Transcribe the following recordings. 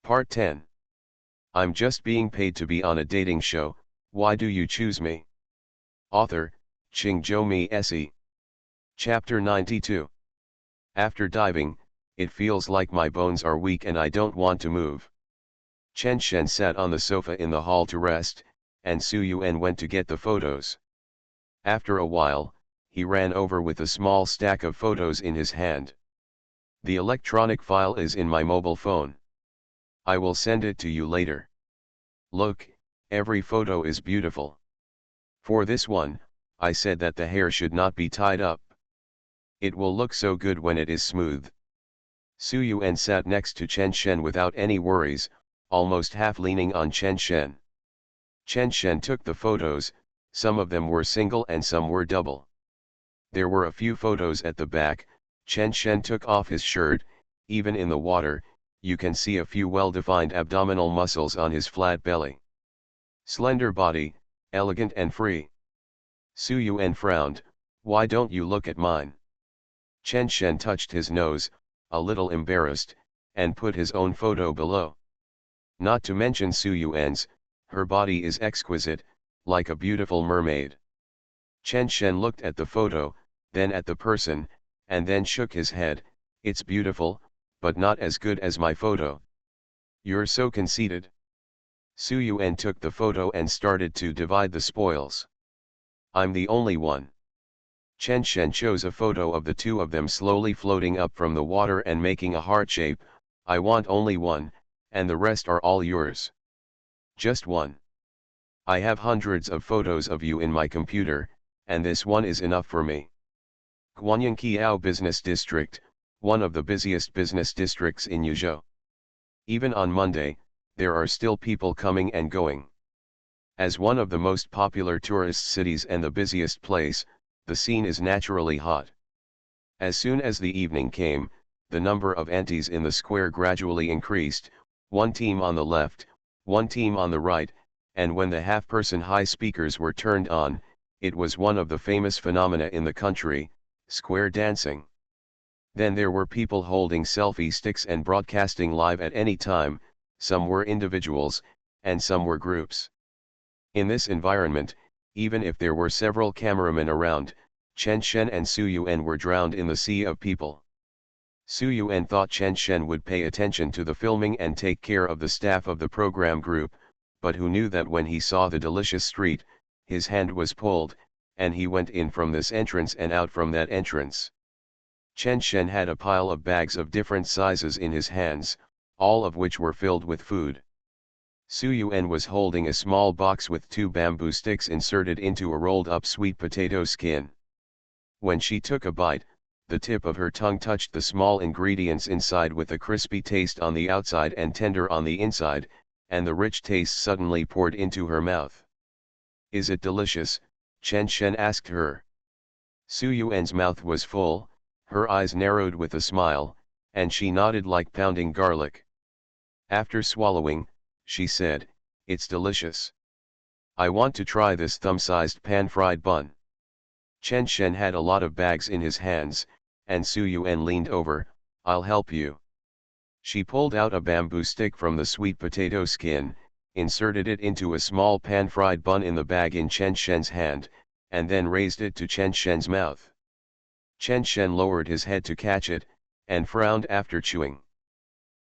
Part 10. I'm just being paid to be on a dating show, why do you choose me? Author, Chingjo Se. Chapter 92. After diving, it feels like my bones are weak and I don't want to move. Chen Shen sat on the sofa in the hall to rest, and Su Yuan went to get the photos. After a while, he ran over with a small stack of photos in his hand. The electronic file is in my mobile phone. I will send it to you later. Look, every photo is beautiful. For this one, I said that the hair should not be tied up. It will look so good when it is smooth. Su Yuan sat next to Chen Shen without any worries, almost half leaning on Chen Shen. Chen Shen took the photos, some of them were single and some were double. There were a few photos at the back. Chen Shen took off his shirt. Even in the water, you can see a few well-defined abdominal muscles on his flat belly. Slender body, elegant and free. Su Yuan frowned, why don't you look at mine? Chen Shen touched his nose, a little embarrassed, and put his own photo below. Not to mention Su Yuan's, her body is exquisite, like a beautiful mermaid. Chen Shen looked at the photo, then at the person, and then shook his head, it's beautiful, but not as good as my photo. You're so conceited. Su Yuan took the photo and started to divide the spoils. I'm the only one. Chen Shen chose a photo of the two of them slowly floating up from the water and making a heart shape. I want only one, and the rest are all yours. Just one. I have hundreds of photos of you in my computer, and this one is enough for me. Guanyangqiao Business District, one of the busiest business districts in Yuzhou. Even on Monday, there are still people coming and going. As one of the most popular tourist cities and the busiest place, the scene is naturally hot. As soon as the evening came, the number of aunties in the square gradually increased, one team on the left, one team on the right, and when the half-person high speakers were turned on, it was one of the famous phenomena in the country, square dancing. Then there were people holding selfie sticks and broadcasting live at any time, some were individuals, and some were groups. In this environment, even if there were several cameramen around, Chen Shen and Su Yuan were drowned in the sea of people. Su Yuan thought Chen Shen would pay attention to the filming and take care of the staff of the program group, but who knew that when he saw the delicious street, his hand was pulled, and he went in from this entrance and out from that entrance. Chen Shen had a pile of bags of different sizes in his hands, all of which were filled with food. Su Yuan was holding a small box with 2 bamboo sticks inserted into a rolled-up sweet potato skin. When she took a bite, the tip of her tongue touched the small ingredients inside with a crispy taste on the outside and tender on the inside, and the rich taste suddenly poured into her mouth. Is it delicious? Chen Shen asked her. Su Yuan's mouth was full, her eyes narrowed with a smile, and she nodded like pounding garlic. After swallowing, she said, it's delicious. I want to try this thumb-sized pan-fried bun. Chen Shen had a lot of bags in his hands, and Su Yuan leaned over, I'll help you. She pulled out a bamboo stick from the sweet potato skin, inserted it into a small pan-fried bun in the bag in Chen Shen's hand, and then raised it to Chen Shen's mouth. Chen Shen lowered his head to catch it, and frowned after chewing.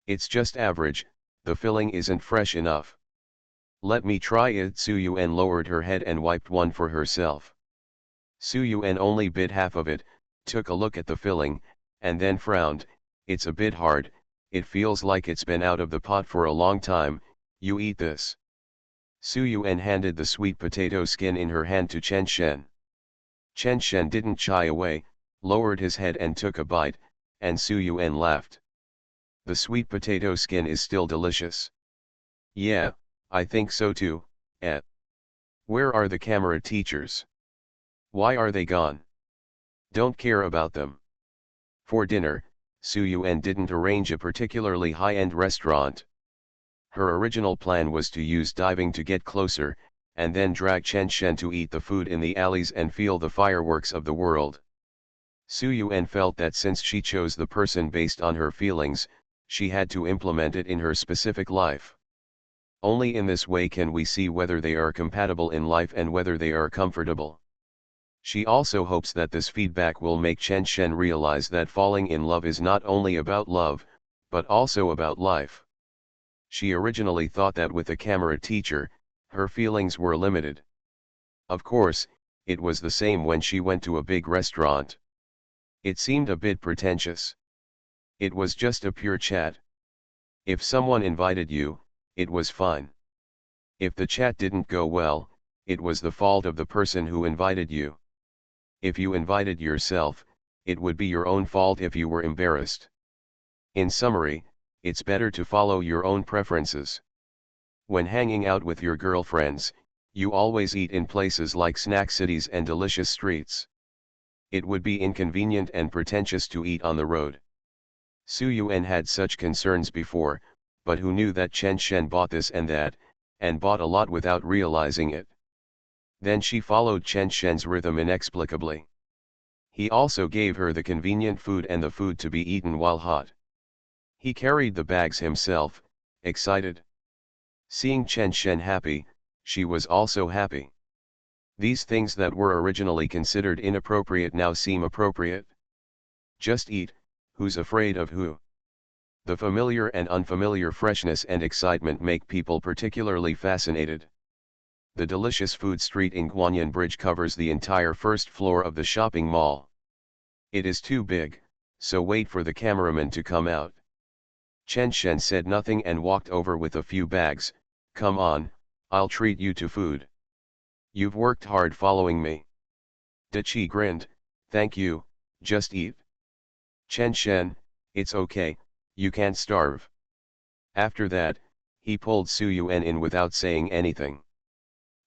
It's just average, the filling isn't fresh enough. Let me try it. Su Yuan lowered her head and wiped one for herself. Su Yuan only bit half of it, took a look at the filling, and then frowned, it's a bit hard, it feels like it's been out of the pot for a long time, you eat this. Su Yuan handed the sweet potato skin in her hand to Chen Shen. Chen Shen didn't shy away, lowered his head and took a bite, and Su Yuan laughed. The sweet potato skin is still delicious. Yeah, I think so too, eh? Where are the camera teachers? Why are they gone? Don't care about them. For dinner, Su Yuan didn't arrange a particularly high-end restaurant. Her original plan was to use diving to get closer, and then drag Chen Shen to eat the food in the alleys and feel the fireworks of the world. Su Yuan felt that since she chose the person based on her feelings, She had to implement it in her specific life. Only in this way can we see whether they are compatible in life and whether they are comfortable. She also hopes that this feedback will make Chen Shen realize that falling in love is not only about love, but also about life. She originally thought that with a camera teacher, her feelings were limited. Of course, it was the same when she went to a big restaurant. It seemed a bit pretentious. It was just a pure chat. If someone invited you, it was fine. If the chat didn't go well, it was the fault of the person who invited you. If you invited yourself, it would be your own fault if you were embarrassed. In summary, it's better to follow your own preferences. When hanging out with your girlfriends, you always eat in places like snack cities and delicious streets. It would be inconvenient and pretentious to eat on the road. Su Yuan had such concerns before, but who knew that Chen Shen bought this and that, and bought a lot without realizing it. Then she followed Chen Shen's rhythm inexplicably. He also gave her the convenient food and the food to be eaten while hot. He carried the bags himself, excited. Seeing Chen Shen happy, she was also happy. These things that were originally considered inappropriate now seem appropriate. Just eat, who's afraid of who? The familiar and unfamiliar freshness and excitement make people particularly fascinated. The delicious food street in Guanyin Bridge covers the entire first floor of the shopping mall. It is too big, so wait for the cameraman to come out. Chen Shen said nothing and walked over with a few bags. Come on, I'll treat you to food. You've worked hard following me. De Qi grinned, thank you, just eat. Chen Shen, it's okay, you can't starve. After that, he pulled Su Yuan in without saying anything.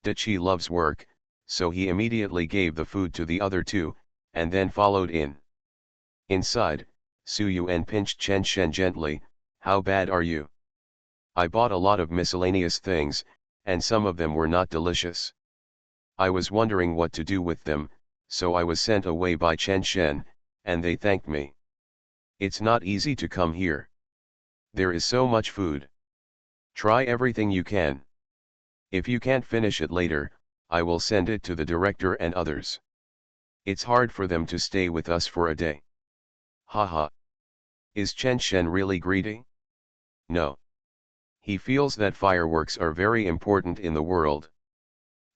De Qi loves work, so he immediately gave the food to the other two, and then followed in. Inside, Su Yuan pinched Chen Shen gently, how bad are you? I bought a lot of miscellaneous things, and some of them were not delicious. I was wondering what to do with them, so I was sent away by Chen Shen, and they thanked me. It's not easy to come here. There is so much food. Try everything you can. If you can't finish it later, I will send it to the director and others. It's hard for them to stay with us for a day. Haha. Is Chen Shen really greedy? No. He feels that fireworks are very important in the world.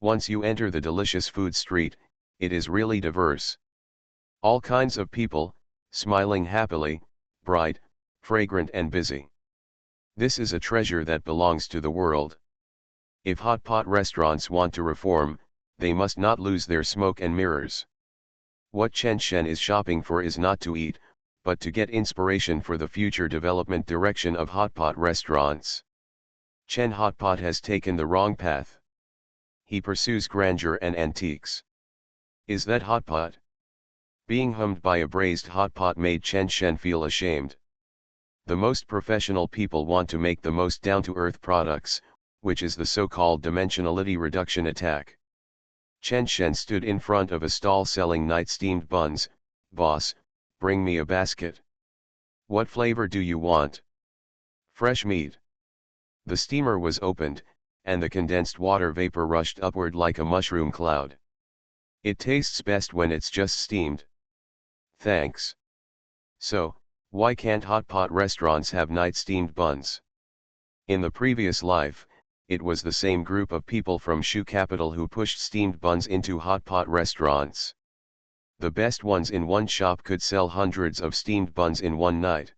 Once you enter the delicious food street, it is really diverse. All kinds of people, smiling happily, bright, fragrant and busy. This is a treasure that belongs to the world. If hot pot restaurants want to reform, they must not lose their smoke and mirrors. What Chen Shen is shopping for is not to eat, but to get inspiration for the future development direction of hot pot restaurants. Chen Hot Pot has taken the wrong path. He pursues grandeur and antiques. Is that hot pot? Being hummed by a braised hot pot made Chen Shen feel ashamed. The most professional people want to make the most down-to-earth products, which is the so-called dimensionality reduction attack. Chen Shen stood in front of a stall selling night-steamed buns. Boss, bring me a basket. What flavor do you want? Fresh meat. The steamer was opened, and the condensed water vapor rushed upward like a mushroom cloud. It tastes best when it's just steamed. Thanks. So, why can't hot pot restaurants have night-steamed buns? In the previous life, it was the same group of people from Shu capital who pushed steamed buns into hot pot restaurants. The best ones in one shop could sell hundreds of steamed buns in one night.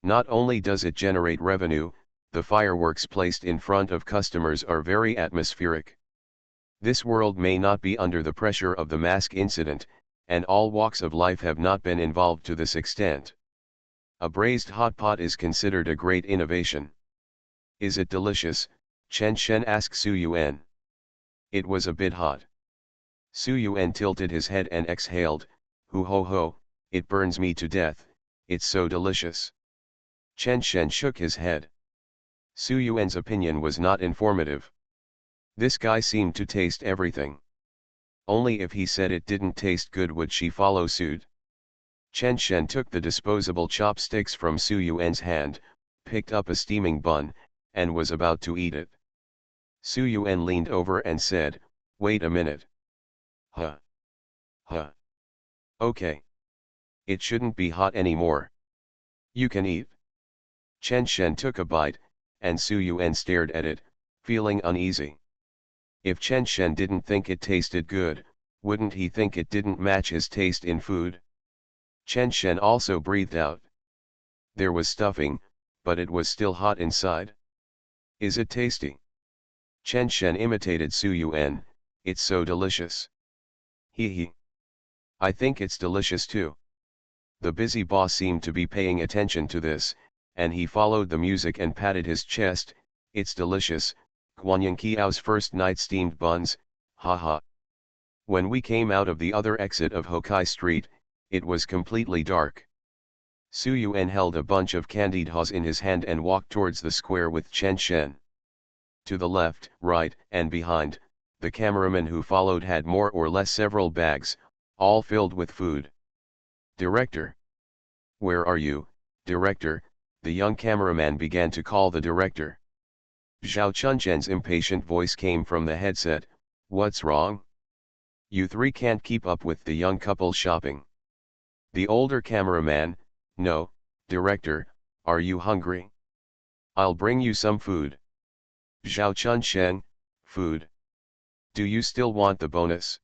Not only does it generate revenue, the fireworks placed in front of customers are very atmospheric. This world may not be under the pressure of the mask incident, and all walks of life have not been involved to this extent. A braised hot pot is considered a great innovation. Is it delicious? Chen Shen asked Su Yuan. It was a bit hot. Su Yuan tilted his head and exhaled, hoo ho ho, it burns me to death, it's so delicious. Chen Shen shook his head. Su Yuan's opinion was not informative. This guy seemed to taste everything. Only if he said it didn't taste good would she follow suit. Chen Shen took the disposable chopsticks from Su Yuan's hand, picked up a steaming bun, and was about to eat it. Su Yuan leaned over and said, "Wait a minute." Huh. Huh. Okay. It shouldn't be hot anymore. You can eat. Chen Shen took a bite, and Su Yuan stared at it, feeling uneasy. If Chen Shen didn't think it tasted good, wouldn't he think it didn't match his taste in food? Chen Shen also breathed out. There was stuffing, but it was still hot inside. Is it tasty? Chen Shen imitated Su Yuan, "It's so delicious." He. I think it's delicious too. The busy boss seemed to be paying attention to this, and he followed the music and patted his chest. "It's delicious, Guanyin Kiao's first night steamed buns, haha." When we came out of the other exit of Hokai Street, it was completely dark. Su Yuan held a bunch of candied haws in his hand and walked towards the square with Chen Shen. To the left, right, and behind, the cameraman who followed had more or less several bags, all filled with food. "Director! Where are you, director?" the young cameraman began to call the director. Zhao Chunzhen's impatient voice came from the headset, "What's wrong? You three can't keep up with the young couple shopping." The older cameraman, "No, director, are you hungry? I'll bring you some food." Zhao Chunzhen, "Food? Do you still want the bonus?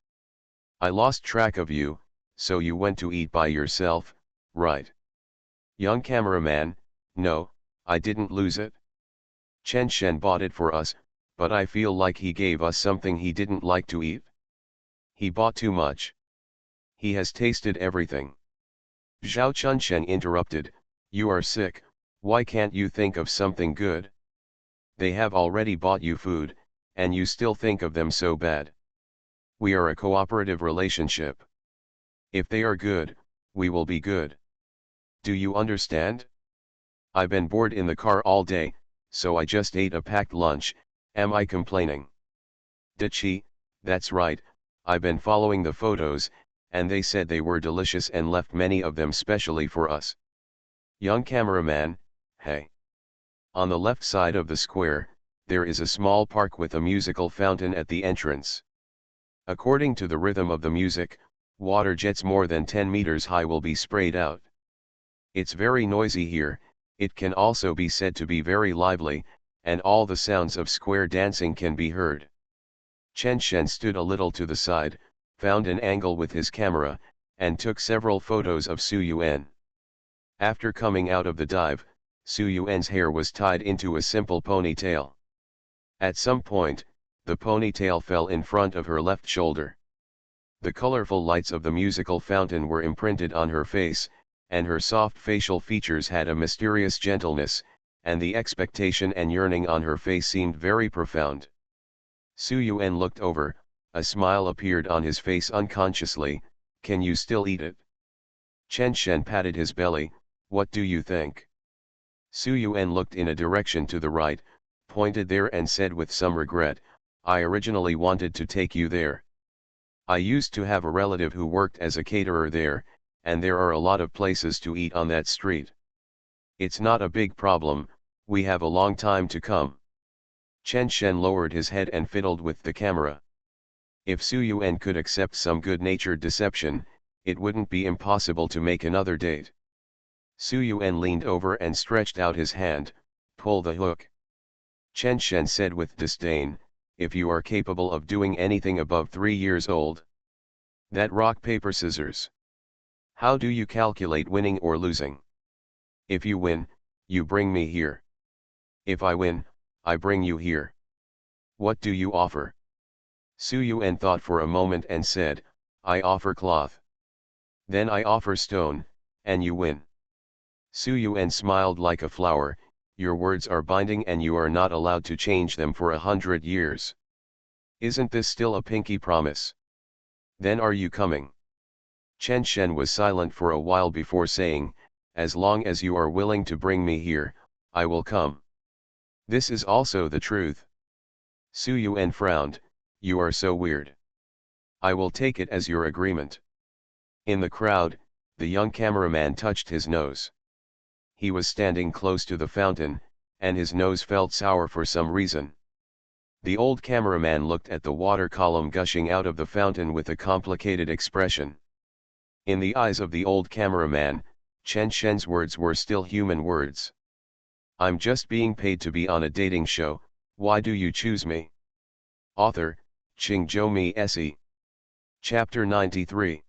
I lost track of you, so you went to eat by yourself, right?" Young cameraman, "No, I didn't lose it. Chen Shen bought it for us, but I feel like he gave us something he didn't like to eat. He bought too much. He has tasted everything." Zhao Chunzhen interrupted, "You are sick, why can't you think of something good? They have already bought you food, and you still think of them so bad. We are a cooperative relationship. If they are good, we will be good. Do you understand? I've been bored in the car all day, so I just ate a packed lunch. Am I complaining?" "Dichi, that's right, I've been following the photos, and they said they were delicious and left many of them specially for us." Young cameraman, "Hey. On the left side of the square, there is a small park with a musical fountain at the entrance. According to the rhythm of the music, water jets more than 10 meters high will be sprayed out. It's very noisy here. It can also be said to be very lively, and all the sounds of square dancing can be heard." Chen Shen stood a little to the side, found an angle with his camera, and took several photos of Su Yuan. After coming out of the dive, Su Yuan's hair was tied into a simple ponytail. At some point, the ponytail fell in front of her left shoulder. The colorful lights of the musical fountain were imprinted on her face, and her soft facial features had a mysterious gentleness, and the expectation and yearning on her face seemed very profound. Su Yuan looked over, a smile appeared on his face unconsciously. "Can you still eat it?" Chen Shen patted his belly, "What do you think?" Su Yuan looked in a direction to the right, pointed there and said with some regret, "I originally wanted to take you there. I used to have a relative who worked as a caterer there, and there are a lot of places to eat on that street. It's not a big problem, we have a long time to come." Chen Shen lowered his head and fiddled with the camera. If Su Yuan could accept some good-natured deception, it wouldn't be impossible to make another date. Su Yuan leaned over and stretched out his hand, "Pull the hook." Chen Shen said with disdain, "If you are capable of doing anything above 3 years old. That rock paper scissors. How do you calculate winning or losing? If you win, you bring me here. If I win, I bring you here. What do you offer?" Su Yuan thought for a moment and said, "I offer cloth. Then I offer stone, and you win." Su Yuan smiled like a flower, "Your words are binding and you are not allowed to change them for 100 years. Isn't this still a pinky promise? Then are you coming?" Chen Shen was silent for a while before saying, "As long as you are willing to bring me here, I will come. This is also the truth." Su Yuan frowned, "You are so weird. I will take it as your agreement." In the crowd, The young cameraman touched his nose. He was standing close to the fountain, and his nose felt sour for some reason. The old cameraman looked at the water column gushing out of the fountain with a complicated expression. In the eyes of the old cameraman, Chen Shen's words were still human words. I'm just being paid to be on a dating show, why do you choose me? Author, Qingzhou Mi Se. Chapter 93.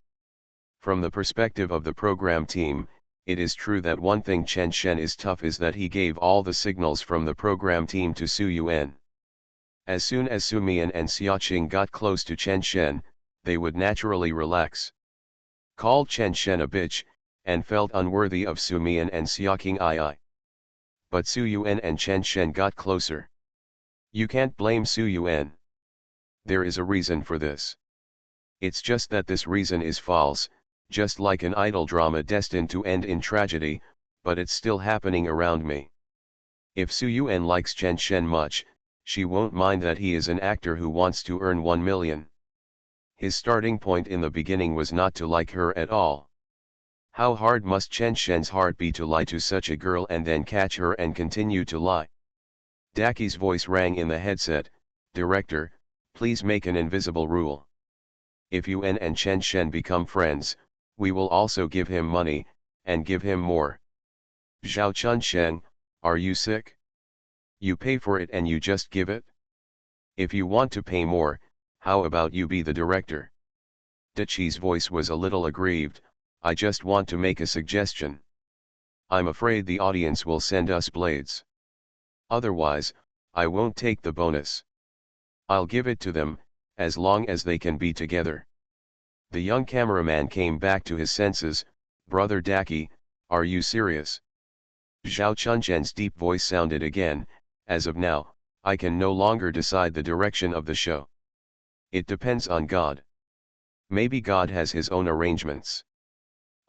From the perspective of the program team, it is true that one thing Chen Shen is tough is that he gave all the signals from the program team to Su Yuan. As soon as Su Mian and Xiaoqing got close to Chen Shen, they would naturally relax. Called Chen Shen a bitch, and felt unworthy of Su Mian and Xiaoqing II. But Su Yuan and Chen Shen got closer. You can't blame Su Yuan. There is a reason for this. It's just that this reason is false, just like an idol drama destined to end in tragedy, but it's still happening around me. If Su Yuan likes Chen Shen much, she won't mind that he is an actor who wants to earn 1 million. His starting point in the beginning was not to like her at all. How hard must Chen Shen's heart be to lie to such a girl and then catch her and continue to lie? Daki's voice rang in the headset, "Director, please make an invisible rule. If Yuan and Chen Shen become friends, we will also give him money, and give him more." Zhao Chunsheng, are you sick? You pay for it and you just give it? If you want to pay more, how about you be the director? Daqi's voice was a little aggrieved, I just want to make a suggestion. I'm afraid the audience will send us blades. Otherwise, I won't take the bonus. I'll give it to them, as long as they can be together. The young cameraman came back to his senses, Brother Daki, are you serious? Zhao Chunzhen's deep voice sounded again, as of now, I can no longer decide the direction of the show. It depends on God. Maybe God has his own arrangements.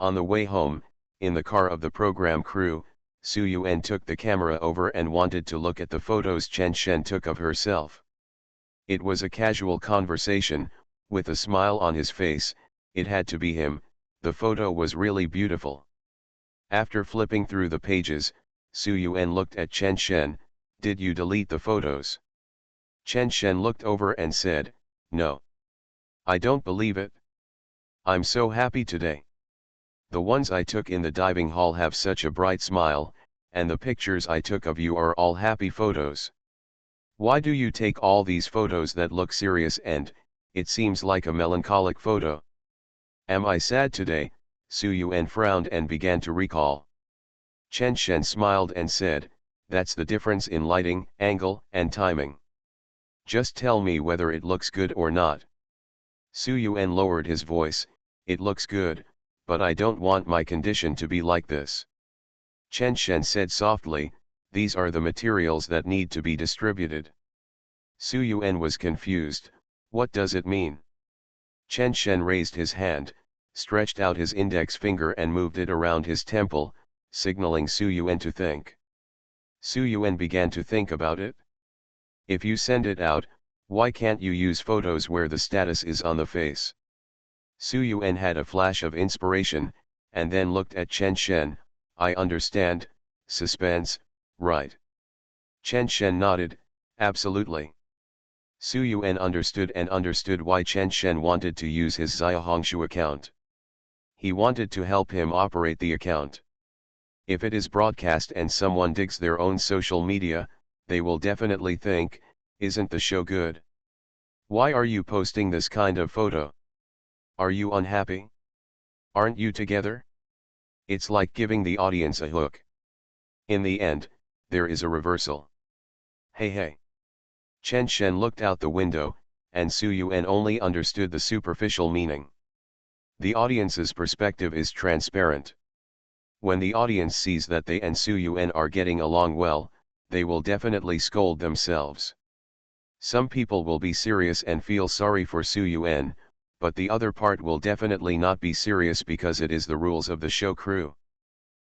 On the way home, in the car of the program crew, Su Yuan took the camera over and wanted to look at the photos Chen Shen took of herself. It was a casual conversation, with a smile on his face, it had to be him, the photo was really beautiful. After flipping through the pages, Su Yuan looked at Chen Shen, did you delete the photos? Chen Shen looked over and said, no. I don't believe it. I'm so happy today. The ones I took in the diving hall have such a bright smile, and the pictures I took of you are all happy photos. Why do you take all these photos that look serious and, it seems like a melancholic photo? Am I sad today? Su Yuan frowned and began to recall. Chen Shen smiled and said, that's the difference in lighting, angle, and timing. Just tell me whether it looks good or not. Su Yuan lowered his voice, it looks good, but I don't want my condition to be like this. Chen Shen said softly, these are the materials that need to be distributed. Su Yuan was confused, what does it mean? Chen Shen raised his hand, stretched out his index finger and moved it around his temple, signaling Su Yuan to think. Su Yuan began to think about it. If you send it out, why can't you use photos where the status is on the face? Su Yuan had a flash of inspiration, and then looked at Chen Shen, I understand, suspense, right? Chen Shen nodded, absolutely. Su Yuan understood why Chen Shen wanted to use his Xiaohongshu account. He wanted to help him operate the account. If it is broadcast and someone digs their own social media, they will definitely think, isn't the show good? Why are you posting this kind of photo? Are you unhappy? Aren't you together? It's like giving the audience a hook. In the end, there is a reversal. Hey. Chen Shen looked out the window, and Su Yuan only understood the superficial meaning. The audience's perspective is transparent. When the audience sees that they and Su Yuan are getting along well, they will definitely scold themselves. Some people will be serious and feel sorry for Su Yuan, but the other part will definitely not be serious because it is the rules of the show crew.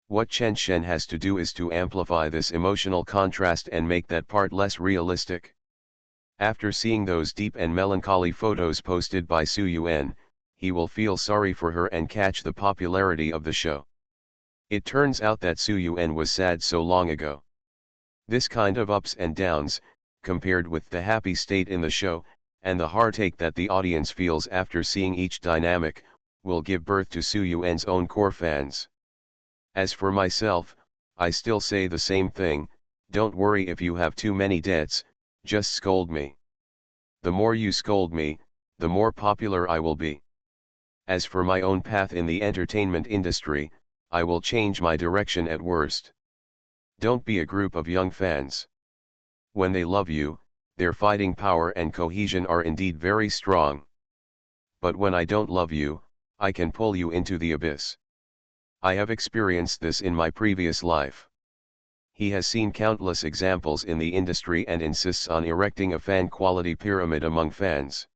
What Chen Shen has to do is to amplify this emotional contrast and make that part less realistic. After seeing those deep and melancholy photos posted by Su Yuan, he will feel sorry for her and catch the popularity of the show. It turns out that Soo-yeon was sad so long ago. This kind of ups and downs, compared with the happy state in the show, and the heartache that the audience feels after seeing each dynamic, will give birth to Soo-yeon's own core fans. As for myself, I still say the same thing, don't worry if you have too many debts, just scold me. The more you scold me, the more popular I will be. As for my own path in the entertainment industry, I will change my direction at worst. Don't be a group of young fans. When they love you, their fighting power and cohesion are indeed very strong. But when I don't love you, I can pull you into the abyss. I have experienced this in my previous life. He has seen countless examples in the industry and insists on erecting a fan quality pyramid among fans.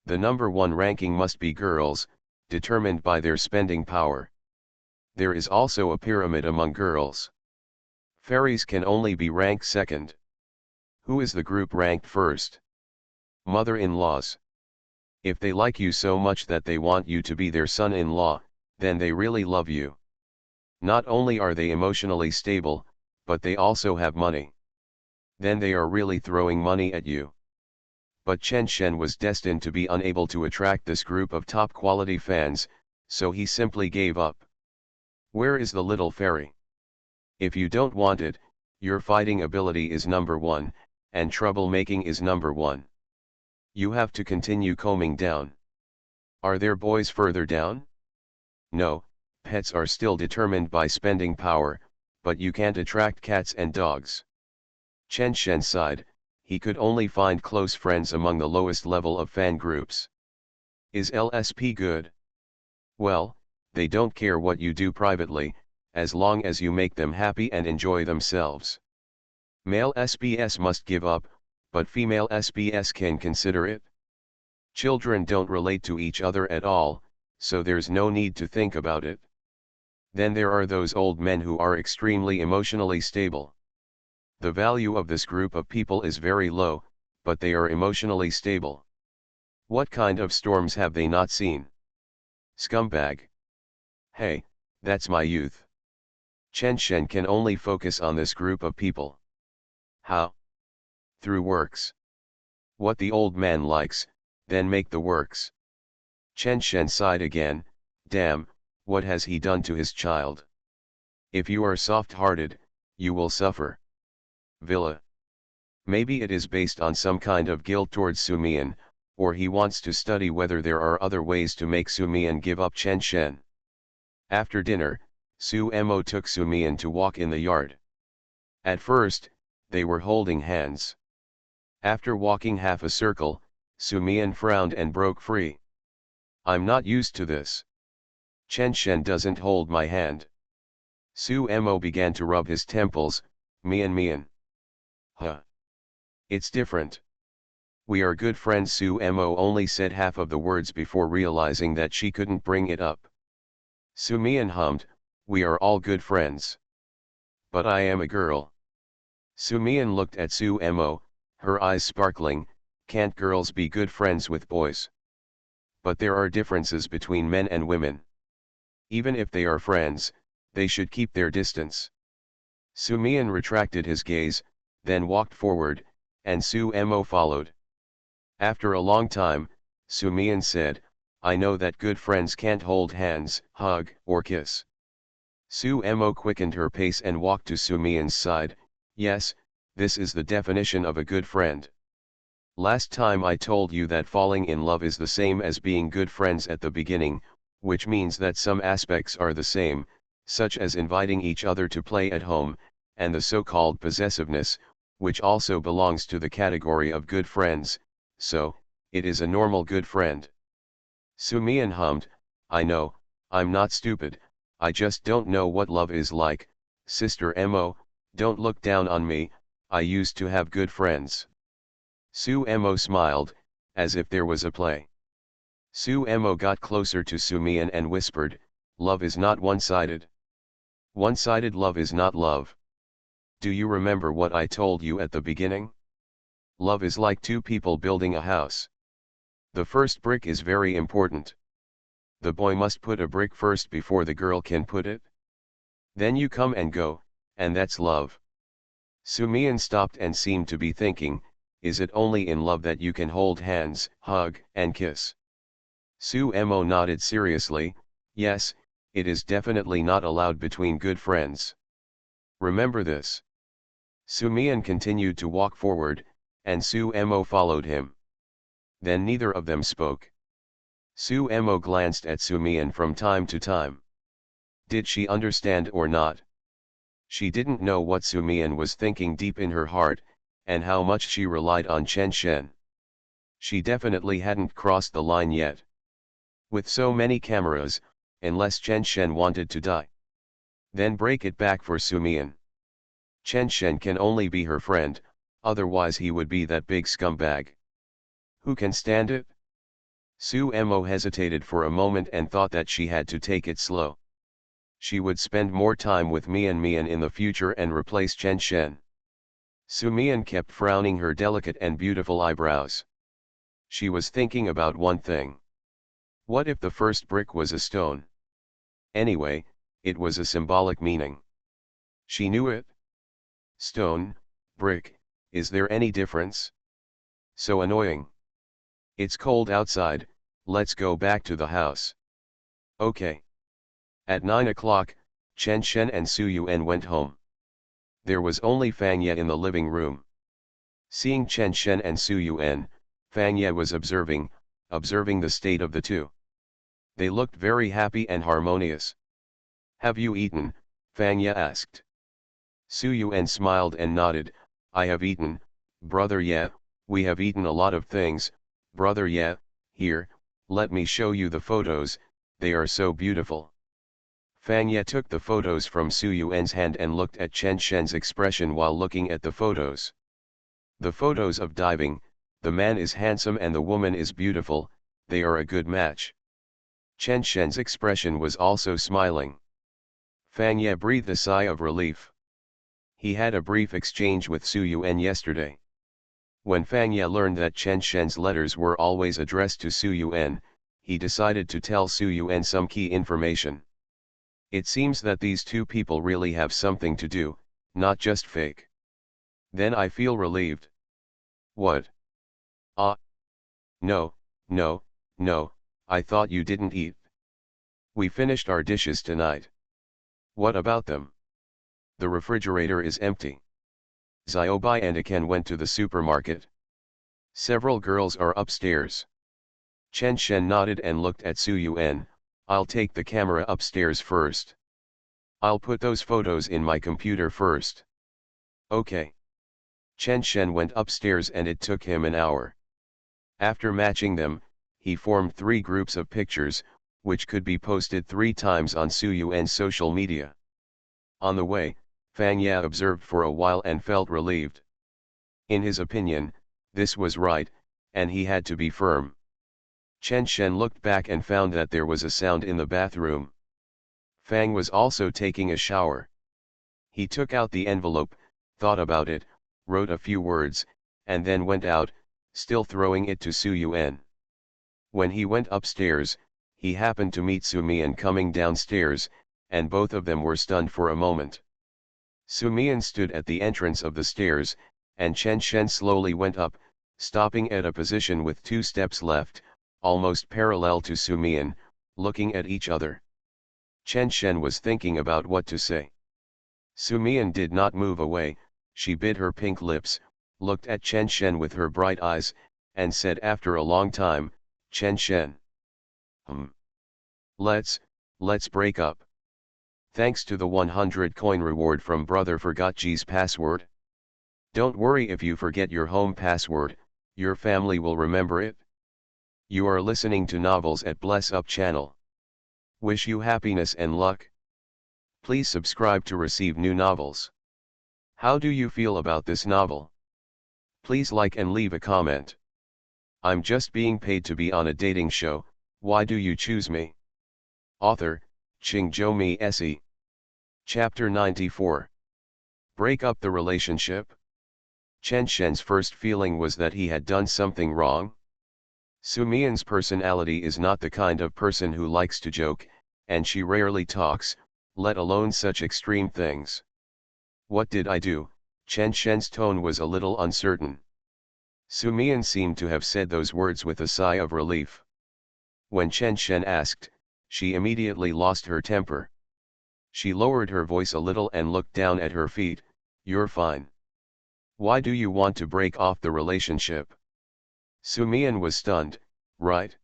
The number one ranking must be girls, determined by their spending power. There is also a pyramid among girls. Fairies can only be ranked second. Who is the group ranked first? Mother-in-laws. If they like you so much that they want you to be their son-in-law, then they really love you. Not only are they emotionally stable, but they also have money. Then they are really throwing money at you. But Chen Shen was destined to be unable to attract this group of top-quality fans, so he simply gave up. Where is the little fairy? If you don't want it, your fighting ability is number one, and troublemaking is number one. You have to continue combing down. Are there boys further down? No, pets are still determined by spending power, but you can't attract cats and dogs. Chen Shen sighed, he could only find close friends among the lowest level of fan groups. Is LSP good? Well, they don't care what you do privately, as long as you make them happy and enjoy themselves. Male SPS must give up, but female SPS can consider it. Children don't relate to each other at all, so there's no need to think about it. Then there are those old men who are extremely emotionally stable. The value of this group of people is very low, but they are emotionally stable. What kind of storms have they not seen? Scumbag. Hey, that's my youth. Chen Shen can only focus on this group of people. How? Through works. What the old man likes, then make the works. Chen Shen sighed again, damn, what has he done to his child? If you are soft-hearted, you will suffer. Villa. Maybe it is based on some kind of guilt towards Soo-yeon, or he wants to study whether there are other ways to make Soo-yeon give up Chen Shen. After dinner, Soo-mo took Soo-yeon to walk in the yard. At first, they were holding hands. After walking half a circle, Soo-yeon frowned and broke free. I'm not used to this. Chen Shen doesn't hold my hand. Soo-mo began to rub his temples, Mian. Huh. It's different. We are good friends. Soo-mo only said half of the words before realizing that she couldn't bring it up. Soo-yeon hummed, we are all good friends. But I am a girl. Soo-yeon looked at Soo-mo, her eyes sparkling, can't girls be good friends with boys? But there are differences between men and women. Even if they are friends, they should keep their distance. Soo-yeon retracted his gaze, then walked forward, and Soo-mo followed. After a long time, Soo-yeon said, I know that good friends can't hold hands, hug, or kiss. Soo-mo quickened her pace and walked to Soo-yeon's side, yes, this is the definition of a good friend. Last time I told you that falling in love is the same as being good friends at the beginning, which means that some aspects are the same, such as inviting each other to play at home, and the so-called possessiveness, which also belongs to the category of good friends, so, it is a normal good friend. Soo-yeon hummed, I know, I'm not stupid, I just don't know what love is like, Sister Mo, don't look down on me, I used to have good friends. Soo-mo smiled, as if there was a play. Soo-mo got closer to Soo-yeon and whispered, love is not one-sided. One-sided love is not love. Do you remember what I told you at the beginning? Love is like two people building a house. The first brick is very important. the boy must put a brick first before the girl can put it. Then you come and go, and that's love. Sumian stopped and seemed to be thinking, is it only in love that you can hold hands, hug, and kiss? Sumo nodded seriously, yes, it is definitely not allowed between good friends. Remember this. Sumian continued to walk forward, and Sumo followed him. Then neither of them spoke. Sumo glanced at Sumian from time to time. Did she understand or not? She didn't know what Sumian was thinking deep in her heart, and how much she relied on Chen Shen. She definitely hadn't crossed the line yet. With so many cameras, unless Chen Shen wanted to die. Then break it back for Sumian. Chen Shen can only be her friend, otherwise he would be that big scumbag. Who can stand it? Sumo hesitated for a moment and thought that she had to take it slow. She would spend more time with Mian in the future and replace Chen Shen. Sumian kept frowning her delicate and beautiful eyebrows. She was thinking about one thing. What if the first brick was a stone? Anyway, it was a symbolic meaning. She knew it. Stone, brick, is there any difference? So annoying. It's cold outside, let's go back to the house. Okay. At 9 o'clock, Chen Shen and Su Yuan went home. There was only Fang Ye in the living room. Seeing Chen Shen and Su Yuan, Fang Ye was observing the state of the two. They looked very happy and harmonious. Have you eaten? Fang Ye asked. Su Yuan smiled and nodded, I have eaten, brother Ye, we have eaten a lot of things, brother Ye, here, let me show you the photos, they are so beautiful. Fang Ye took the photos from Su Yuan's hand and looked at Chen Shen's expression while looking at the photos. The photos of diving, the man is handsome and the woman is beautiful, they are a good match. Chen Shen's expression was also smiling. Fang Ye breathed a sigh of relief. He had a brief exchange with Su Yuan yesterday. When Fang Ye learned that Chen Shen's letters were always addressed to Su Yuan, he decided to tell Su Yuan some key information. It seems that these two people really have something to do, not just fake. Then I feel relieved. What? No, I thought you didn't eat. We finished our dishes tonight. What about them? The refrigerator is empty. Xiaobai and Aken went to the supermarket. Several girls are upstairs. Chen Shen nodded and looked at Su Yuan, I'll take the camera upstairs first. I'll put those photos in my computer first. Okay. Chen Shen went upstairs and it took him an hour. After matching them, he formed 3 groups of pictures, which could be posted 3 times on Su Yuan's social media. On the way, Fang Ye observed for a while and felt relieved. In his opinion, this was right, and he had to be firm. Chen Shen looked back and found that there was a sound in the bathroom. Fang was also taking a shower. He took out the envelope, thought about it, wrote a few words, and then went out, still throwing it to Su Yuan. When he went upstairs, he happened to meet Su Mian coming downstairs, and both of them were stunned for a moment. Su Mian stood at the entrance of the stairs, and Chen Shen slowly went up, stopping at a position with 2 steps left, almost parallel to Su Mian, looking at each other. Chen Shen was thinking about what to say. Su Mian did not move away, she bit her pink lips, looked at Chen Shen with her bright eyes, and said after a long time, Chen Shen. Let's break up. Thanks to the 100 coin reward from brother forgot G's password. Don't worry if you forget your home password, your family will remember it. You are listening to Novels at Bless Up channel. Wish you happiness and luck. Please subscribe to receive new novels. How do you feel about this novel? Please like and leave a comment. I'm just being paid to be on a dating show, why do you choose me? Author, Qingzhou Se. Chapter 94. Break up the relationship? Chen Shen's first feeling was that he had done something wrong. Sumian's personality is not the kind of person who likes to joke, and she rarely talks, let alone such extreme things. What did I do? Chen Shen's tone was a little uncertain. Sumian seemed to have said those words with a sigh of relief. When Chen Shen asked, she immediately lost her temper. She lowered her voice a little and looked down at her feet. You're fine. Why do you want to break off the relationship? Sumian was stunned, right?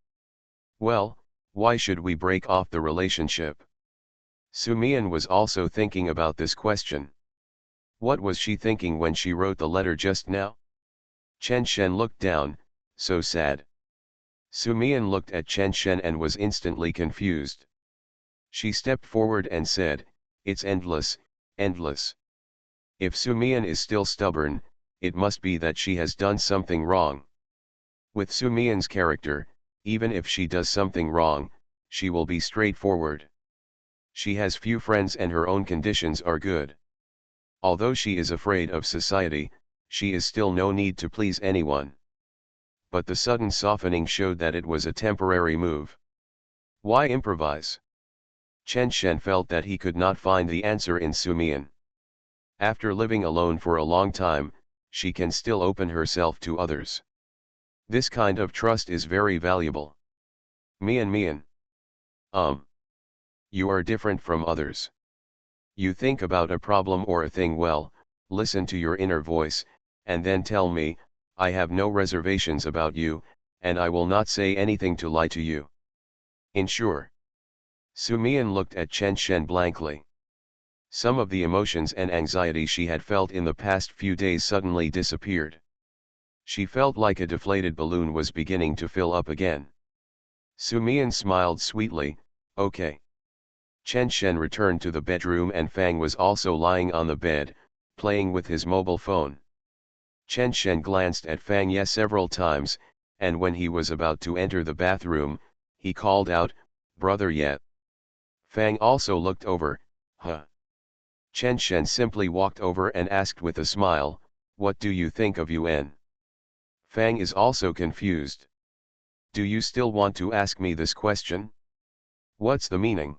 Well, why should we break off the relationship? Sumian was also thinking about this question. What was she thinking when she wrote the letter just now? Chen Shen looked down, so sad. Sumian looked at Chen Shen and was instantly confused. She stepped forward and said, it's endless, endless. If Sumian is still stubborn, it must be that she has done something wrong. With Sumian's character, even if she does something wrong, she will be straightforward. She has few friends and her own conditions are good. Although she is afraid of society, she is still no need to please anyone. But the sudden softening showed that it was a temporary move. Why improvise? Chen Shen felt that he could not find the answer in Sumian. After living alone for a long time, she can still open herself to others. This kind of trust is very valuable. Mian. You are different from others. You think about a problem or a thing well, listen to your inner voice, and then tell me, I have no reservations about you, and I will not say anything to lie to you. Ensure. Sumian looked at Chen Shen blankly. Some of the emotions and anxiety she had felt in the past few days suddenly disappeared. She felt like a deflated balloon was beginning to fill up again. Sumian smiled sweetly, okay. Chen Shen returned to the bedroom and Fang was also lying on the bed, playing with his mobile phone. Chen Shen glanced at Fang Ye several times, and when he was about to enter the bathroom, he called out, Brother Ye. Fang also looked over, huh? Chen Shen simply walked over and asked with a smile, what do you think of Yuan? Fang is also confused. Do you still want to ask me this question? What's the meaning?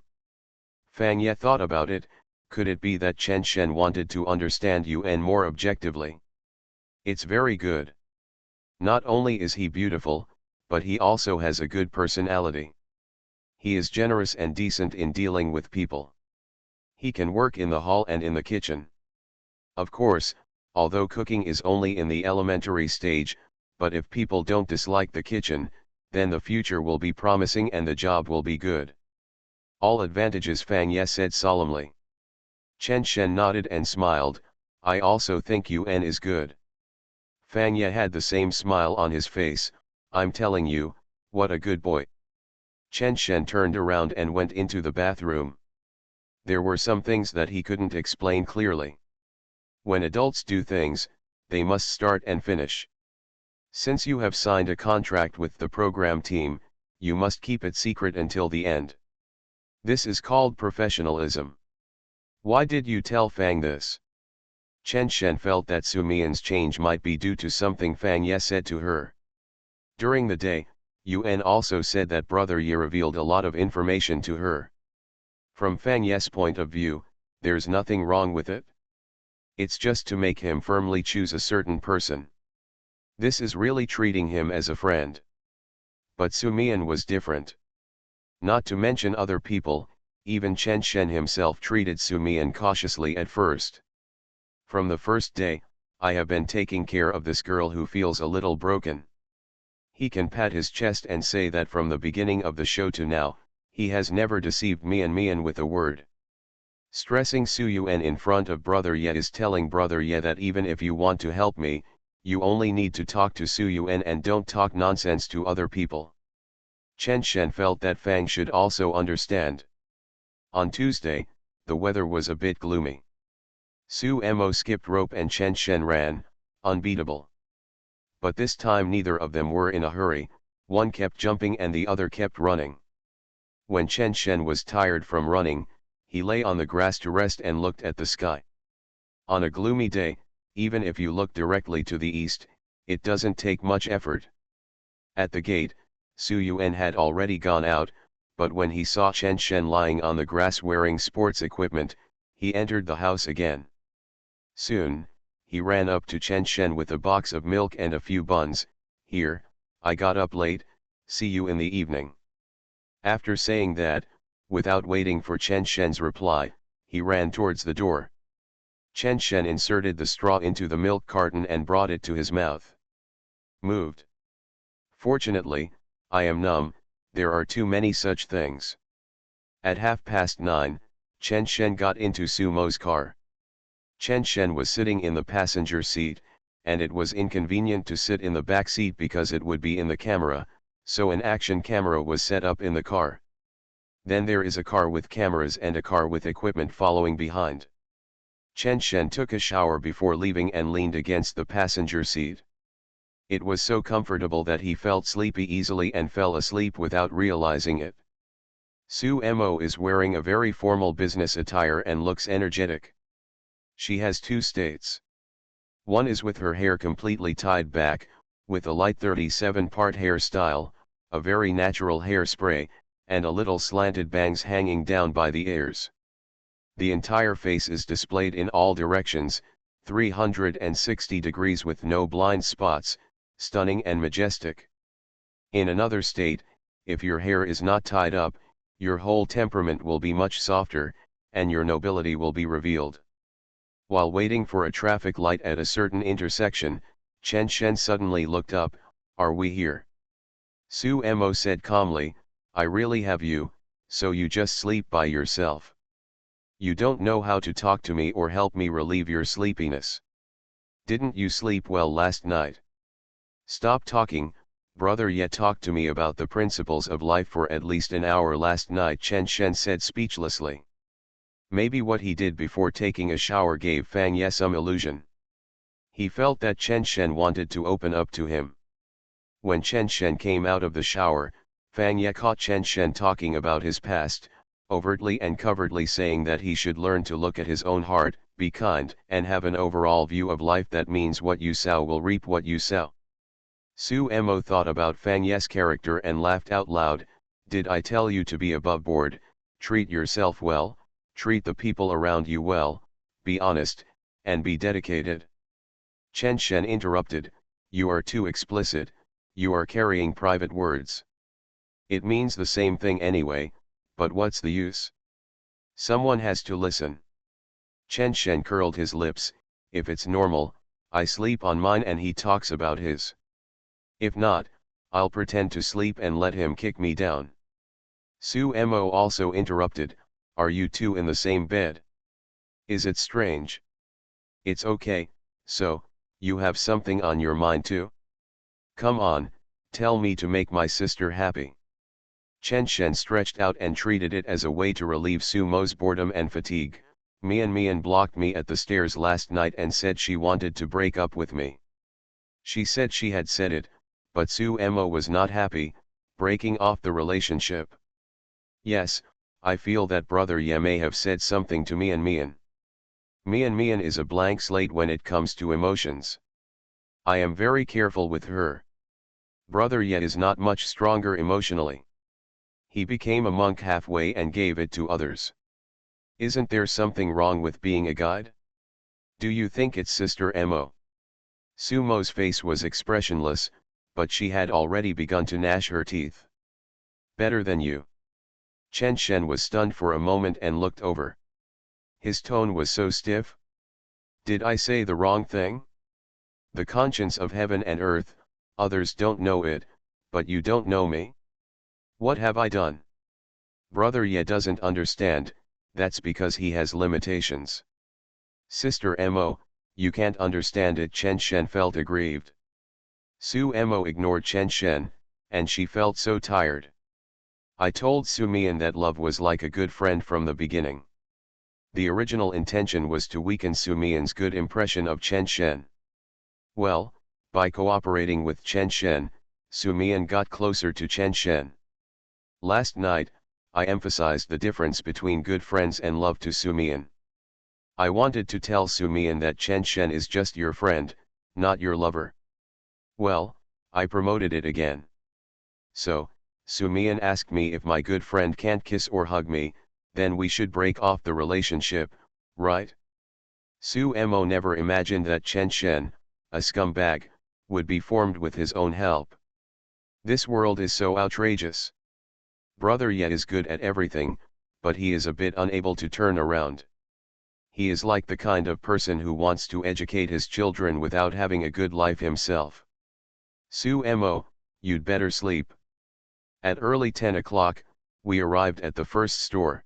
Fang Ye thought about it, could it be that Chen Shen wanted to understand Yuan more objectively? It's very good. Not only is he beautiful, but he also has a good personality. He is generous and decent in dealing with people. He can work in the hall and in the kitchen. Of course, although cooking is only in the elementary stage, but if people don't dislike the kitchen, then the future will be promising and the job will be good. All advantages, Fang Ye said solemnly. Chen Shen nodded and smiled, I also think Yuan is good. Fang Ye had the same smile on his face, I'm telling you, what a good boy. Chen Shen turned around and went into the bathroom. There were some things that he couldn't explain clearly. When adults do things, they must start and finish. Since you have signed a contract with the program team, you must keep it secret until the end. This is called professionalism. Why did you tell Fang this? Chen Shen felt that Sumian's change might be due to something Fang Ye said to her. During the day, Yuan also said that Brother Ye revealed a lot of information to her. From Fang Ye's point of view, there's nothing wrong with it. It's just to make him firmly choose a certain person. This is really treating him as a friend. But Sumian was different. Not to mention other people, even Chen Shen himself treated Sumian cautiously at first. From the first day, I have been taking care of this girl who feels a little broken. He can pat his chest and say that from the beginning of the show to now, he has never deceived Mian with a word. Stressing Su Yuan in front of Brother Ye is telling Brother Ye that even if you want to help me, you only need to talk to Su Yuan and don't talk nonsense to other people. Chen Shen felt that Fang should also understand. On Tuesday, the weather was a bit gloomy. Su Mo skipped rope and Chen Shen ran, unbeatable. But this time neither of them were in a hurry, one kept jumping and the other kept running. When Chen Shen was tired from running, he lay on the grass to rest and looked at the sky. On a gloomy day, even if you look directly to the east, it doesn't take much effort. At the gate, Su Yuan had already gone out, but when he saw Chen Shen lying on the grass wearing sports equipment, he entered the house again. Soon, he ran up to Chen Shen with a box of milk and a few buns. "Here, I got up late, see you in the evening." After saying that, without waiting for Chen Shen's reply, he ran towards the door. Chen Shen inserted the straw into the milk carton and brought it to his mouth. "Moved. Fortunately, I am numb, there are too many such things." At 9:30, Chen Shen got into Su Mo's car. Chen Shen was sitting in the passenger seat, and it was inconvenient to sit in the back seat because it would be in the camera, so an action camera was set up in the car. Then there is a car with cameras and a car with equipment following behind. Chen Shen took a shower before leaving and leaned against the passenger seat. It was so comfortable that he felt sleepy easily and fell asleep without realizing it. Su Mo is wearing a very formal business attire and looks energetic. She has two states. One is with her hair completely tied back, with a light 37-part hairstyle, a very natural hairspray, and a little slanted bangs hanging down by the ears. The entire face is displayed in all directions, 360 degrees with no blind spots, stunning and majestic. In another state, if your hair is not tied up, your whole temperament will be much softer, and your nobility will be revealed. While waiting for a traffic light at a certain intersection, Chen Shen suddenly looked up. "Are we here?" Su Mo said calmly, "I really have you, so you just sleep by yourself. You don't know how to talk to me or help me relieve your sleepiness. Didn't you sleep well last night? Stop talking, brother. Yet talk to me about the principles of life for at least an hour last night," Chen Shen said speechlessly. Maybe what he did before taking a shower gave Fang Ye some illusion. He felt that Chen Shen wanted to open up to him. When Chen Shen came out of the shower, Fang Ye caught Chen Shen talking about his past, overtly and covertly saying that he should learn to look at his own heart, be kind, and have an overall view of life that means what you sow will reap what you sow. Su Mo thought about Fang Ye's character and laughed out loud. "Did I tell you to be above board, treat yourself well, treat the people around you well, be honest, and be dedicated?" Chen Shen interrupted, "You are too explicit, you are carrying private words. It means the same thing anyway, but what's the use? Someone has to listen." Chen Shen curled his lips. "If it's normal, I sleep on mine and he talks about his. If not, I'll pretend to sleep and let him kick me down." Su Mo also interrupted, "Are you two in the same bed? Is it strange?" "It's okay, so, you have something on your mind too? Come on, tell me to make my sister happy." Chen Shen stretched out and treated it as a way to relieve Su Mo's boredom and fatigue. Mian blocked me at the stairs last night and said she wanted to break up with me. She said she had said it, but Su Mo was not happy, breaking off the relationship. Yes, I feel that brother Ye may have said something to Mian. Mian is a blank slate when it comes to emotions. I am very careful with her. Brother Ye is not much stronger emotionally. He became a monk halfway and gave it to others. Isn't there something wrong with being a guide? Do you think it's Sister Mo? Su Mo's face was expressionless, but she had already begun to gnash her teeth. Better than you. Chen Shen was stunned for a moment and looked over. His tone was so stiff. Did I say the wrong thing? The conscience of heaven and earth, others don't know it, but you don't know me? What have I done? Brother Ye doesn't understand, that's because he has limitations. Sister Mo, you can't understand it. Chen Shen felt aggrieved. Su Mo ignored Chen Shen, and she felt so tired. I told Su Mian that love was like a good friend from the beginning. The original intention was to weaken Su Mian's good impression of Chen Shen. Well, by cooperating with Chen Shen, Su Mian got closer to Chen Shen. Last night, I emphasized the difference between good friends and love to Su Mian. I wanted to tell Su Mian that Chen Shen is just your friend, not your lover. Well, I promoted it again. So, Sumian asked me if my good friend can't kiss or hug me, then we should break off the relationship, right? Su Mo never imagined that Chen Shen, a scumbag, would be formed with his own help. This world is so outrageous. Brother Ye is good at everything, but he is a bit unable to turn around. He is like the kind of person who wants to educate his children without having a good life himself. Su Mo, you'd better sleep. At early 10 o'clock, we arrived at the first store.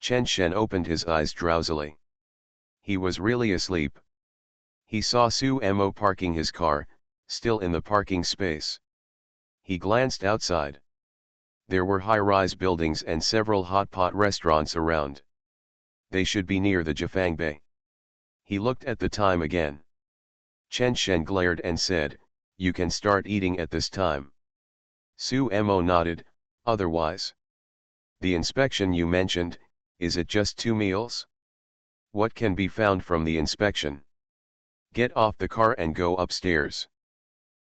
Chen Shen opened his eyes drowsily. He was really asleep. He saw Su Mo parking his car, still in the parking space. He glanced outside. There were high-rise buildings and several hot pot restaurants around. They should be near the Jifangbei. He looked at the time again. Chen Shen glared and said, "You can start eating at this time." Su Mo nodded, "Otherwise? The inspection you mentioned, is it just 2 meals? What can be found from the inspection? Get off the car and go upstairs.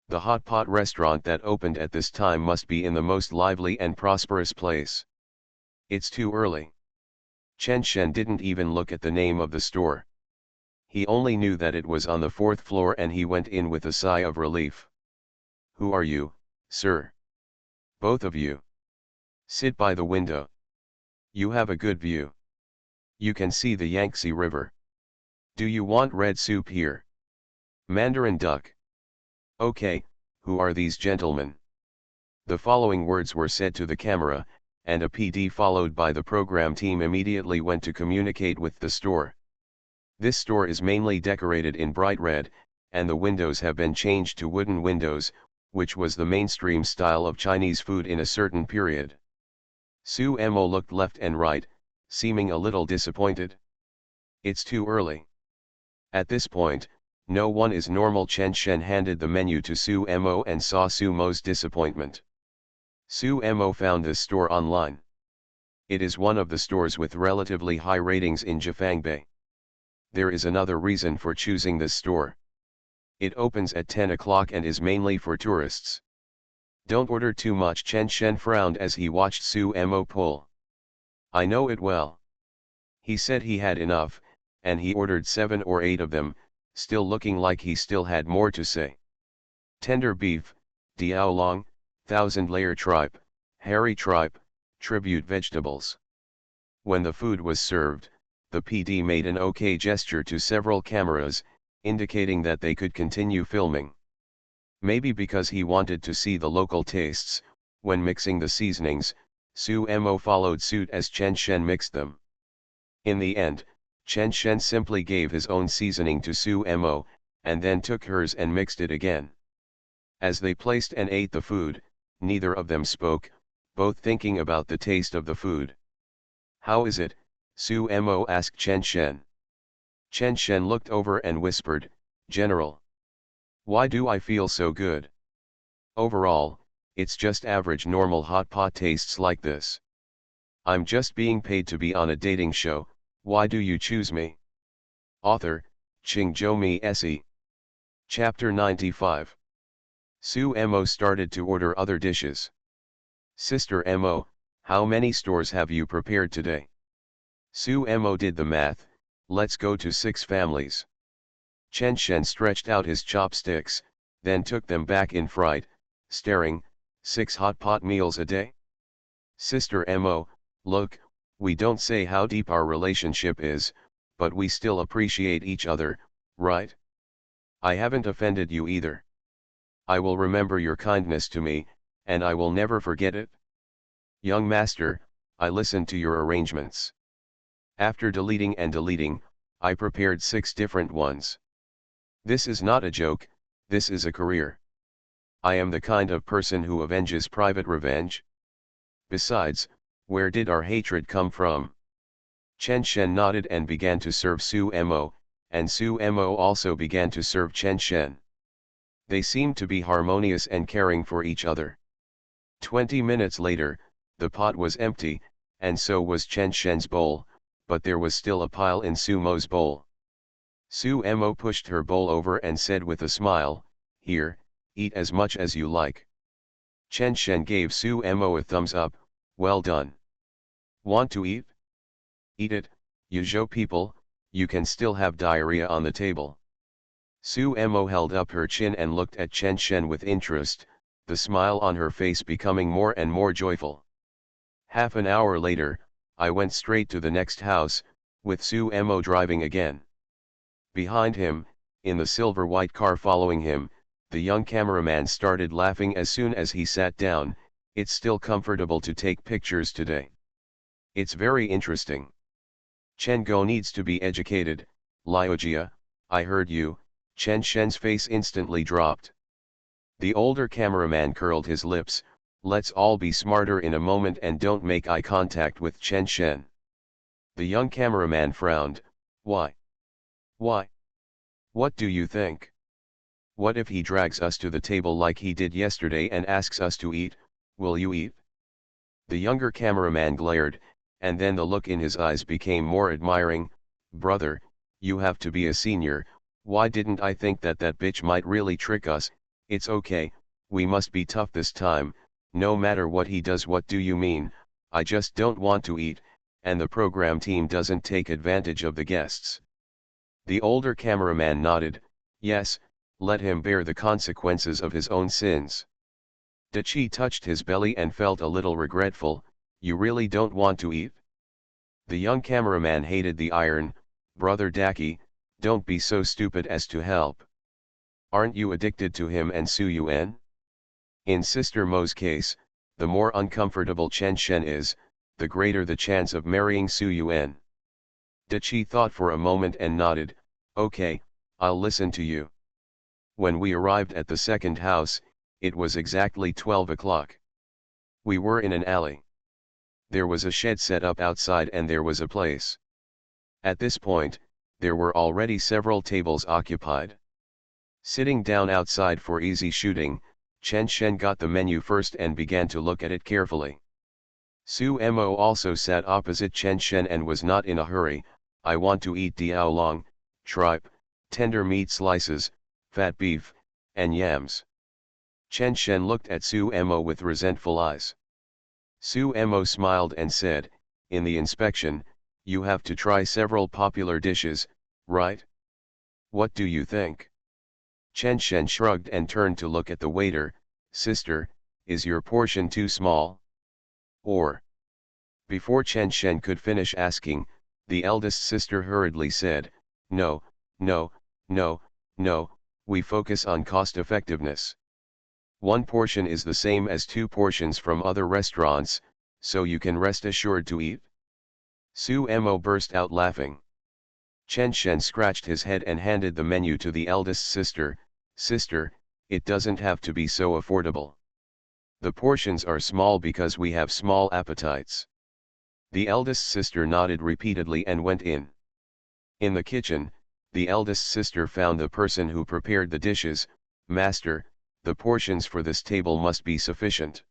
The hot pot restaurant that opened at this time must be in the most lively and prosperous place. It's too early." Chen Shen didn't even look at the name of the store. He only knew that it was on the 4th floor and he went in with a sigh of relief. "Who are you, sir? Both of you. Sit by the window. You have a good view. You can see the Yangtze River. Do you want red soup here? Mandarin duck? Okay, who are these gentlemen?" The following words were said to the camera, and a PD followed by the program team immediately went to communicate with the store. This store is mainly decorated in bright red, and the windows have been changed to wooden windows, which was the mainstream style of Chinese food in a certain period. Su Mo looked left and right, seeming a little disappointed. "It's too early." At this point, no one is normal. Chen Shen handed the menu to Su Mo and saw Su Mo's disappointment. Su Mo found this store online. It is one of the stores with relatively high ratings in Jifangbei. There is another reason for choosing this store. It opens at 10 o'clock and is mainly for tourists. "Don't order too much." Chen Shen frowned as he watched Su Mo pull. "I know it well." He said he had enough, and he ordered 7 or 8 of them, still looking like he still had more to say. Tender beef, diaolong, 1000-layer tripe, hairy tripe, tribute vegetables. When the food was served, the PD made an OK gesture to several cameras, indicating that they could continue filming. Maybe because he wanted to see the local tastes. When mixing the seasonings, Su Mo followed suit as Chen Shen mixed them. In the end, Chen Shen simply gave his own seasoning to Su Mo, and then took hers and mixed it again. As they placed and ate the food, neither of them spoke, both thinking about the taste of the food. "How is it?" Su Mo asked Chen Shen. Chen Shen looked over and whispered, "General. Why do I feel so good? Overall, it's just average normal hot pot tastes like this. I'm just being paid to be on a dating show. Why do you choose me?" Author, Qingzhou Mi Se. Chapter 95. Su Mo started to order other dishes. "Sister Mo, how many stores have you prepared today?" Su Mo did the math. "Let's go to 6 families." Chen Shen stretched out his chopsticks, then took them back in fright, staring. 6 hot pot meals a day? "Sister Mo, look, we don't say how deep our relationship is, but we still appreciate each other, right? I haven't offended you either. I will remember your kindness to me, and I will never forget it. Young master, I listened to your arrangements. After deleting and deleting, I prepared 6 different ones. This is not a joke, this is a career. I am the kind of person who avenges private revenge. Besides, where did our hatred come from?" Chen Shen nodded and began to serve Su Mo, and Su Mo also began to serve Chen Shen. They seemed to be harmonious and caring for each other. 20 minutes later, the pot was empty, and so was Chen Shen's bowl, but there was still a pile in Su Mo's bowl. Su Mo pushed her bowl over and said with a smile, "Here, eat as much as you like." Chen Shen gave Su Mo a thumbs up. Well done. Want to eat? Eat it, Yuzhou people, you can still have diarrhea on the table. Su Mo held up her chin and looked at Chen Shen with interest, the smile on her face becoming more and more joyful. Half an hour later, I went straight to the next house, with Su Mo driving again. Behind him, in the silver-white car following him, the young cameraman started laughing as soon as he sat down. It's still comfortable to take pictures today. It's very interesting. Chen Go needs to be educated, Liujia, I heard you. Chen Shen's face instantly dropped. The older cameraman curled his lips. Let's all be smarter in a moment and don't make eye contact with Chen Shen. The young cameraman frowned. Why? Why? What do you think? What if he drags us to the table like he did yesterday and asks us to eat? Will you eat? The younger cameraman glared, and then the look in his eyes became more admiring. Brother, you have to be a senior. Why didn't I think that bitch might really trick us? It's okay, we must be tough this time, no matter what he does. What do you mean? I just don't want to eat, and the program team doesn't take advantage of the guests. The older cameraman nodded. Yes, let him bear the consequences of his own sins. Dachi touched his belly and felt a little regretful. You really don't want to eat? The young cameraman hated the iron. Brother Daki, don't be so stupid as to help. Aren't you addicted to him and Su Yuan? In Sister Mo's case, the more uncomfortable Chen Shen is, the greater the chance of marrying Su Yuan. Dachi thought for a moment and nodded. Okay, I'll listen to you. When we arrived at the second house, it was exactly 12 o'clock. We were in an alley. There was a shed set up outside and there was a place. At this point, there were already several tables occupied. Sitting down outside for easy shooting, Chen Shen got the menu first and began to look at it carefully. Su Mo also sat opposite Chen Shen and was not in a hurry. I want to eat diaolong, tripe, tender meat slices, fat beef, and yams. Chen Shen looked at Su Mo with resentful eyes. Su Mo smiled and said, in the inspection, you have to try several popular dishes, right? What do you think? Chen Shen shrugged and turned to look at the waiter. Sister, is your portion too small? Or? Before Chen Shen could finish asking, the eldest sister hurriedly said, No, no, no, no, we focus on cost effectiveness. One portion is the same as two portions from other restaurants, so you can rest assured to eat. Su Mo burst out laughing. Chen Shen scratched his head and handed the menu to the eldest sister. Sister, it doesn't have to be so affordable. The portions are small because we have small appetites. The eldest sister nodded repeatedly and went in. In the kitchen, the eldest sister found the person who prepared the dishes. Master, the portions for this table must be sufficient.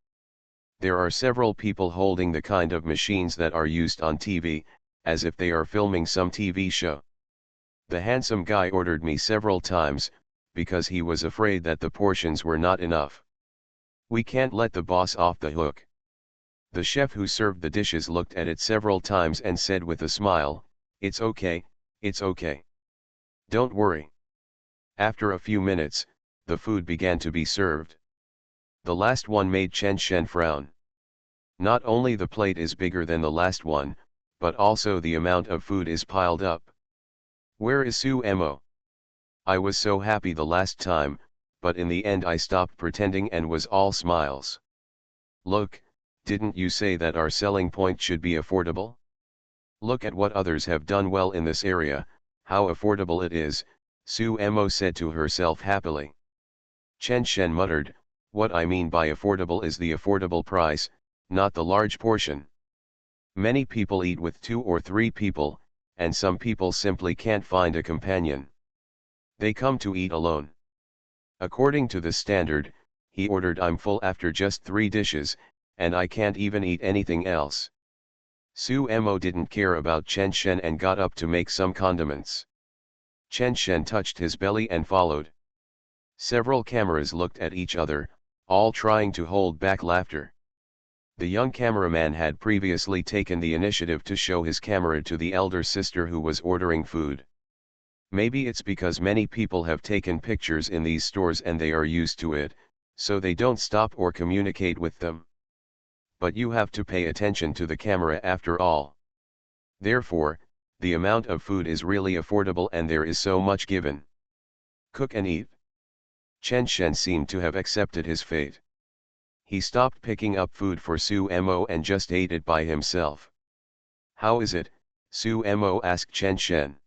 There are several people holding the kind of machines that are used on TV, as if they are filming some TV show. The handsome guy ordered me several times, because he was afraid that the portions were not enough. We can't let the boss off the hook. The chef who served the dishes looked at it several times and said with a smile, It's okay, it's okay. Don't worry. After a few minutes, the food began to be served. The last one made Chen Shen frown. Not only the plate is bigger than the last one, but also the amount of food is piled up. Where is Su Mo? I was so happy the last time, but in the end I stopped pretending and was all smiles. Look, didn't you say that our selling point should be affordable? Look at what others have done well in this area, how affordable it is, Su Mo said to herself happily. Chen Shen muttered, what I mean by affordable is the affordable price, not the large portion. Many people eat with 2 or 3 people, and some people simply can't find a companion. They come to eat alone. According to this standard, he ordered I'm full after just 3 dishes, and I can't even eat anything else. Su Mo didn't care about Chen Shen and got up to make some condiments. Chen Shen touched his belly and followed. Several cameras looked at each other, all trying to hold back laughter. The young cameraman had previously taken the initiative to show his camera to the elder sister who was ordering food. Maybe it's because many people have taken pictures in these stores and they are used to it, so they don't stop or communicate with them. But you have to pay attention to the camera after all. Therefore, the amount of food is really affordable and there is so much given. Cook and eat. Chen Shen seemed to have accepted his fate. He stopped picking up food for Su Mo and just ate it by himself. How is it? Su Mo asked Chen Shen.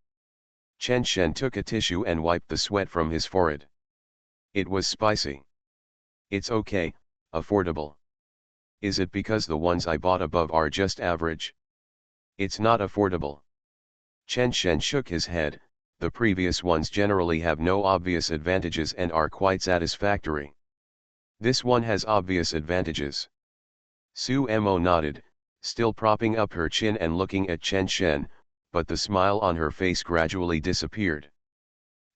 Chen Shen took a tissue and wiped the sweat from his forehead. It was spicy. It's okay, affordable. Is it because the ones I bought above are just average? It's not affordable. Chen Shen shook his head. The previous ones generally have no obvious advantages and are quite satisfactory. This one has obvious advantages. Su Mo nodded, still propping up her chin and looking at Chen Shen, but the smile on her face gradually disappeared.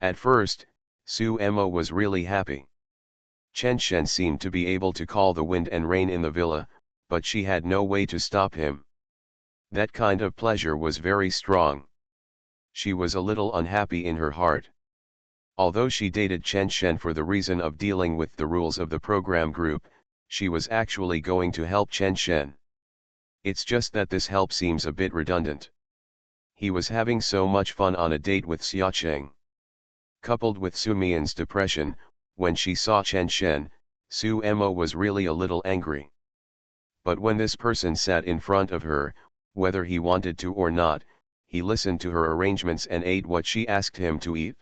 At first, Su Mo was really happy. Chen Shen seemed to be able to call the wind and rain in the villa, but she had no way to stop him. That kind of pleasure was very strong. She was a little unhappy in her heart. Although she dated Chen Shen for the reason of dealing with the rules of the program group, she was actually going to help Chen Shen. It's just that this help seems a bit redundant. He was having so much fun on a date with Xia Cheng. Coupled with Su Mian's depression, when she saw Chen Shen, Su Mo was really a little angry. But when this person sat in front of her, whether he wanted to or not, he listened to her arrangements and ate what she asked him to eat.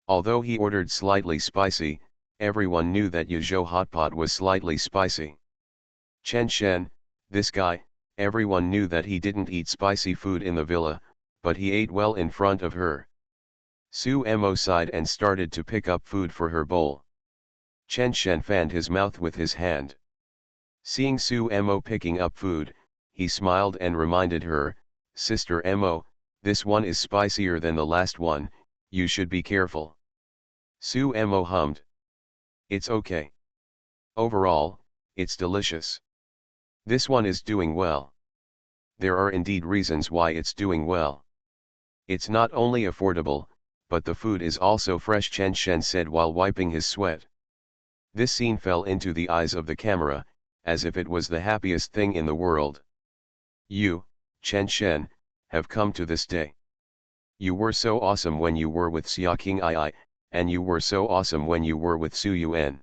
Although he ordered slightly spicy, everyone knew that Yuzhou hotpot was slightly spicy. Chen Shen, this guy, everyone knew that he didn't eat spicy food in the villa, but he ate well in front of her. Su Mo sighed and started to pick up food for her bowl. Chen Shen fanned his mouth with his hand. Seeing Su Mo picking up food, he smiled and reminded her, "Sister Mo, this one is spicier than the last one, you should be careful." Su Mo hummed. "It's okay. Overall, it's delicious. This one is doing well. There are indeed reasons why it's doing well. It's not only affordable, but the food is also fresh," Chen Shen said while wiping his sweat. This scene fell into the eyes of the camera, as if it was the happiest thing in the world. "You, Chen Shen, have come to this day. You were so awesome when you were with Xia King II, and you were so awesome when you were with Su Yuan.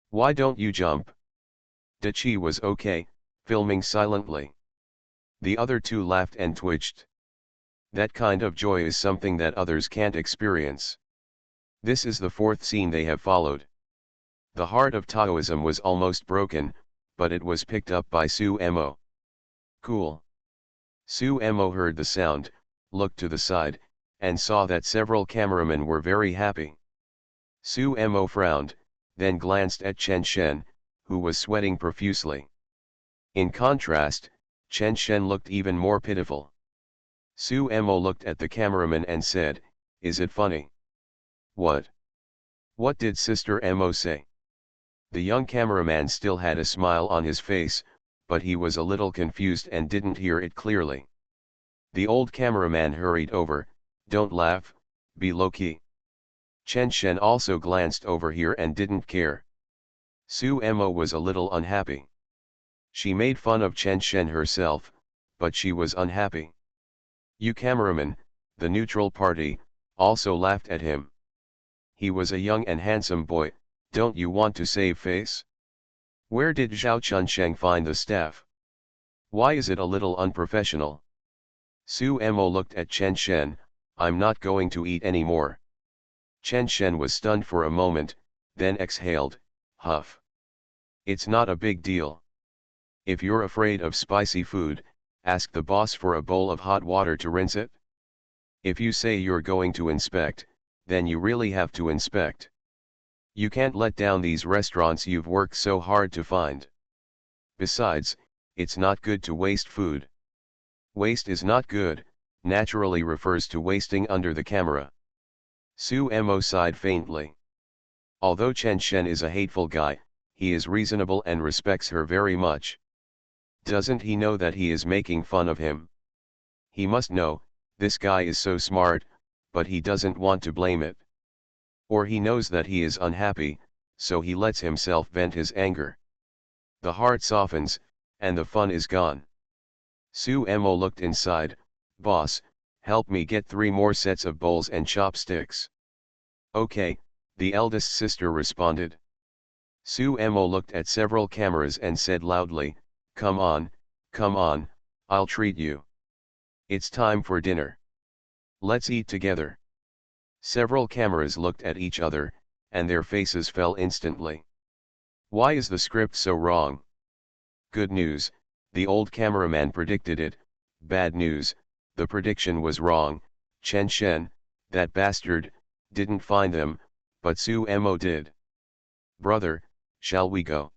Why don't you jump?" Da Qi was okay, filming silently. The other two laughed and twitched. That kind of joy is something that others can't experience. This is the fourth scene they have followed. The heart of Taoism was almost broken, but it was picked up by Su Mo. "Cool." Su Mo heard the sound, looked to the side, and saw that several cameramen were very happy. Su Mo frowned, then glanced at Chen Shen, who was sweating profusely. In contrast, Chen Shen looked even more pitiful. Su Mo looked at the cameraman and said, "Is it funny?" "What? What did Sister Mo say?" The young cameraman still had a smile on his face, but he was a little confused and didn't hear it clearly. The old cameraman hurried over, "Don't laugh, be low-key." Chen Shen also glanced over here and didn't care. Su Mo was a little unhappy. She made fun of Chen Shen herself, but she was unhappy. You cameraman, the neutral party, also laughed at him. He was a young and handsome boy. Don't you want to save face? Where did Zhao Chunsheng find the staff? Why is it a little unprofessional? Su Mo looked at Chen Shen. "I'm not going to eat anymore." Chen Shen was stunned for a moment, then exhaled, huff. "It's not a big deal. If you're afraid of spicy food, ask the boss for a bowl of hot water to rinse it. If you say you're going to inspect, then you really have to inspect. You can't let down these restaurants you've worked so hard to find. Besides, it's not good to waste food. Waste is not good, naturally refers to wasting under the camera." Su Mo sighed faintly. Although Chen Shen is a hateful guy, he is reasonable and respects her very much. Doesn't he know that he is making fun of him? He must know, this guy is so smart, but he doesn't want to blame it. Or he knows that he is unhappy, so he lets himself vent his anger. The heart softens, and the fun is gone. Suemo looked inside. Boss, help me get 3 more sets of bowls and chopsticks. Okay, the eldest sister responded. Suemo looked at several cameras and said loudly, come on, I'll treat you. It's time for dinner. Let's eat together. Several cameras looked at each other, and their faces fell instantly. Why is the script so wrong? Good news, the old cameraman predicted it. Bad news, the prediction was wrong. Chen Shen, that bastard, didn't find them, but Suemo did. Brother, shall we go?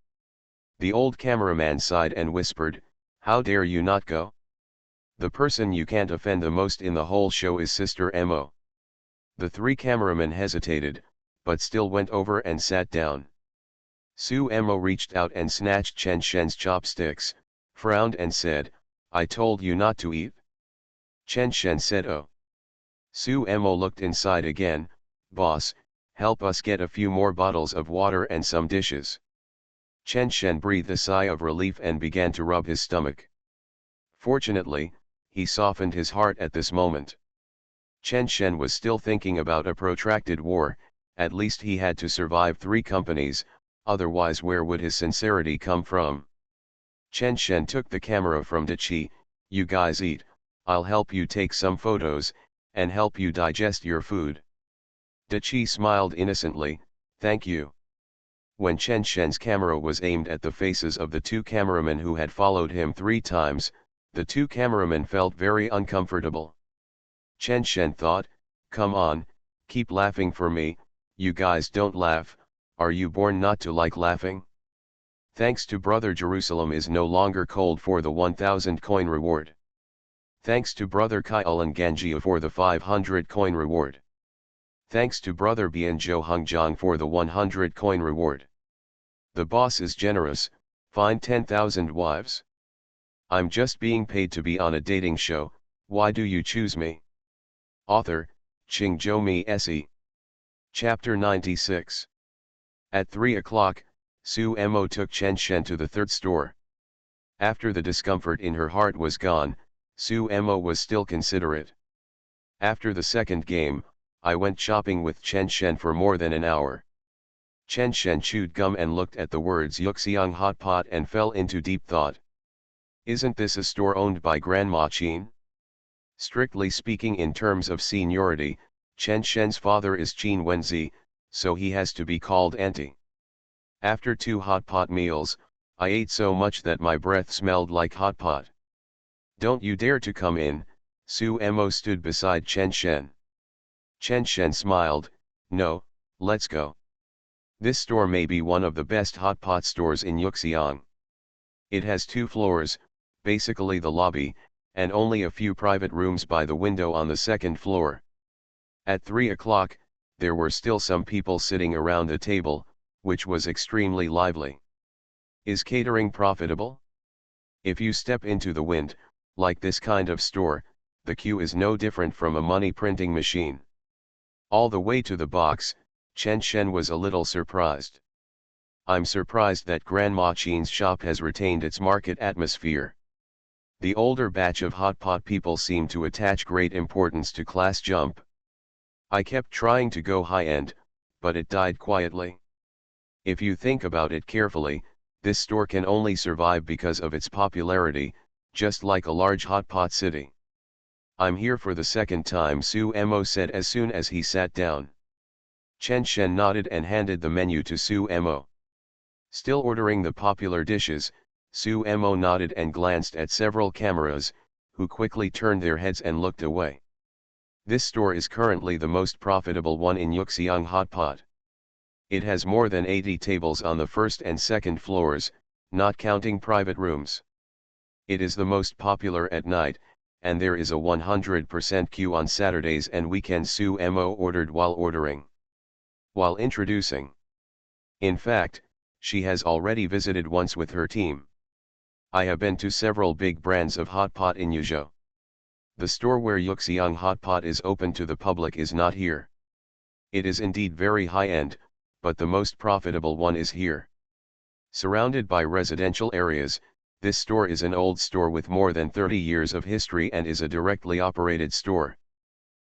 The old cameraman sighed and whispered, how dare you not go? The person you can't offend the most in the whole show is Sister Mo. The 3 cameramen hesitated, but still went over and sat down. Suemo reached out and snatched Chen Shen's chopsticks, frowned and said, I told you not to eat. Chen Shen said oh. Suemo looked inside again, boss, help us get a few more bottles of water and some dishes. Chen Shen breathed a sigh of relief and began to rub his stomach. Fortunately, he softened his heart at this moment. Chen Shen was still thinking about a protracted war. At least he had to survive 3 companies, otherwise where would his sincerity come from? Chen Shen took the camera from Dachi. You guys eat, I'll help you take some photos, and help you digest your food. Dachi smiled innocently, thank you. When Chen Shen's camera was aimed at the faces of the 2 cameramen who had followed him 3 times, the 2 cameramen felt very uncomfortable. Chen Shen thought, come on, keep laughing for me, you guys don't laugh, are you born not to like laughing? Thanks to Brother Jerusalem is no longer cold for the 1000 coin reward. Thanks to Brother Kailan Ganjia for the 500 coin reward. Thanks to Brother Bianzhou Hongjiang for the 100 coin reward. The boss is generous, find 10,000 wives. I'm just being paid to be on a dating show, why do you choose me? Author, Qingzhou Mi Se. Chapter 96. At 3 o'clock, Suemo took Chen Shen to the 3rd store. After the discomfort in her heart was gone, Suemo was still considerate. After the 2nd game, I went shopping with Chen Shen for more than an hour. Chen Shen chewed gum and looked at the words Yuxiang Hot Pot and fell into deep thought. Isn't this a store owned by Grandma Qin? Strictly speaking in terms of seniority, Chen Shen's father is Qin Wenzi, so he has to be called auntie. After 2 hot pot meals, I ate so much that my breath smelled like hot pot. Don't you dare to come in, Suemo stood beside Chen Shen. Chen Shen smiled, no, let's go. This store may be one of the best hot pot stores in Yuxiang. It has 2 floors, basically the lobby, and only a few private rooms by the window on the 2nd floor. At 3 o'clock, there were still some people sitting around the table, which was extremely lively. Is catering profitable? If you step into the wind, like this kind of store, the queue is no different from a money printing machine. All the way to the box, Chen Shen was a little surprised. I'm surprised that Grandma Qin's shop has retained its market atmosphere. The older batch of hot pot people seem to attach great importance to class jump. I kept trying to go high-end, but it died quietly. If you think about it carefully, this store can only survive because of its popularity, just like a large hot pot city. I'm here for the 2nd time, Suemo said as soon as he sat down. Chen Shen nodded and handed the menu to Suemo. Still ordering the popular dishes, Suemo nodded and glanced at several cameras, who quickly turned their heads and looked away. This store is currently the most profitable one in Yuxiang Hot Pot. It has more than 80 tables on the 1st and 2nd floors, not counting private rooms. It is the most popular at night, and there is a 100% queue on Saturdays and weekends, Suemo ordered while ordering. While introducing. In fact, She has already visited once with her team. I have been to several big brands of hot pot in Yuzhou. The store where Yuxiang hot pot is open to the public is not here. It is indeed very high-end, but the most profitable one is here. Surrounded by residential areas, this store is an old store with more than 30 years of history and is a directly operated store.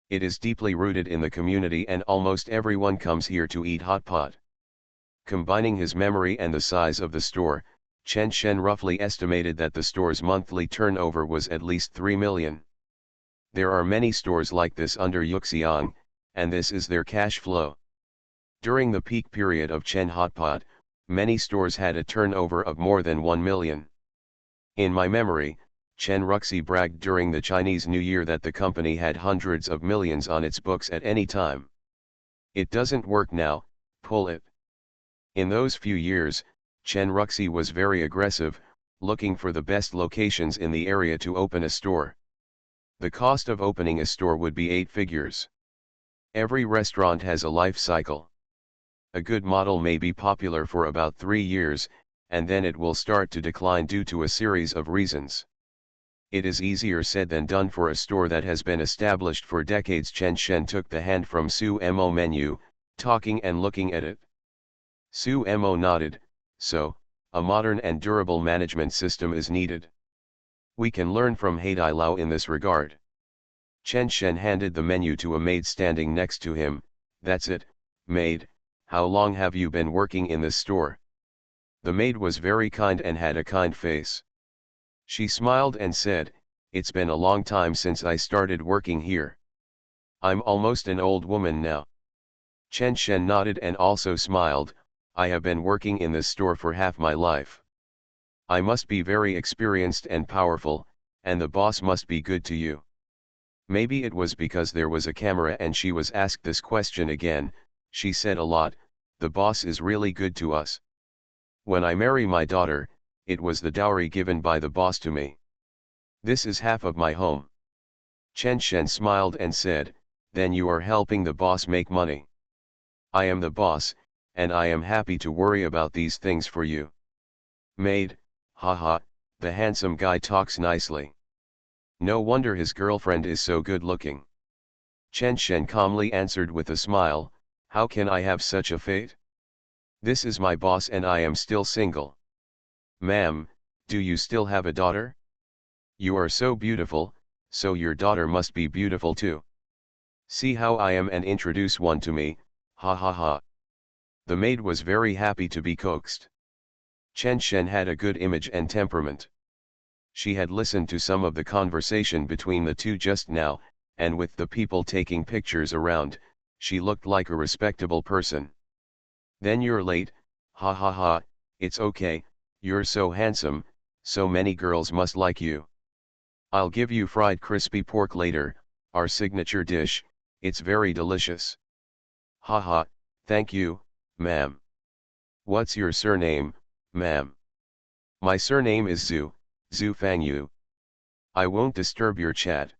It is deeply rooted in the community and almost everyone comes here to eat hot pot. Combining his memory and the size of the store, Chen Shen roughly estimated that the store's monthly turnover was at least 3 million. There are many stores like this under Yuxiang, and this is their cash flow. During the peak period of Chen Hot Pot, many stores had a turnover of more than 1 million. In my memory, Chen Ruxi bragged during the Chinese New Year that the company had hundreds of millions on its books at any time. It doesn't work now, pull it. In those few years, Chen Ruxi was very aggressive, looking for the best locations in the area to open a store. The cost of opening a store would be 8 figures. Every restaurant has a life cycle. A good model may be popular for about 3 years, and then it will start to decline due to a series of reasons. It is easier said than done for a store that has been established for decades. Chen Shen took the hand from Su Mo menu, talking and looking at it. Su Mo nodded, so, a modern and durable management system is needed. We can learn from Haidai Lao in this regard. Chen Shen handed the menu to a maid standing next to him. That's it, maid, how long have you been working in this store? The maid was very kind and had a kind face. She smiled and said, it's been a long time since I started working here. I'm almost an old woman now. Chen Shen nodded and also smiled, I have been working in this store for half my life. I must be very experienced and powerful, and the boss must be good to you. Maybe it was because there was a camera and she was asked this question again. She said a lot, the boss is really good to us. When I marry my daughter, it was the dowry given by the boss to me. This is half of my home. Chen Shen smiled and said, then you are helping the boss make money. I am the boss, and I am happy to worry about these things for you. Maid, haha, the handsome guy talks nicely. No wonder his girlfriend is so good looking. Chen Shen calmly answered with a smile, how can I have such a fate? This is my boss and I am still single. Ma'am, do you still have a daughter? You are so beautiful, so your daughter must be beautiful too. See how I am and introduce one to me, ha ha ha. The maid was very happy to be coaxed. Chen Shen had a good image and temperament. She had listened to some of the conversation between the two just now, and with the people taking pictures around, she looked like a respectable person. Then you're late, ha ha ha, it's okay, you're so handsome, so many girls must like you. I'll give you fried crispy pork later, our signature dish, it's very delicious. Ha ha, thank you, ma'am. What's your surname, ma'am? My surname is Zhu, Zhu Fangyu. I won't disturb your chat.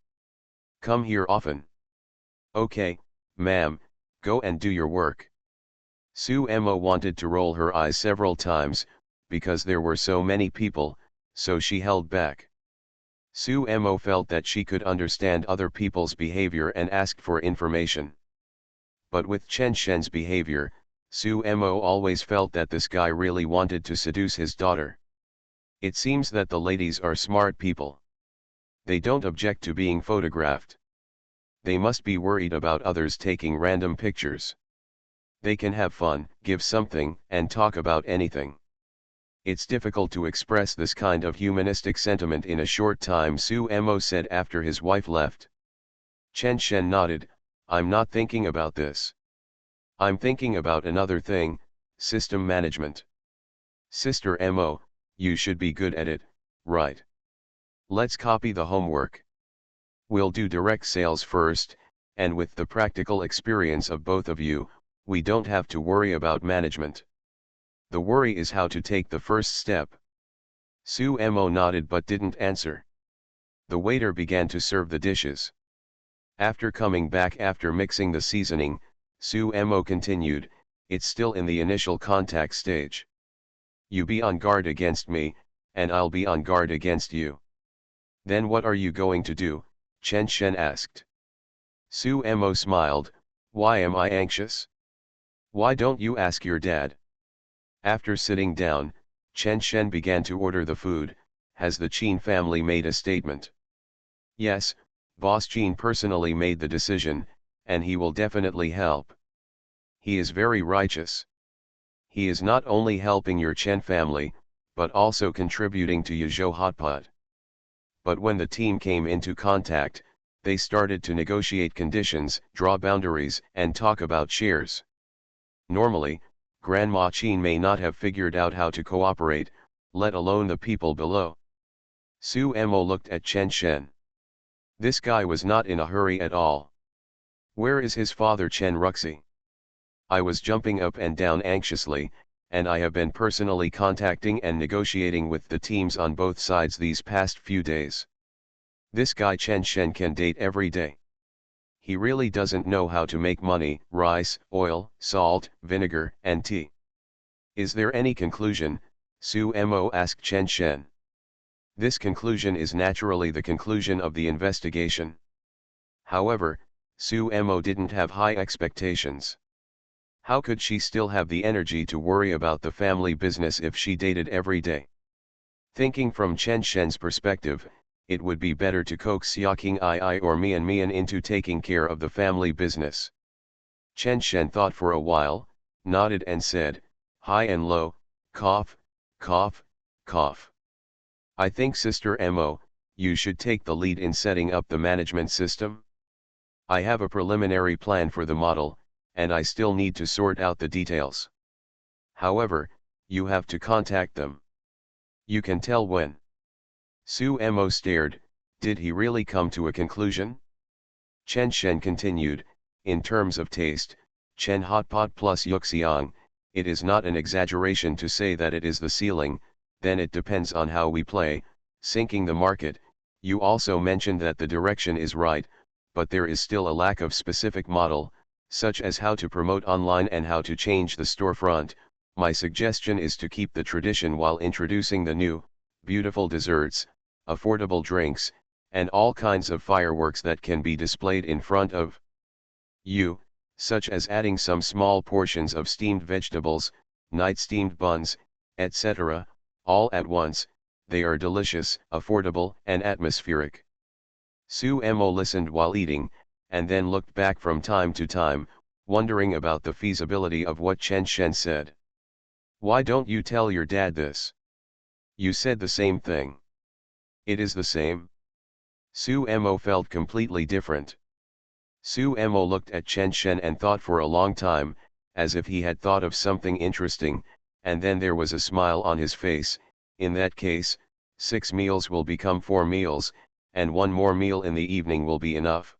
Come here often. Okay, ma'am, go and do your work. Su Mo wanted to roll her eyes several times, because there were so many people, so she held back. Su Mo felt that she could understand other people's behavior and asked for information. But with Chen Shen's behavior, Su Mo always felt that this guy really wanted to seduce his daughter. It seems that the ladies are smart people. They don't object to being photographed. They must be worried about others taking random pictures. They can have fun, give something, and talk about anything. It's difficult to express this kind of humanistic sentiment in a short time, Su Mo said after his wife left. Chen Shen nodded, I'm not thinking about this. I'm thinking about another thing, system management. Sister Mo, you should be good at it, right? Let's copy the homework. We'll do direct sales first, and with the practical experience of both of you, we don't have to worry about management. The worry is how to take the first step. Su Mo nodded but didn't answer. The waiter began to serve the dishes. After coming back after mixing the seasoning, Su Mo continued, it's still in the initial contact stage. You be on guard against me, and I'll be on guard against you. Then what are you going to do? Chen Shen asked. Su Mo smiled, why am I anxious? Why don't you ask your dad? After sitting down, Chen Shen began to order the food. Has the Qin family made a statement? Yes, Boss Qin personally made the decision, and he will definitely help. He is very righteous. He is not only helping your Chen family, but also contributing to Yuzhou Hotpot. But when the team came into contact, they started to negotiate conditions, draw boundaries, and talk about shares. Normally, Grandma Qin may not have figured out how to cooperate, let alone the people below. Su Mo looked at Chen Shen. This guy was not in a hurry at all. Where is his father Chen Ruxi? I was jumping up and down anxiously, and I have been personally contacting and negotiating with the teams on both sides these past few days. This guy Chen Shen can date every day. He really doesn't know how to make money, rice, oil, salt, vinegar, and tea. Is there any conclusion? Su Mo asked Chen Shen. This conclusion is naturally the conclusion of the investigation. However, Su Mo didn't have high expectations. How could she still have the energy to worry about the family business if she dated every day? Thinking from Chen Shen's perspective, it would be better to coax Xiaoqing Ai or Mian into taking care of the family business. Chen Shen thought for a while, nodded and said, high and low, cough, cough, cough. I think Sister Mo, you should take the lead in setting up the management system. I have a preliminary plan for the model, and I still need to sort out the details. However, you have to contact them. You can tell when. Su Mo stared, did he really come to a conclusion? Chen Shen continued, in terms of taste, Chen Hotpot plus Yuxiang, it is not an exaggeration to say that it is the ceiling, then it depends on how we play, sinking the market. You also mentioned that the direction is right, but there is still a lack of specific model, such as how to promote online and how to change the storefront. My suggestion is to keep the tradition while introducing the new, beautiful desserts, affordable drinks, and all kinds of fireworks that can be displayed in front of you, such as adding some small portions of steamed vegetables, night steamed buns, etc., all at once. They are delicious, affordable, and atmospheric. Su Mo listened while eating, and then looked back from time to time, wondering about the feasibility of what Chen Shen said. Why don't you tell your dad this? You said the same thing. It is the same. Su Mo felt completely different. Su Mo looked at Chen Shen and thought for a long time, as if he had thought of something interesting, and then there was a smile on his face. In that case, 6 meals will become 4 meals, and 1 more meal in the evening will be enough.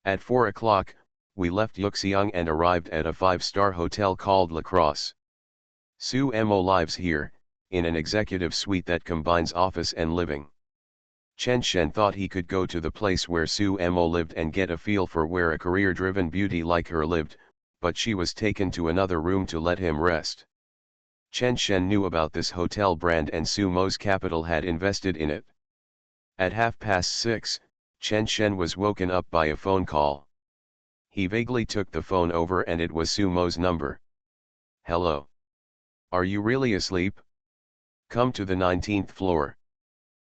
At 4 o'clock, we left Yuxiang and arrived at a 5-star hotel called La Crosse. Su Mo lives here, in an executive suite that combines office and living. Chen Shen thought he could go to the place where Su Mo lived and get a feel for where a career-driven beauty like her lived, but she was taken to another room to let him rest. Chen Shen knew about this hotel brand and Su Mo's capital had invested in it. At 6:30, Chen Shen was woken up by a phone call. He vaguely took the phone over and it was Su Mo's number. Hello. Are you really asleep? Come to the 19th floor.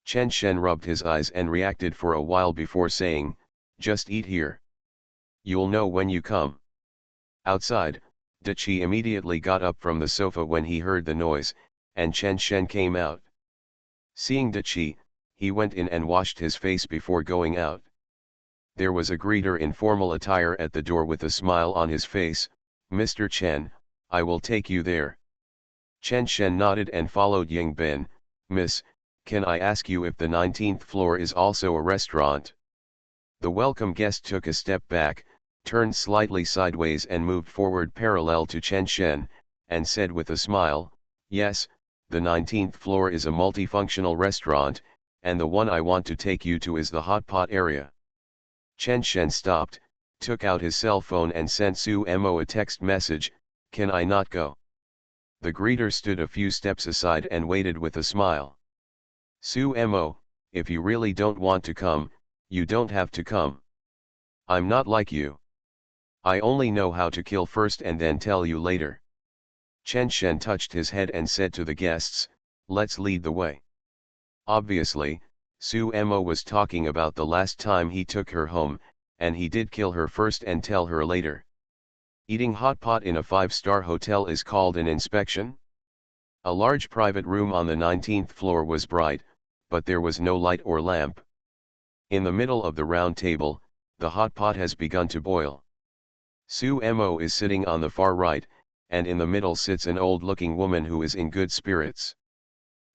Chen Shen rubbed his eyes and reacted for a while before saying, just eat here. You'll know when you come. Outside, Dachi immediately got up from the sofa when he heard the noise, and Chen Shen came out. Seeing Dachi, he went in and washed his face before going out. There was a greeter in formal attire at the door with a smile on his face. Mr. Chen, I will take you there. Chen Shen nodded and followed Ying Bin. Miss, can I ask you if the 19th floor is also a restaurant? The welcome guest took a step back, turned slightly sideways and moved forward parallel to Chen Shen, and said with a smile, yes, the 19th floor is a multifunctional restaurant, and the one I want to take you to is the hot pot area. Chen Shen stopped, took out his cell phone and sent Su Mo a text message, can I not go? The greeter stood a few steps aside and waited with a smile. Su Mo, if you really don't want to come, you don't have to come. I'm not like you. I only know how to kill first and then tell you later. Chen Shen touched his head and said to the guests, let's lead the way. Obviously, Su Mo was talking about the last time he took her home, and he did kill her first and tell her later. Eating hot pot in a 5-star hotel is called an inspection? A large private room on the 19th floor was bright, but there was no light or lamp. In the middle of the round table, the hot pot has begun to boil. Su Mo is sitting on the far right, and in the middle sits an old-looking woman who is in good spirits.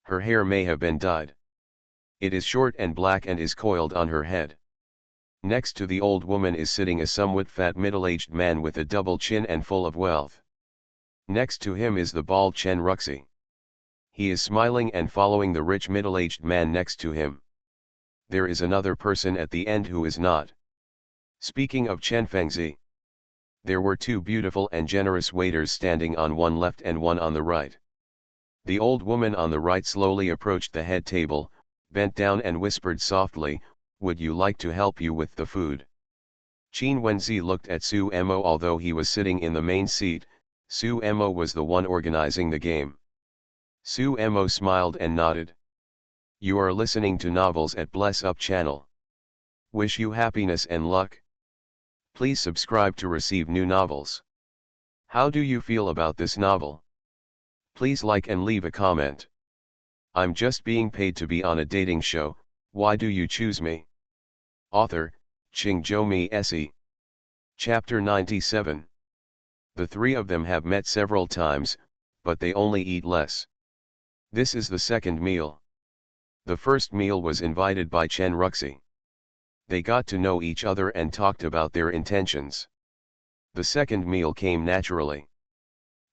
Her hair may have been dyed. It is short and black and is coiled on her head. Next to the old woman is sitting a somewhat fat middle-aged man with a double chin and full of wealth. Next to him is the bald Chen Ruxi. He is smiling and following the rich middle-aged man next to him. There is another person at the end who is not. Speaking of Chen Fengzi, there were 2 beautiful and generous waiters standing on one left and one on the right. The old woman on the right slowly approached the head table, bent down and whispered softly, would you like to help you with the food? Qin Wenzi looked at Su Mo. Although he was sitting in the main seat, Su Mo was the one organizing the game. Su Mo smiled and nodded. You are listening to novels at Bless Up channel. Wish you happiness and luck. Please subscribe to receive new novels. How do you feel about this novel? Please like and leave a comment. I'm just being paid to be on a dating show, why do you choose me? Author, Qingzhou Se. Chapter 97. The 3 of them have met several times, but they only eat less. This is the second meal. The first meal was invited by Chen Ruxi. They got to know each other and talked about their intentions. The second meal came naturally.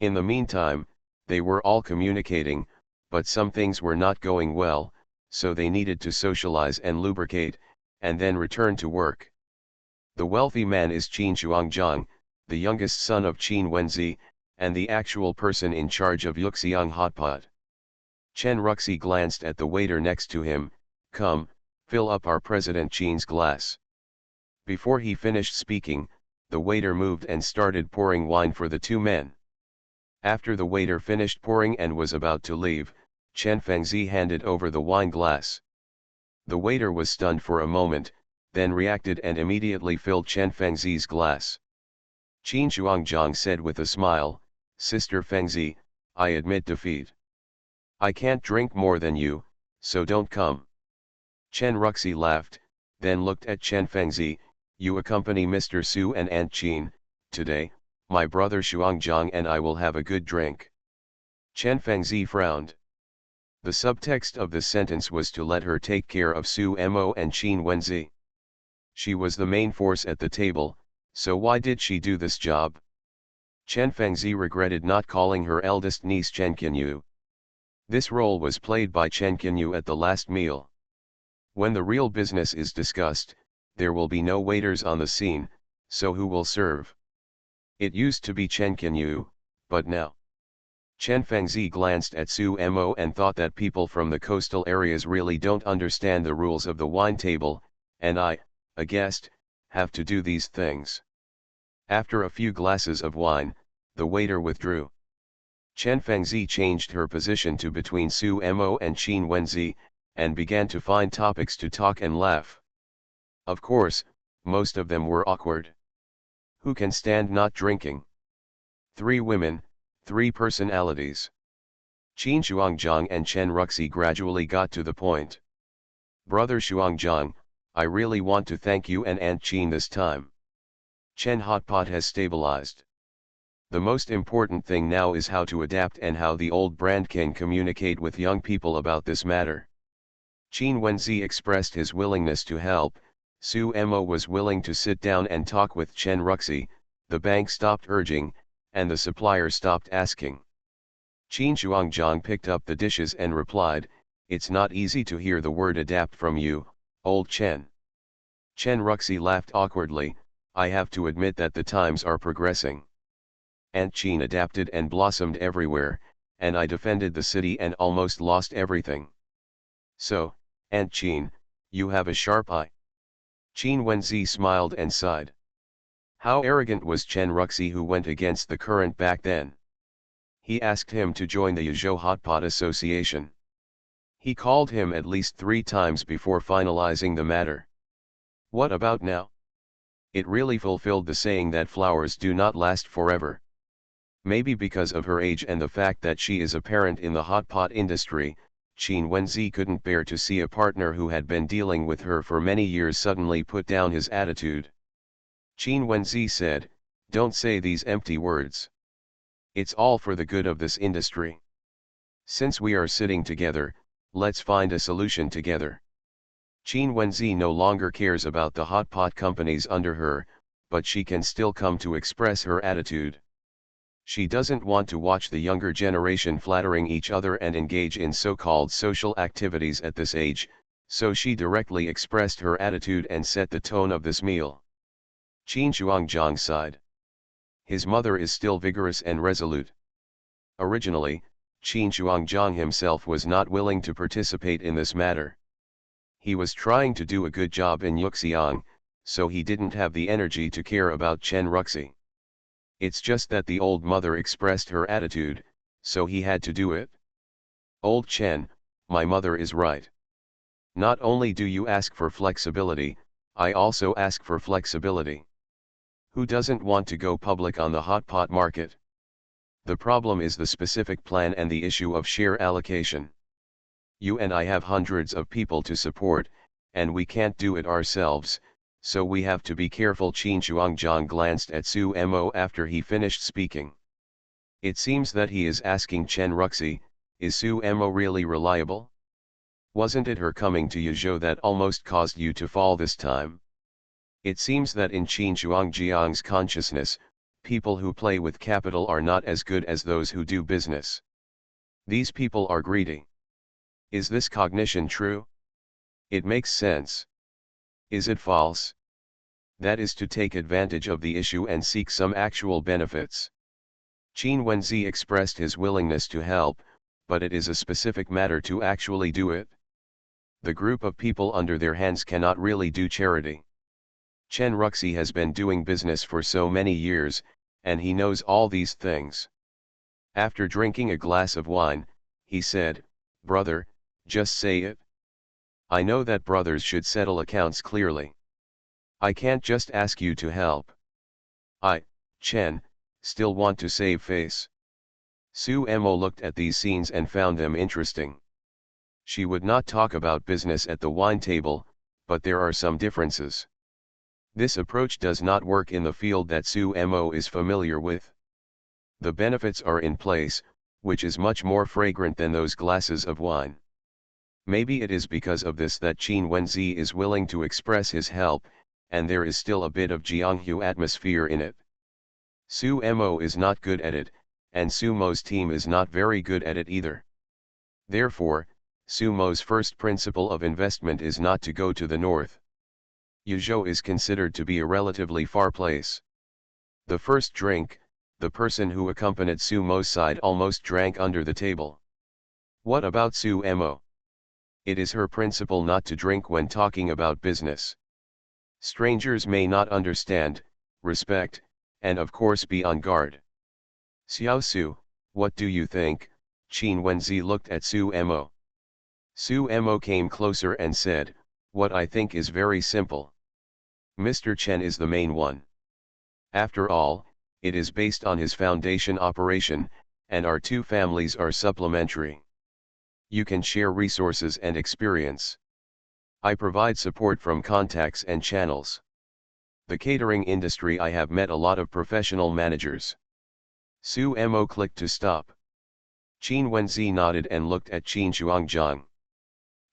In the meantime, they were all communicating, but some things were not going well, so they needed to socialize and lubricate, and then return to work. The wealthy man is Qin Shuangjiang, the youngest son of Qin Wenzi, and the actual person in charge of Yuxiang Hotpot. Chen Ruxi glanced at the waiter next to him, come, fill up our President Qin's glass. Before he finished speaking, the waiter moved and started pouring wine for the 2 men. After the waiter finished pouring and was about to leave, Chen Fengzi handed over the wine glass. The waiter was stunned for a moment, then reacted and immediately filled Chen Fengzi's glass. Qin Shuangjiang said with a smile, Sister Fengzi, I admit defeat. I can't drink more than you, so don't come. Chen Ruxi laughed, then looked at Chen Fengzi, you accompany Mr. Su and Aunt Qin, today, my brother Shuangjiang and I will have a good drink. Chen Fengzi frowned. The subtext of this sentence was to let her take care of Su Mo and Qin Wenzi. She was the main force at the table, so why did she do this job? Chen Fengzi regretted not calling her eldest niece Chen Qinyu. This role was played by Chen Qinyu at the last meal. When the real business is discussed, there will be no waiters on the scene, so who will serve? It used to be Chen Qinyu, but now. Chen Fengzi glanced at Su Mo and thought that people from the coastal areas really don't understand the rules of the wine table, and I, a guest, have to do these things. After a few glasses of wine, the waiter withdrew. Chen Fengzi changed her position to between Su Mo and Qin Wenzi, and began to find topics to talk and laugh. Of course, most of them were awkward. Who can stand not drinking? 3 women, 3 personalities. Qin Shuangjiang and Chen Ruxi gradually got to the point. Brother Shuangjiang, I really want to thank you and Aunt Qin this time. Chen Hotpot has stabilized. The most important thing now is how to adapt and how the old brand can communicate with young people about this matter. Qin Wenzi expressed his willingness to help, Su Mo was willing to sit down and talk with Chen Ruxi, the bank stopped urging, and the supplier stopped asking. Qin Shuangjiang picked up the dishes and replied, it's not easy to hear the word adapt from you, old Chen. Chen Ruxi laughed awkwardly, I have to admit that the times are progressing. Aunt Qin adapted and blossomed everywhere, and I defended the city and almost lost everything. So, Aunt Qin, you have a sharp eye. Qin Wenzi smiled and sighed. How arrogant was Chen Ruxi, who went against the current back then. He asked him to join the Yuzhou Hotpot Association. He called him at least 3 times before finalizing the matter. What about now? It really fulfilled the saying that flowers do not last forever. Maybe because of her age and the fact that she is a parent in the hotpot industry, Qin Wenzi couldn't bear to see a partner who had been dealing with her for many years suddenly put down his attitude. Qin Wenzi said, "Don't say these empty words. It's all for the good of this industry. Since we are sitting together, let's find a solution together." Qin Wenzi no longer cares about the hotpot companies under her, but she can still come to express her attitude. She doesn't want to watch the younger generation flattering each other and engage in so-called social activities at this age, so she directly expressed her attitude and set the tone of this meal. Qin Shuangjiang sighed. His mother is still vigorous and resolute. Originally, Qin Shuangjiang himself was not willing to participate in this matter. He was trying to do a good job in Yuxiang, so he didn't have the energy to care about Chen Ruxi. It's just that the old mother expressed her attitude, so he had to do it. "Old Chen, my mother is right. Not only do you ask for flexibility, I also ask for flexibility. Who doesn't want to go public on the hotpot market? The problem is the specific plan and the issue of share allocation. You and I have hundreds of people to support, and we can't do it ourselves, so we have to be careful." Qin Shuangjiang glanced at Su Mo after he finished speaking. It seems that he is asking Chen Ruxi, is Su Mo really reliable? Wasn't it her coming to Yuzhou that almost caused you to fall this time? It seems that in Qin Shuangjiang's consciousness, people who play with capital are not as good as those who do business. These people are greedy. Is this cognition true? It makes sense. Is it false? That is to take advantage of the issue and seek some actual benefits. Qin Wenzi expressed his willingness to help, but it is a specific matter to actually do it. The group of people under their hands cannot really do charity. Chen Ruxi has been doing business for so many years, and he knows all these things. After drinking a glass of wine, he said, "Brother, just say it. I know that brothers should settle accounts clearly. I can't just ask you to help. I, Chen, still want to save face." Su Mo looked at these scenes and found them interesting. She would not talk about business at the wine table, but there are some differences. This approach does not work in the field that Su Mo is familiar with. The benefits are in place, which is much more fragrant than those glasses of wine. Maybe it is because of this that Qin Wenzi is willing to express his help, and there is still a bit of Jianghu atmosphere in it. Su Mo is not good at it, and Su Mo's team is not very good at it either. Therefore, Su Mo's first principle of investment is not to go to the north. Yuzhou is considered to be a relatively far place. The first drink, the person who accompanied Su Mo's side almost drank under the table. What about Su Mo? It is her principle not to drink when talking about business. Strangers may not understand, respect, and of course be on guard. "Xiao Su, what do you think?" Qin Wenzi looked at Su Mo. Su Mo came closer and said, "What I think is very simple. Mr. Chen is the main one. After all, it is based on his foundation operation, and our two families are supplementary. You can share resources and experience. I provide support from contacts and channels. The catering industry, I have met a lot of professional managers." Su Mo clicked to stop. Qin Wenzi nodded and looked at Qin Shuangjiang.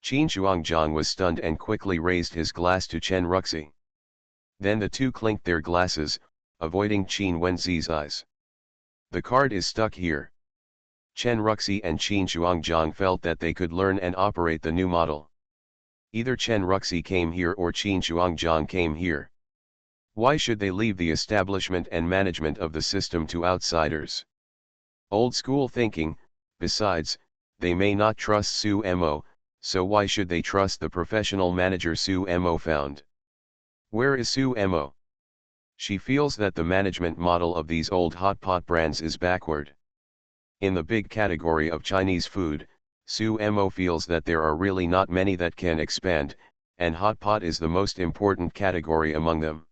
Qin Shuangjiang was stunned and quickly raised his glass to Chen Ruxi. Then the two clinked their glasses, avoiding Qin Wenzi's eyes. "The card is stuck here." Chen Ruxi and Qin Shuangjiang felt that they could learn and operate the new model. Either Chen Ruxi came here or Qin Shuangjiang came here. Why should they leave the establishment and management of the system to outsiders? Old school thinking, Besides, they may not trust Su Mo, so why should they trust the professional manager Su Mo found? Where is Su Mo? She feels that the management model of these old hot pot brands is backward. In the big category of Chinese food, Su Mo feels that there are really not many that can expand, and hot pot is the most important category among them.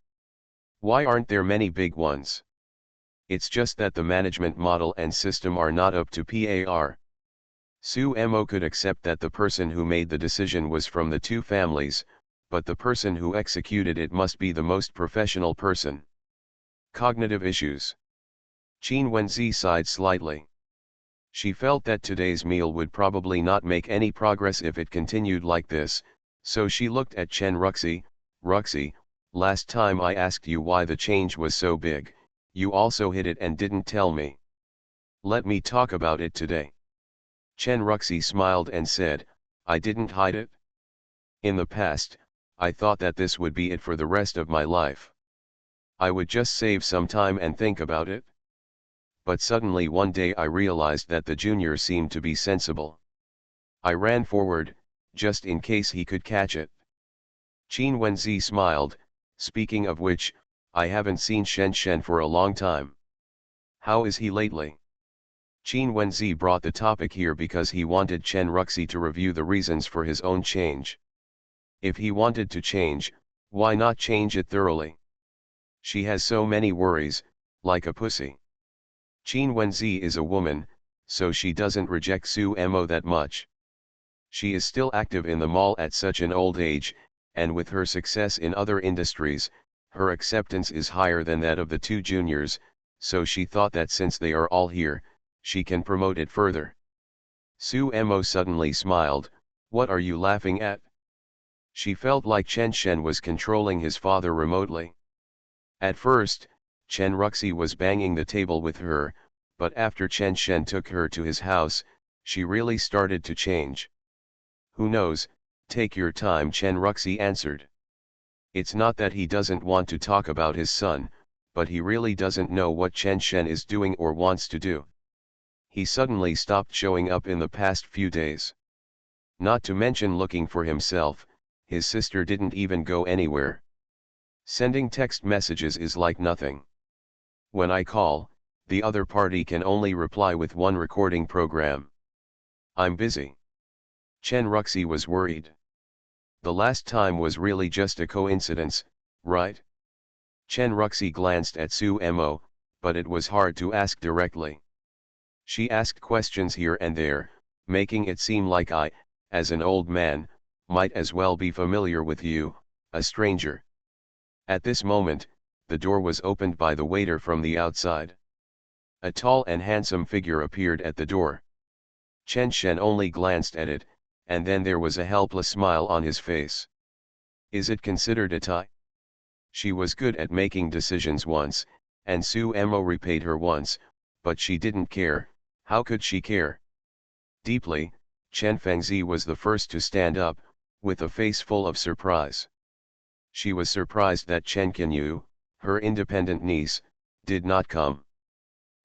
Why aren't there many big ones? It's just that the management model and system are not up to par. Su Mo could accept that the person who made the decision was from the two families, but the person who executed it must be the most professional person. Cognitive issues. Qin Wenzi sighed slightly. She felt that today's meal would probably not make any progress if it continued like this, so she looked at Chen Ruxi. Ruxi, last time I asked you why the change was so big, you also hid it and didn't tell me. Let me talk about it today. Chen Ruxi smiled and said, I didn't hide it. In the past, I thought that this would be it for the rest of my life. I would just save some time and think about it. But suddenly one day I realized that the junior seemed to be sensible. I ran forward, just in case he could catch it. Qin Wenzi smiled, speaking of which, I haven't seen Shen Shen for a long time. How is he lately? Qin Wenzi brought the topic here because he wanted Chen Ruxi to review the reasons for his own change. If he wanted to change, why not change it thoroughly? She has so many worries, like a pussy. Qin Wenzi is a woman, so she doesn't reject Su Mo that much. She is still active in the mall at such an old age, and with her success in other industries, her acceptance is higher than that of the two juniors, so she thought that since they are all here, she can promote it further. Su Mo suddenly smiled, what are you laughing at? She felt like Chen Shen was controlling his father remotely. At first, Chen Ruxi was banging the table with her, but after Chen Shen took her to his house, she really started to change. Who knows, take your time, Chen Ruxi answered. It's not that he doesn't want to talk about his son, but he really doesn't know what Chen Shen is doing or wants to do. He suddenly stopped showing up in the past few days. Not to mention looking for himself, his sister didn't even go anywhere. Sending text messages is like nothing. When I call, the other party can only reply with one recording program. I'm busy. Chen Ruxi was worried. The last time was really just a coincidence, right? Chen Ruxi glanced at Su Mo, but it was hard to ask directly. She asked questions here and there, making it seem like I, as an old man, might as well be familiar with you, a stranger. At this moment, the door was opened by the waiter from the outside. A tall and handsome figure appeared at the door. Chen Shen only glanced at it, and then there was a helpless smile on his face. Is it considered a tie? She was good at making decisions once, and Su Mo repaid her once, but she didn't care. How could she care? Deeply, Chen Fengzi was the first to stand up, with a face full of surprise. She was surprised that Chen Qinyu, her independent niece, did not come.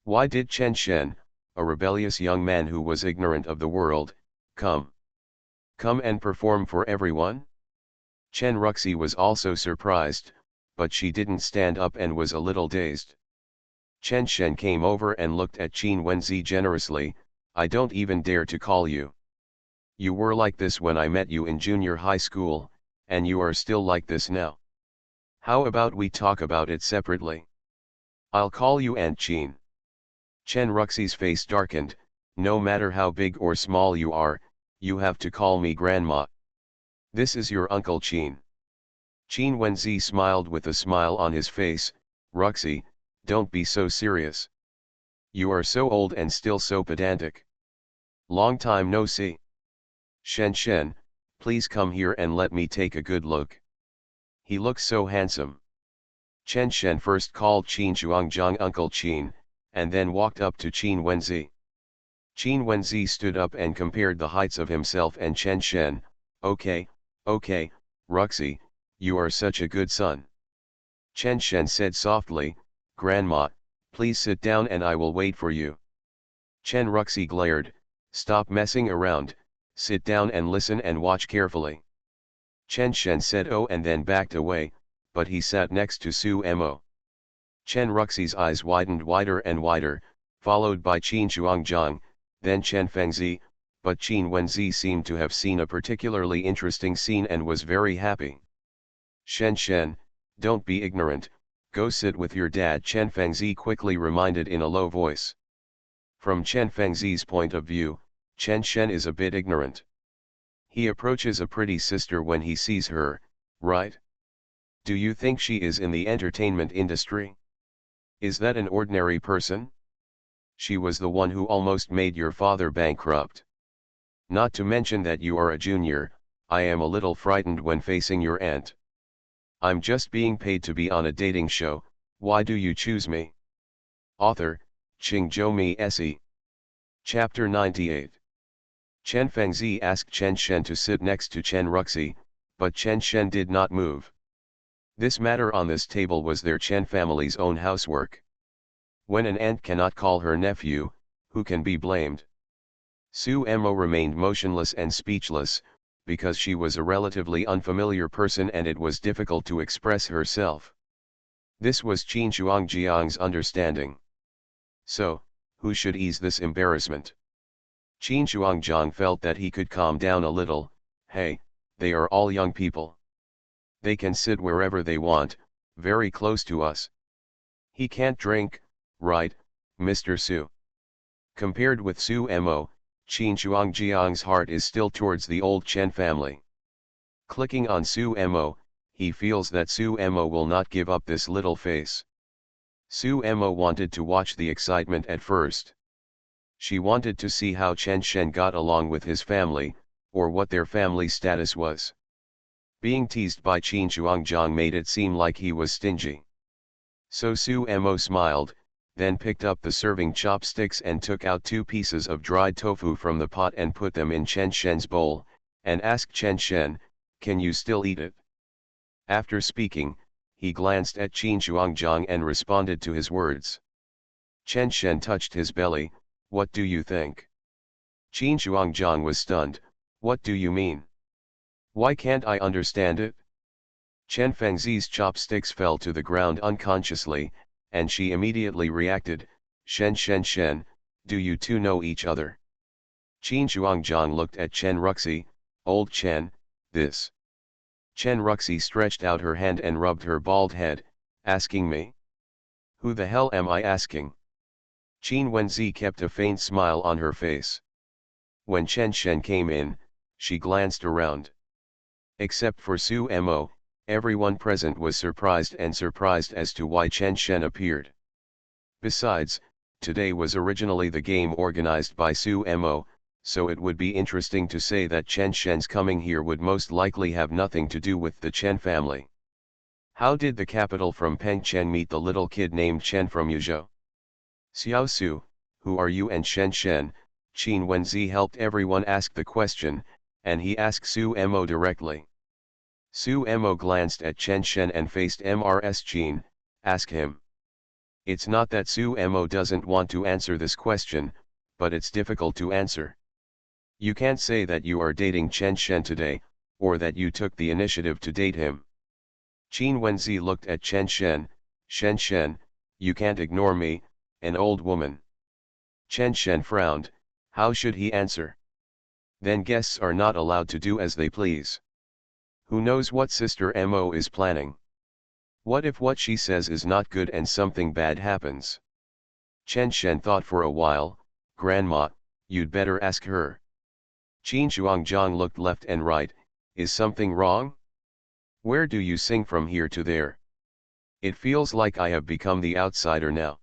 Why did Chen Shen, a rebellious young man who was ignorant of the world, come? Come and perform for everyone? Chen Ruxi was also surprised, but she didn't stand up and was a little dazed. Chen Shen came over and looked at Qin Wenzi generously, I don't even dare to call you. You were like this when I met you in junior high school, and you are still like this now. How about we talk about it separately? I'll call you Aunt Qin. Chen Ruxi's face darkened, no matter how big or small you are, you have to call me grandma. This is your Uncle Qin. Qin Wenzi smiled with a smile on his face, Ruxi, don't be so serious. You are so old and still so pedantic. Long time no see. Shen Shen, please come here and let me take a good look. He looks so handsome. Chen Shen first called Qin Shuangjiang Uncle Qin, and then walked up to Qin Wenzi. Qin Wenzi stood up and compared the heights of himself and Chen Shen, okay, Ruxi, you are such a good son. Chen Shen said softly, Grandma, please sit down and I will wait for you. Chen Ruxi glared, Stop messing around, sit down and listen and watch carefully. Chen Shen said oh and then backed away, but he sat next to Su Mo. Chen Ruxi's eyes widened wider and wider, followed by Qin Shuangjiang, then Chen Fengzi, but Qin Wenzi seemed to have seen a particularly interesting scene and was very happy. Shen, don't be ignorant, go sit with your dad, Chen Fengzi quickly reminded in a low voice. From Chen Fengzi's point of view, Chen Shen is a bit ignorant. He approaches a pretty sister when he sees her, right? Do you think she is in the entertainment industry? Is that an ordinary person? She was the one who almost made your father bankrupt. Not to mention that you are a junior, I am a little frightened when facing your aunt. I'm just being paid to be on a dating show, why do you choose me? Author, Qingzhou Mi Se. Chapter 98. Chen Fengzi asked Chen Shen to sit next to Chen Ruxi, but Chen Shen did not move. This matter on this table was their Chen family's own housework. When an aunt cannot call her nephew, who can be blamed? Su Mo remained motionless and speechless, because she was a relatively unfamiliar person and it was difficult to express herself. This was Qin Shuangjiang's understanding. So, who should ease this embarrassment? Qin Shuangjiang felt that he could calm down a little. Hey, they are all young people. They can sit wherever they want, very close to us. He can't drink, right, Mr. Su? Compared with Su Mo, Qin Shuangjiang's heart is still towards the old Chen family. Clicking on Su Mo, he feels that Su Mo will not give up this little face. Su Mo wanted to watch the excitement at first. She wanted to see how Chen Shen got along with his family, or what their family status was. Being teased by Qin Shuangjiang made it seem like he was stingy. So Su Mo smiled, then picked up the serving chopsticks and took out 2 pieces of dried tofu from the pot and put them in Chen Shen's bowl, and asked Chen Shen, can you still eat it? After speaking, he glanced at Qin Shuangjiang and responded to his words. Chen Shen touched his belly, what do you think? Qin Shuangjiang was stunned, what do you mean? Why can't I understand it? Chen Fengzi's chopsticks fell to the ground unconsciously, and she immediately reacted, Shen, do you two know each other? Qin Shuangjiang looked at Chen Ruxi, old Chen, this. Chen Ruxi stretched out her hand and rubbed her bald head, asking me? Who the hell am I asking? Qin Wenzi kept a faint smile on her face. When Chen Shen came in, she glanced around. Except for Su Mo, everyone present was surprised as to why Chen Shen appeared. Besides, today was originally the game organized by Su Mo, so it would be interesting to say that Chen Shen's coming here would most likely have nothing to do with the Chen family. How did the capital from Pengchen meet the little kid named Chen from Yuzhou? Xiao Su, who are you and Shen? Qin Wenzi helped everyone ask the question, and he asked Su Mo directly. Su Mo glanced at Chen Shen and faced Mrs. Qin, ask him. It's not that Su Mo doesn't want to answer this question, but it's difficult to answer. You can't say that you are dating Chen Shen today, or that you took the initiative to date him. Qin Wenzi looked at Chen Shen, you can't ignore me, an old woman. Chen Shen frowned, how should he answer? Then guests are not allowed to do as they please. Who knows what Sister Mo is planning? What if what she says is not good and something bad happens? Chen Shen thought for a while, Grandma, you'd better ask her. Qin Shuangjiang looked left and right, is something wrong? Where do you sing from here to there? It feels like I have become the outsider now.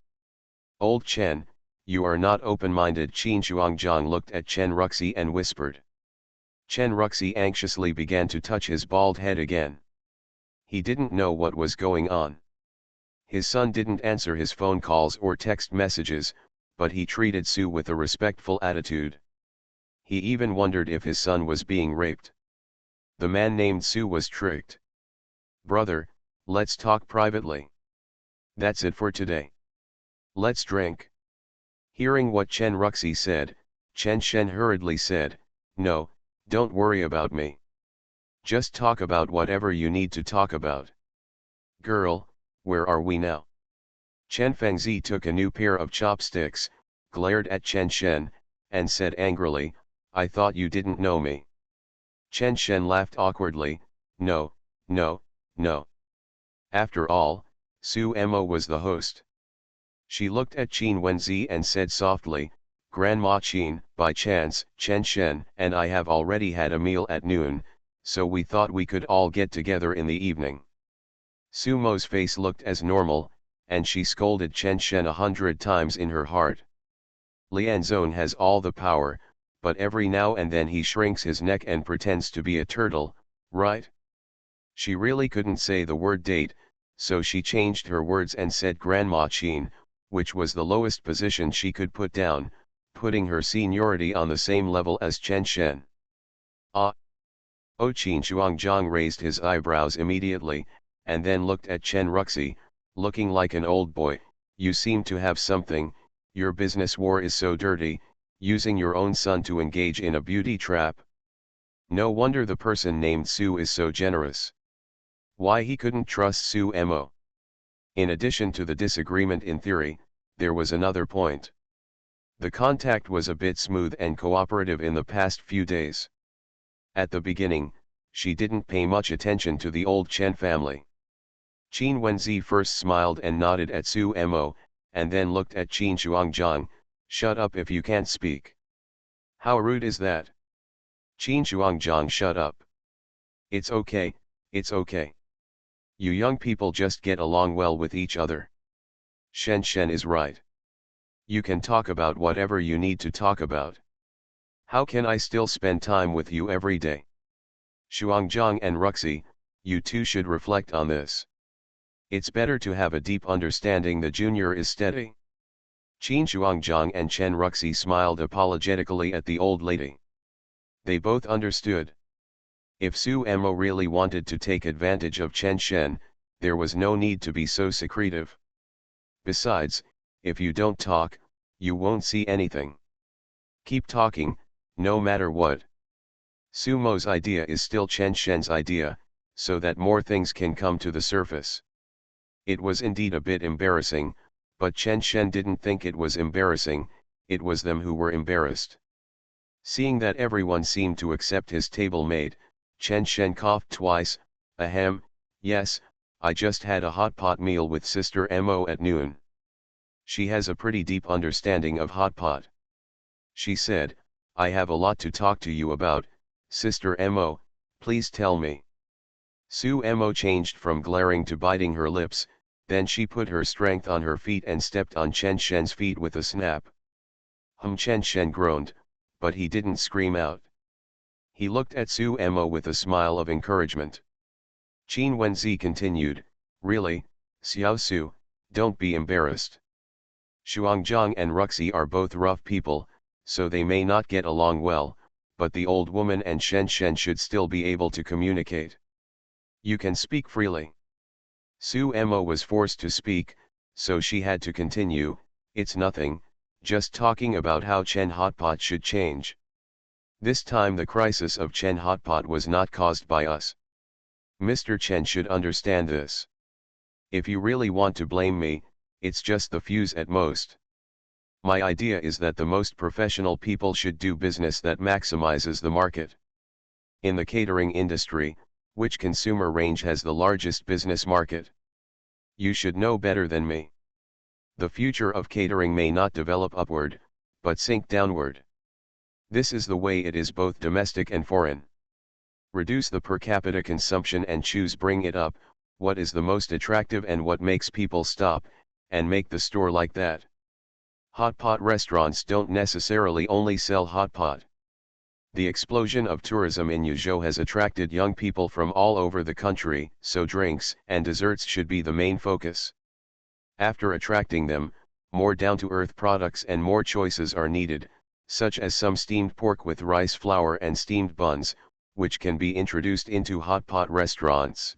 Old Chen, you are not open-minded. Qin Shuangjiang looked at Chen Ruxi and whispered. Chen Ruxi anxiously began to touch his bald head again. He didn't know what was going on. His son didn't answer his phone calls or text messages, but he treated Su with a respectful attitude. He even wondered if his son was being raped. The man named Su was tricked. Brother, let's talk privately. That's it for today. Let's drink. Hearing what Chen Ruxi said, Chen Shen hurriedly said, "No, don't worry about me. Just talk about whatever you need to talk about." "Girl, where are we now?" Chen Fengzi took a new pair of chopsticks, glared at Chen Shen, and said angrily, "I thought you didn't know me." Chen Shen laughed awkwardly, "No, no, no. After all, Su Mo was the host." She looked at Qin Wenzi and said softly, "Grandma Qin, by chance, Chen Shen and I have already had a meal at noon, so we thought we could all get together in the evening." Su Mo's face looked as normal, and she scolded Chen Shen 100 times in her heart. "Lianzong has all the power, but every now and then he shrinks his neck and pretends to be a turtle, right?" She really couldn't say the word date, so she changed her words and said Grandma Qin, which was the lowest position she could put down, putting her seniority on the same level as Chen Shen. "Ah." Oh, Qin Shuangjiang raised his eyebrows immediately, and then looked at Chen Ruxi, looking like an old boy. "You seem to have something. Your business war is so dirty, using your own son to engage in a beauty trap. No wonder the person named Su is so generous. Why he couldn't trust Su Mo." In addition to the disagreement in theory, there was another point. The contact was a bit smooth and cooperative in the past few days. At the beginning, she didn't pay much attention to the old Chen family. Qin Wenzi first smiled and nodded at Su Mo, and then looked at Qin Shuangjiang, "Shut up if you can't speak." "How rude is that?" Qin Shuangjiang, "Shut up. It's okay, it's okay. You young people just get along well with each other. Shen Shen is right. You can talk about whatever you need to talk about. How can I still spend time with you every day? Shuangjiang and Ruxi, you two should reflect on this. It's better to have a deep understanding. The junior is steady." Qin Shuangjiang and Chen Ruxi smiled apologetically at the old lady. They both understood. If Su Mo really wanted to take advantage of Chen Shen, there was no need to be so secretive. Besides, if you don't talk, you won't see anything. Keep talking, no matter what. Su Mo's idea is still Chen Shen's idea, so that more things can come to the surface. It was indeed a bit embarrassing, but Chen Shen didn't think it was embarrassing, it was them who were embarrassed. Seeing that everyone seemed to accept his table mate, Chen Shen coughed twice. "Ahem, yes, I just had a hot pot meal with Sister Mo at noon. She has a pretty deep understanding of hot pot. She said, 'I have a lot to talk to you about, Sister Mo, please tell me.'" Su Mo changed from glaring to biting her lips, then she put her strength on her feet and stepped on Chen Shen's feet with a snap. Chen Shen groaned, but he didn't scream out. He looked at Su Mo with a smile of encouragement. Qin Wenzi continued, "Really, Xiao Su, don't be embarrassed. Shuangjiang and Ruxi are both rough people, so they may not get along well, but the old woman and Shen Shen should still be able to communicate. You can speak freely." Su Mo was forced to speak, so she had to continue, "It's nothing, just talking about how Chen Hotpot should change. This time the crisis of Chen Hotpot was not caused by us. Mr. Chen should understand this. If you really want to blame me, it's just the fuse at most. My idea is that the most professional people should do business that maximizes the market. In the catering industry, which consumer range has the largest business market? You should know better than me. The future of catering may not develop upward, but sink downward. This is the way it is both domestic and foreign. Reduce the per capita consumption and choose bring it up, what is the most attractive and what makes people stop, and make the store like that. Hot pot restaurants don't necessarily only sell hot pot. The explosion of tourism in Yuzhou has attracted young people from all over the country, so drinks and desserts should be the main focus. After attracting them, more down-to-earth products and more choices are needed, such as some steamed pork with rice flour and steamed buns, which can be introduced into hot pot restaurants.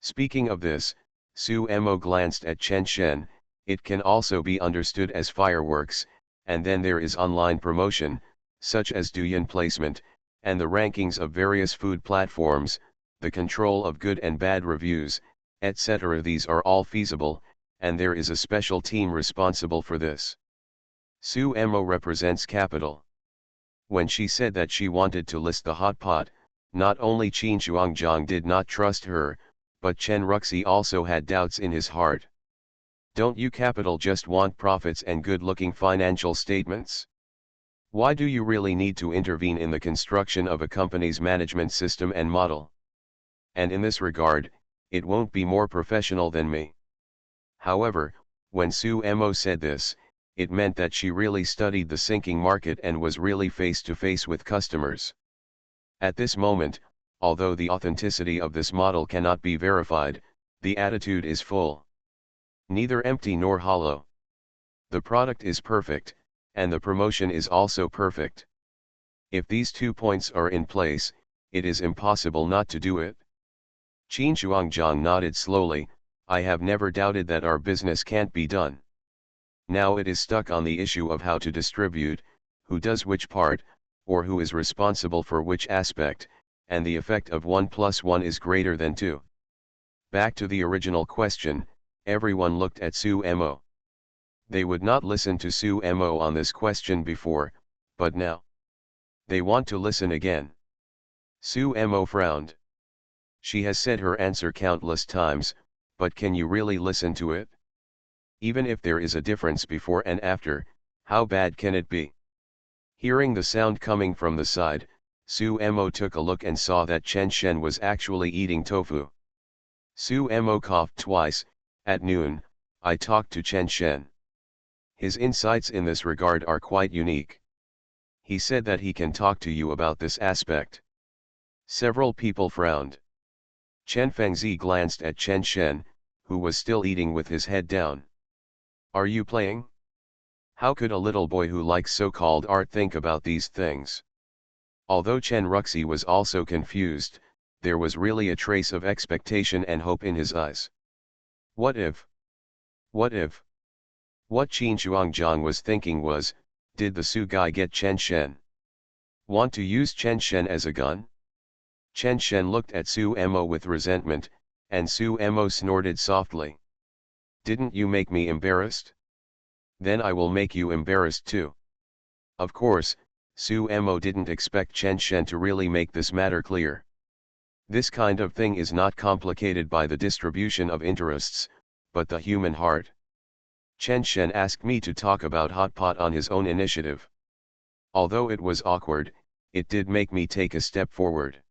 Speaking of this, Su Mo glanced at Chen Shen. It can also be understood as fireworks, and then there is online promotion, such as Douyin placement, and the rankings of various food platforms, the control of good and bad reviews, etc. These are all feasible, and there is a special team responsible for this. Su Mo represents capital. When she said that she wanted to list the hot pot, not only Qin Shuangjiang did not trust her, but Chen Ruxi also had doubts in his heart. Don't you capital just want profits and good-looking financial statements? Why do you really need to intervene in the construction of a company's management system and model? And in this regard, it won't be more professional than me. However, when Su Mo said this, it meant that she really studied the sinking market and was really face to face with customers. At this moment, although the authenticity of this model cannot be verified, the attitude is full. Neither empty nor hollow. The product is perfect, and the promotion is also perfect. If these 2 points are in place, it is impossible not to do it. Qin Shuangjiang nodded slowly. I have never doubted that our business can't be done. Now it is stuck on the issue of how to distribute, who does which part, or who is responsible for which aspect, and the effect of 1 + 1 is greater than 2. Back to the original question, everyone looked at Su Mo. They would not listen to Su Mo on this question before, but now they want to listen again. Su Mo frowned. She has said her answer countless times, but can you really listen to it? Even if there is a difference before and after, how bad can it be? Hearing the sound coming from the side, Su Mo took a look and saw that Chen Shen was actually eating tofu. Su Mo coughed twice. At noon, I talked to Chen Shen. His insights in this regard are quite unique. He said that he can talk to you about this aspect. Several people frowned. Chen Fengzi glanced at Chen Shen, who was still eating with his head down. Are you playing? How could a little boy who likes so-called art think about these things? Although Chen Ruxi was also confused, there was really a trace of expectation and hope in his eyes. What if? What if? What Qin Shuangjiang was thinking was, did the Su guy get Chen Shen? Want to use Chen Shen as a gun? Chen Shen looked at Su Mo with resentment, and Su Mo snorted softly. Didn't you make me embarrassed? Then I will make you embarrassed too. Of course, Su Mo didn't expect Chen Shen to really make this matter clear. This kind of thing is not complicated by the distribution of interests, but the human heart. Chen Shen asked me to talk about hot pot on his own initiative. Although it was awkward, it did make me take a step forward.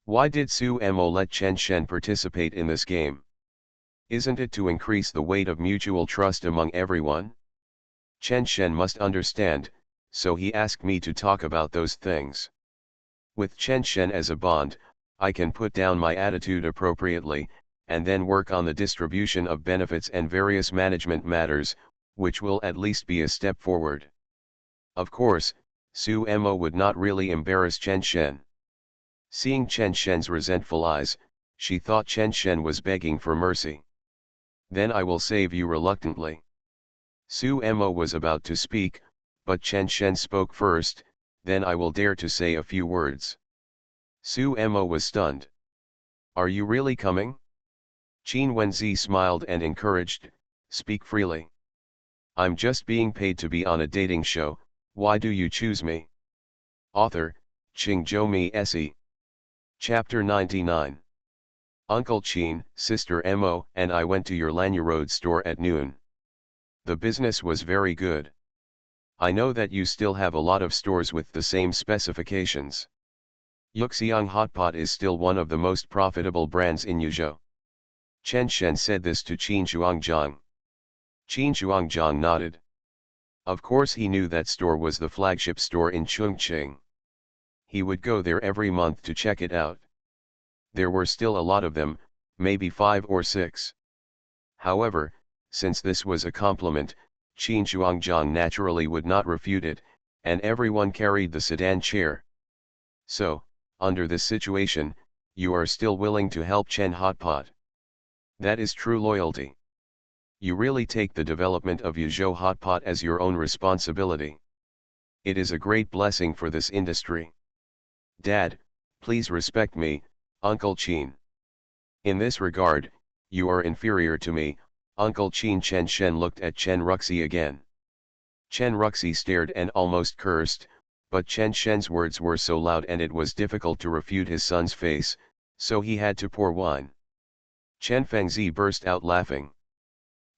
Why did Su Mo let Chen Shen participate in this game? Isn't it to increase the weight of mutual trust among everyone? Chen Shen must understand, so he asked me to talk about those things. With Chen Shen as a bond, I can put down my attitude appropriately, and then work on the distribution of benefits and various management matters, which will at least be a step forward. Of course, Su Mo would not really embarrass Chen Shen. Seeing Chen Shen's resentful eyes, she thought Chen Shen was begging for mercy. Then I will save you reluctantly. Su Mo was about to speak, but Chen Shen spoke first. Then I will dare to say a few words. Su Mo was stunned. Are you really coming? Qin Wenzi smiled and encouraged, speak freely. I'm just being paid to be on a dating show, why do you choose me? Author, Qingzhou Mi Se. Chapter 99. Uncle Qin, Sister Mo, and I went to your Lanya Road store at noon. The business was very good. I know that you still have a lot of stores with the same specifications. Yuxiang Hot Pot is still one of the most profitable brands in Yuzhou. Chen Shen said this to Qin Shuangjiang. Qin Shuangjiang nodded. Of course he knew that store was the flagship store in Chongqing. He would go there every month to check it out. There were still a lot of them, maybe 5 or 6. However, since this was a compliment, Qin Shuangjiang naturally would not refute it, and everyone carried the sedan chair. So, under this situation, you are still willing to help Chen Hot Pot. That is true loyalty. You really take the development of Yuzhou hot pot as your own responsibility. It is a great blessing for this industry. Dad, please respect me, Uncle Qin. In this regard, you are inferior to me, Uncle Qin. Chen Shen looked at Chen Ruxi again. Chen Ruxi stared and almost cursed, but Chen Shen's words were so loud and it was difficult to refute his son's face, so he had to pour wine. Chen Fengzi burst out laughing.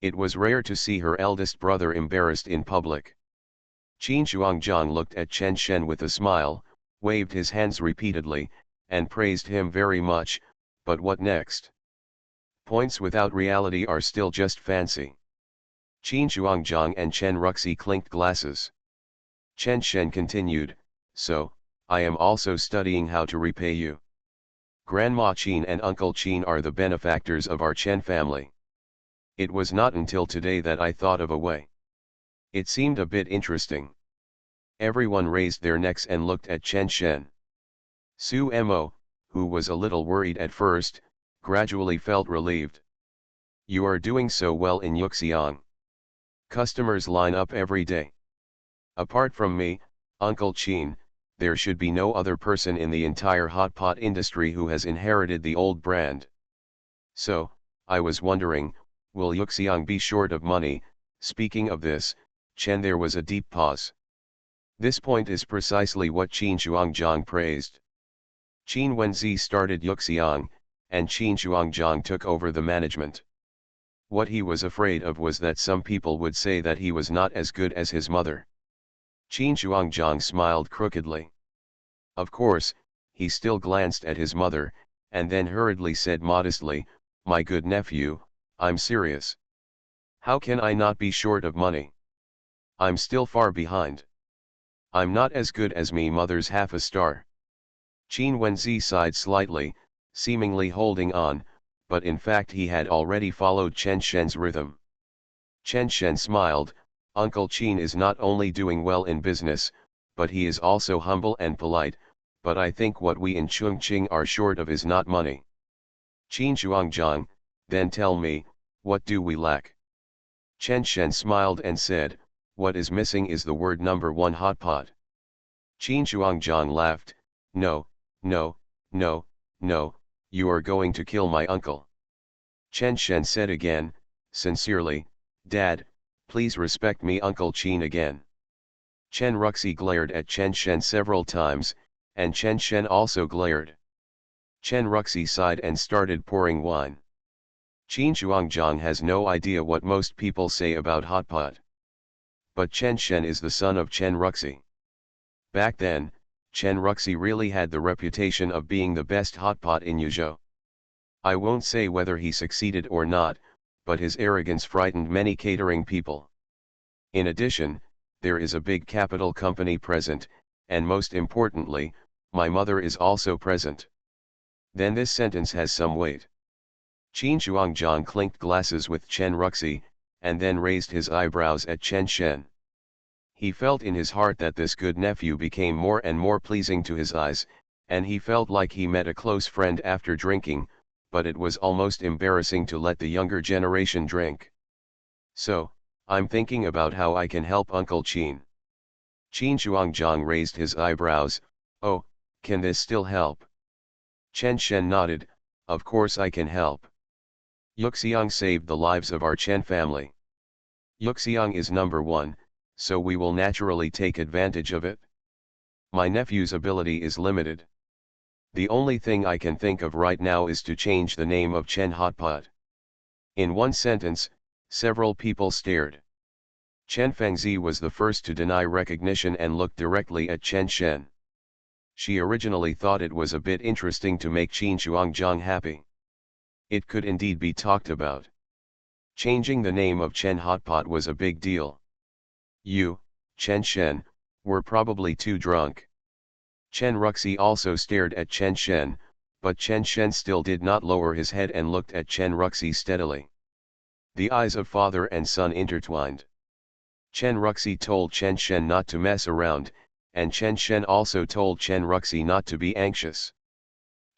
It was rare to see her eldest brother embarrassed in public. Qin Shuangjiang looked at Chen Shen with a smile, waved his hands repeatedly, and praised him very much, but what next? Points without reality are still just fancy. Qin Shuangjiang and Chen Ruxi clinked glasses. Chen Shen continued, so, I am also studying how to repay you. Grandma Qin and Uncle Qin are the benefactors of our Chen family. It was not until today that I thought of a way. It seemed a bit interesting. Everyone raised their necks and looked at Chen Shen. Su Mo, who was a little worried at first, gradually felt relieved. You are doing so well in Yuxiang. Customers line up every day. Apart from me, Uncle Qin, there should be no other person in the entire hot pot industry who has inherited the old brand. So, I was wondering, will Yuxiang be short of money? Speaking of this, Chen, there was a deep pause. This point is precisely what Qin Shuangjiang praised. Qin Wenzi started Yuxiang, and Qin Shuangjiang took over the management. What he was afraid of was that some people would say that he was not as good as his mother. Qin Shuangjiang smiled crookedly. Of course, he still glanced at his mother, and then hurriedly said modestly, my good nephew, I'm serious. How can I not be short of money? I'm still far behind. I'm not as good as me mother's half a star. Qin Wenzi sighed slightly, seemingly holding on, but in fact he had already followed Chen Shen's rhythm. Chen Shen smiled, Uncle Qin is not only doing well in business, but he is also humble and polite, but I think what we in Chongqing are short of is not money. Qin Shuangjiang, then tell me, what do we lack? Chen Shen smiled and said, what is missing is the word number one hot pot. Qin Shuangjiang laughed, no, no, no, no, you are going to kill my uncle. Chen Shen said again, sincerely, Dad, please respect me Uncle Qin again. Chen Ruxi glared at Chen Shen several times, and Chen Shen also glared. Chen Ruxi sighed and started pouring wine. Qin Shuangjiang has no idea what most people say about hot pot. But Chen Shen is the son of Chen Ruxi. Back then, Chen Ruxi really had the reputation of being the best hot pot in Yuzhou. I won't say whether he succeeded or not, but his arrogance frightened many catering people. In addition, there is a big capital company present, and most importantly, my mother is also present. Then this sentence has some weight. Qin Shuangjiang clinked glasses with Chen Ruxi, and then raised his eyebrows at Chen Shen. He felt in his heart that this good nephew became more and more pleasing to his eyes, and he felt like he met a close friend after drinking, but it was almost embarrassing to let the younger generation drink. So, I'm thinking about how I can help Uncle Qin. Qin Shuangjiang raised his eyebrows, oh, can this still help? Chen Shen nodded, of course I can help. Yuxiang saved the lives of our Chen family. Yuxiang is number one, so we will naturally take advantage of it. My nephew's ability is limited. The only thing I can think of right now is to change the name of Chen Hotpot. In one sentence, several people stared. Chen Fengzi was the first to deny recognition and looked directly at Chen Shen. She originally thought it was a bit interesting to make Qin Shuangjiang happy. It could indeed be talked about. Changing the name of Chen Hotpot was a big deal. You, Chen Shen, were probably too drunk. Chen Ruxi also stared at Chen Shen, but Chen Shen still did not lower his head and looked at Chen Ruxi steadily. The eyes of father and son intertwined. Chen Ruxi told Chen Shen not to mess around, and Chen Shen also told Chen Ruxi not to be anxious.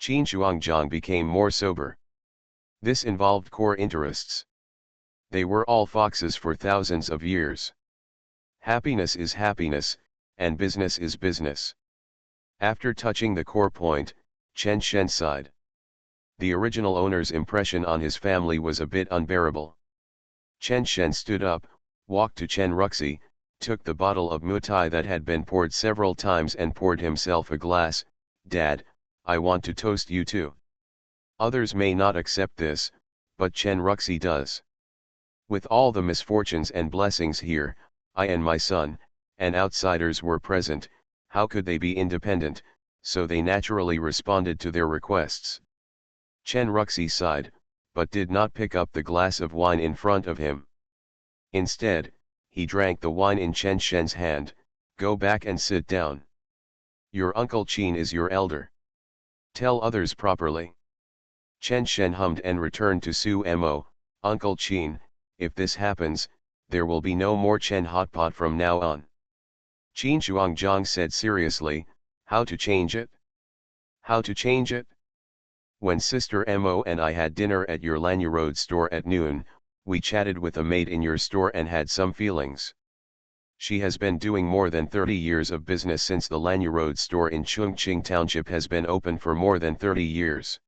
Qin Shuangjiang became more sober. This involved core interests. They were all foxes for thousands of years. Happiness is happiness, and business is business. After touching the core point, Chen Shen sighed. The original owner's impression on his family was a bit unbearable. Chen Shen stood up, walked to Chen Ruxi, took the bottle of mutai that had been poured several times and poured himself a glass. Dad, I want to toast you too. Others may not accept this, but Chen Ruxi does. With all the misfortunes and blessings here, I and my son, and outsiders were present. How could they be independent? So they naturally responded to their requests. Chen Ruxi sighed, but did not pick up the glass of wine in front of him. Instead, he drank the wine in Chen Shen's hand. Go back and sit down. Your uncle Qin is your elder. Tell others properly. Chen Shen hummed and returned to Su Mo. Uncle Qin, if this happens, there will be no more Chen Hotpot from now on. Qin Shuangjiang said seriously, how to change it? How to change it? When Sister Mo and I had dinner at your Lanyu Road store at noon, we chatted with a maid in your store and had some feelings. She has been doing more than 30 years of business since the Lanyu Road store in Chongqing Township has been open for more than 30 years.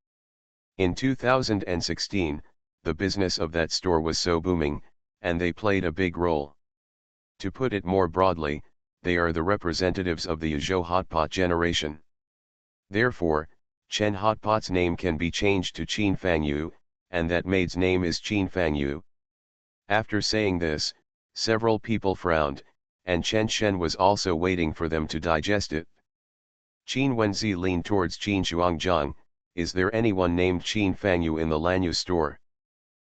In 2016, the business of that store was so booming, and they played a big role. To put it more broadly, they are the representatives of the Yuzhou Hotpot generation. Therefore, Chen Hotpot's name can be changed to Qin Fangyu, and that maid's name is Qin Fangyu. After saying this, several people frowned, and Chen Shen was also waiting for them to digest it. Qin Wenzi leaned towards Qin Shuangjiang. Is there anyone named Qin Fangyu in the Lanyu store?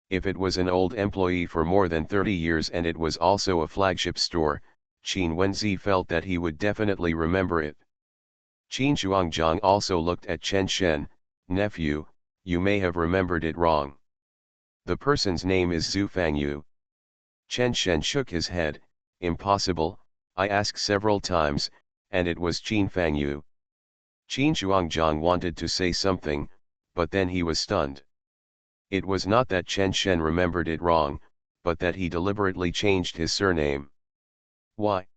If it was an old employee for more than 30 years and it was also a flagship store, Qin Wenzi felt that he would definitely remember it. Qin Shuangjiang also looked at Chen Shen. Nephew, you may have remembered it wrong. The person's name is Zhu Fangyu. Chen Shen shook his head. Impossible, I asked several times, and it was Qin Fangyu. Qin Shuangjiang wanted to say something, but then he was stunned. It was not that Chen Shen remembered it wrong, but that he deliberately changed his surname. Why?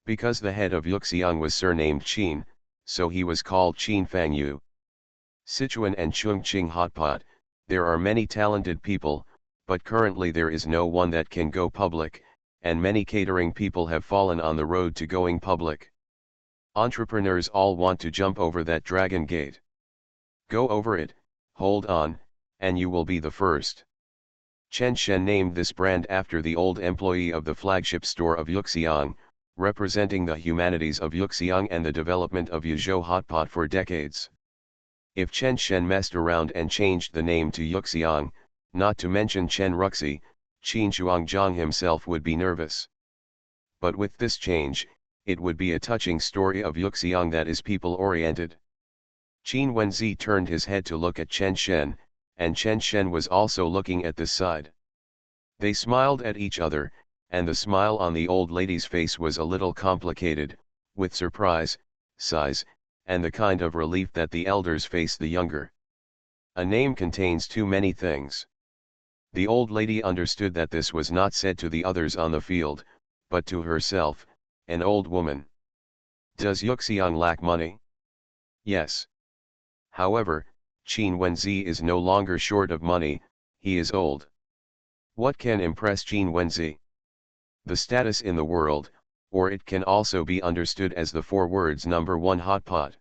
Because the head of Yuxiang was surnamed Qin, so he was called Qin Fangyu. Sichuan and Chongqing Hotpot, there are many talented people, but currently there is no one that can go public, and many catering people have fallen on the road to going public. Entrepreneurs all want to jump over that dragon gate. Go over it, hold on, and you will be the first. Chen Shen named this brand after the old employee of the flagship store of Yuxiang, representing the humanities of Yuxiang and the development of Yuzhou Hotpot for decades. If Chen Shen messed around and changed the name to Yuxiang, not to mention Chen Ruxi, Qin Shuangjiang himself would be nervous. But with this change, it would be a touching story of Yuxiang that is people-oriented. Qin Wenzi turned his head to look at Chen Shen, and Chen Shen was also looking at this side. They smiled at each other, and the smile on the old lady's face was a little complicated, with surprise, sighs, and the kind of relief that the elders face the younger. A name contains too many things. The old lady understood that this was not said to the others on the field, but to herself, an old woman. Does Yuxiang lack money? Yes. However, Qin Wenzi is no longer short of money, he is old. What can impress Qin Wenzi? The status in the world, or it can also be understood as the 4 words number 1 hotpot.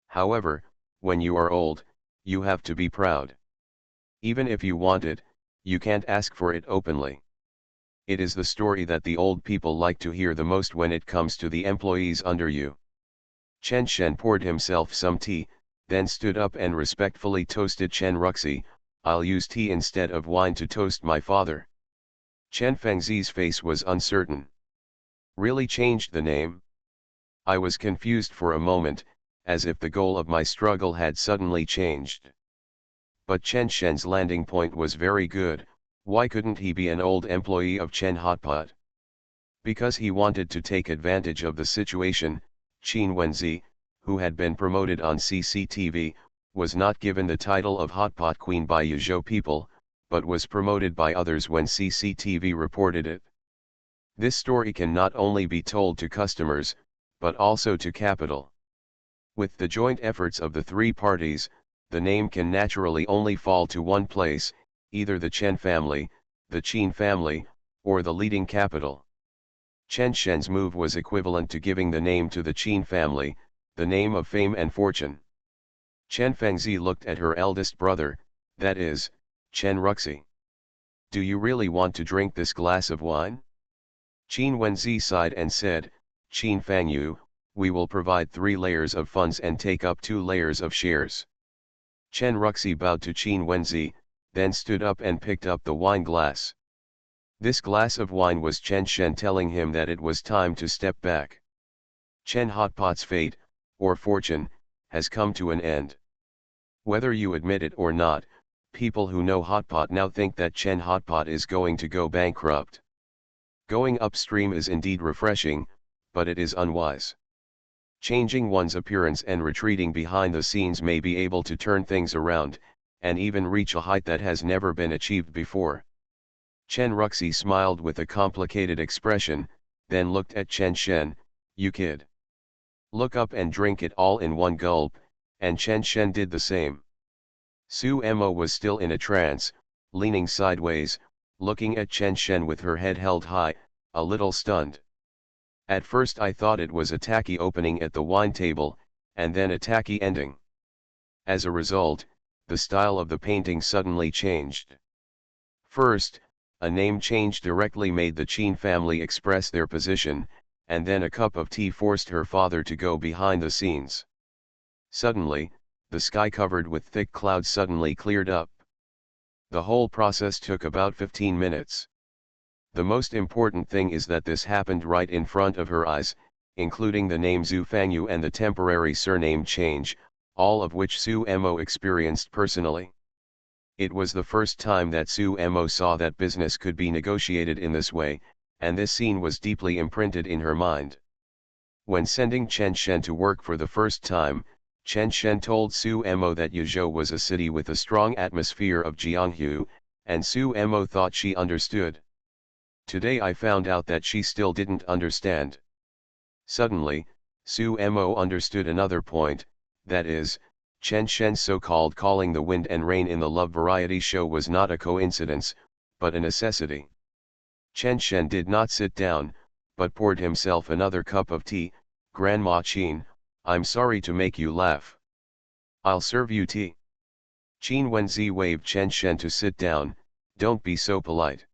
However, when you are old, you have to be proud. Even if you want it, you can't ask for it openly. It is the story that the old people like to hear the most when it comes to the employees under you. Chen Shen poured himself some tea, then stood up and respectfully toasted Chen Ruxi. I'll use tea instead of wine to toast my father. Chen Fengzi's face was uncertain. Really changed the name? I was confused for a moment, as if the goal of my struggle had suddenly changed. But Chen Shen's landing point was very good. Why couldn't he be an old employee of Chen Hotpot? Because he wanted to take advantage of the situation. Qin Wenzi, who had been promoted on CCTV, was not given the title of Hotpot Queen by Yuzhou people, but was promoted by others when CCTV reported it. This story can not only be told to customers, but also to capital. With the joint efforts of the three parties, the name can naturally only fall to one place, either the Chen family, the Qin family, or the leading capital. Chen Shen's move was equivalent to giving the name to the Qin family, the name of fame and fortune. Chen Fengzi looked at her eldest brother, that is, Chen Ruxi. Do you really want to drink this glass of wine? Qin Wenzi sighed and said, Qin Fangyu, we will provide 3 layers of funds and take up 2 layers of shares. Chen Ruxi bowed to Qin Wenzi, then stood up and picked up the wine glass. This glass of wine was Chen Shen telling him that it was time to step back. Chen Hotpot's fate, or fortune, has come to an end. Whether you admit it or not, people who know Hotpot now think that Chen Hotpot is going to go bankrupt. Going upstream is indeed refreshing, but it is unwise. Changing one's appearance and retreating behind the scenes may be able to turn things around, and even reach a height that has never been achieved before. Chen Ruxi smiled with a complicated expression, then looked at Chen Shen, you kid. Look up and drink it all in one gulp, and Chen Shen did the same. Su Mo was still in a trance, leaning sideways, looking at Chen Shen with her head held high, a little stunned. At first I thought it was a tacky opening at the wine table, and then a tacky ending. As a result, the style of the painting suddenly changed. First, a name change directly made the Qin family express their position, and then a cup of tea forced her father to go behind the scenes. Suddenly, the sky covered with thick clouds suddenly cleared up. The whole process took about 15 minutes. The most important thing is that this happened right in front of her eyes, including the name Zhu Fangyu and the temporary surname change, all of which Su Mo experienced personally. It was the first time that Su Mo saw that business could be negotiated in this way, and this scene was deeply imprinted in her mind. When sending Chen Shen to work for the first time, Chen Shen told Su Mo that Yuzhou was a city with a strong atmosphere of Jianghu, and Su Mo thought she understood. Today I found out that she still didn't understand. Suddenly, Su Mo understood another point, that is, Chen Shen's so-called calling the wind and rain in the love variety show was not a coincidence, but a necessity. Chen Shen did not sit down, but poured himself another cup of tea. Grandma Qin, I'm sorry to make you laugh. I'll serve you tea. Qin Wenzi waved Chen Shen to sit down, don't be so polite.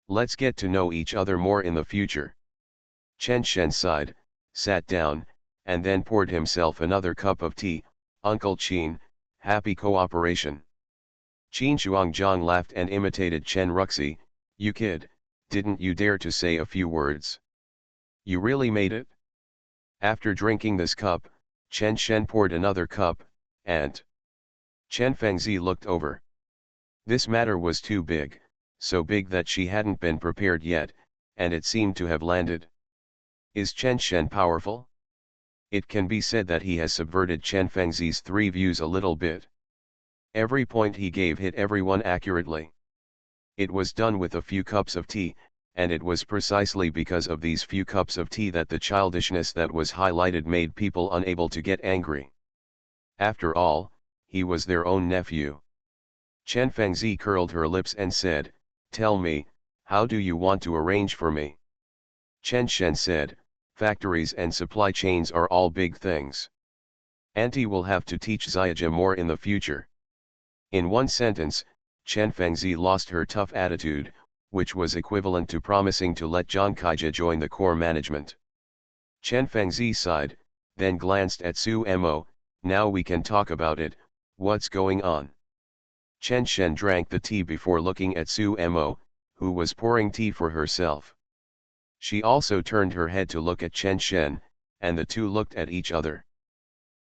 Let's get to know each other more in the future. Chen Shen sighed, sat down, and then poured himself another cup of tea. Uncle Qin, happy cooperation. Qin Shuangjiang laughed and imitated Chen Ruxi, you kid, didn't you dare to say a few words? You really made it? After drinking this cup, Chen Shen poured another cup, and Chen Fengzi looked over. This matter was too big, so big that she hadn't been prepared yet, and it seemed to have landed. Is Chen Shen powerful? It can be said that he has subverted Chen Fengzi's 3 views a little bit. Every point he gave hit everyone accurately. It was done with a few cups of tea, and it was precisely because of these few cups of tea that the childishness that was highlighted made people unable to get angry. After all, he was their own nephew. Chen Fengzi curled her lips and said, tell me, how do you want to arrange for me? Chen Shen said, factories and supply chains are all big things. Auntie will have to teach Xiaojia more in the future. In one sentence, Chen Fengzi lost her tough attitude, which was equivalent to promising to let Zhang Kaijia join the core management. Chen Fengzi sighed, then glanced at Su Mo, now we can talk about it, what's going on? Chen Shen drank the tea before looking at Su Mo, who was pouring tea for herself. She also turned her head to look at Chen Shen, and the two looked at each other.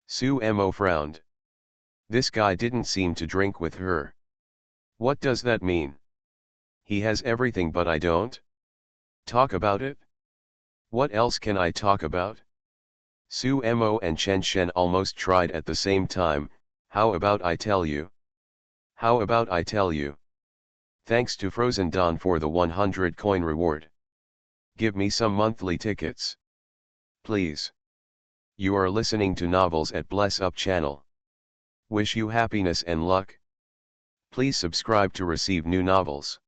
Su Mo frowned. This guy didn't seem to drink with her. What does that mean? He has everything but I don't? Talk about it? What else can I talk about? Su Mo and Chen Shen almost tried at the same time, how about I tell you? How about I tell you? Thanks to Frozen Dawn for the 100 coin reward. Give me some monthly tickets. Please. You are listening to Novels at Bless Up channel. Wish you happiness and luck. Please subscribe to receive new novels.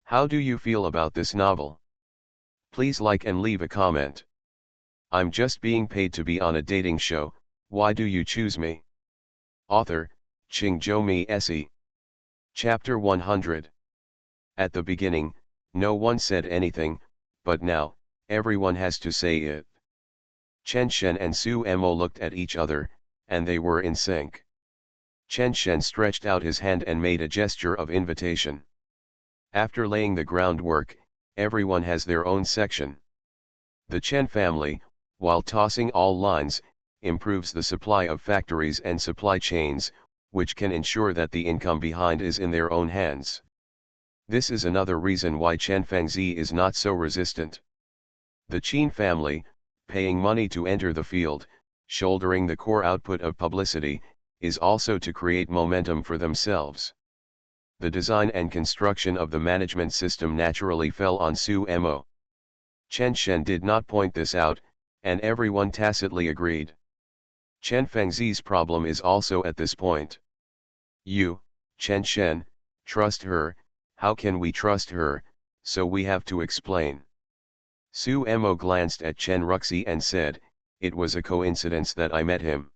How do you feel about this novel? Please like and leave a comment. I'm just being paid to be on a dating show, why do you choose me? Author, Ching-Jo-mi Se. Chapter 100. At the beginning, no one said anything, but now, everyone has to say it. Chen Shen and Su Emo looked at each other, and they were in sync. Chen Shen stretched out his hand and made a gesture of invitation. After laying the groundwork, everyone has their own section. The Chen family, while tossing all lines, improves the supply of factories and supply chains, which can ensure that the income behind is in their own hands. This is another reason why Chen Fengzi is not so resistant. The Qin family, paying money to enter the field, shouldering the core output of publicity, is also to create momentum for themselves. The design and construction of the management system naturally fell on Su Emo. Chen Shen did not point this out, and everyone tacitly agreed. Chen Fengzi's problem is also at this point. You, Chen Shen, trust her. How can we trust her? So we have to explain. Su Emo glanced at Chen Ruxi and said, it was a coincidence that I met him.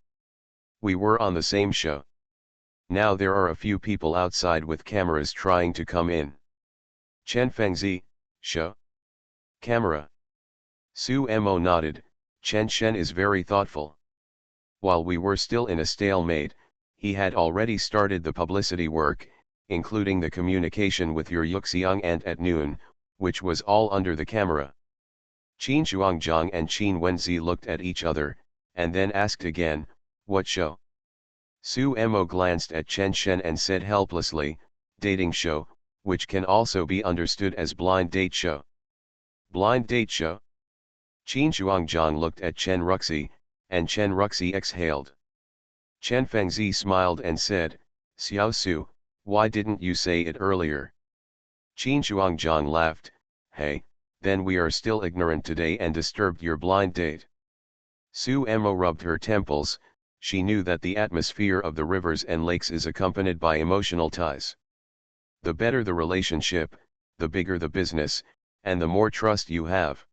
We were on the same show. Now there are a few people outside with cameras trying to come in. Chen Fengzi, show? Camera. Su Emo nodded. Chen Shen is very thoughtful. While we were still in a stalemate, he had already started the publicity work, including the communication with your Yuxiang Aunt at noon, which was all under the camera. Qin Shuangjiang and Qin Wenzi looked at each other, and then asked again, what show? Su Emo glanced at Chen Shen and said helplessly, dating show, which can also be understood as blind date show. Blind date show? Qin Shuangjiang looked at Chen Ruxi, and Chen Ruxi exhaled. Chen Fengzi smiled and said, Xiao Su, why didn't you say it earlier? Qin Shuangjiang laughed, hey, then we are still ignorant today and disturbed your blind date. Su Emo rubbed her temples, she knew that the atmosphere of the rivers and lakes is accompanied by emotional ties. The better the relationship, the bigger the business, and the more trust you have.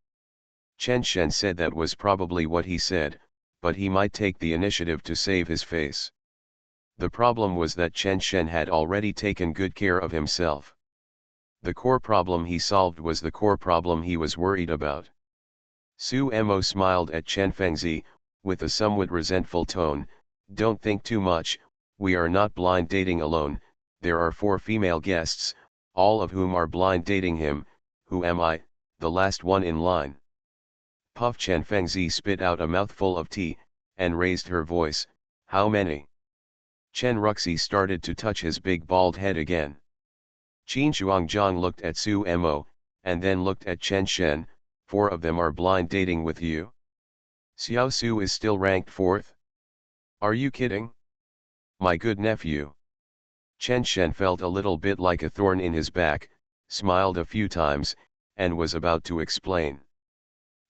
Chen Shen said that was probably what he said, but he might take the initiative to save his face. The problem was that Chen Shen had already taken good care of himself. The core problem he solved was the core problem he was worried about. Su Emo smiled at Chen Fengzi, with a somewhat resentful tone, don't think too much, we are not blind dating alone, there are 4 female guests, all of whom are blind dating him, who am I, the last one in line? Puff Chen Fengzi spit out a mouthful of tea, and raised her voice, how many? Chen Ruxi started to touch his big bald head again. Qin Shuangjiang looked at Su Emo, and then looked at Chen Shen, 4 of them are blind dating with you? Xiao Su is still ranked 4th? Are you kidding? My good nephew. Chen Shen felt a little bit like a thorn in his back, smiled a few times, and was about to explain.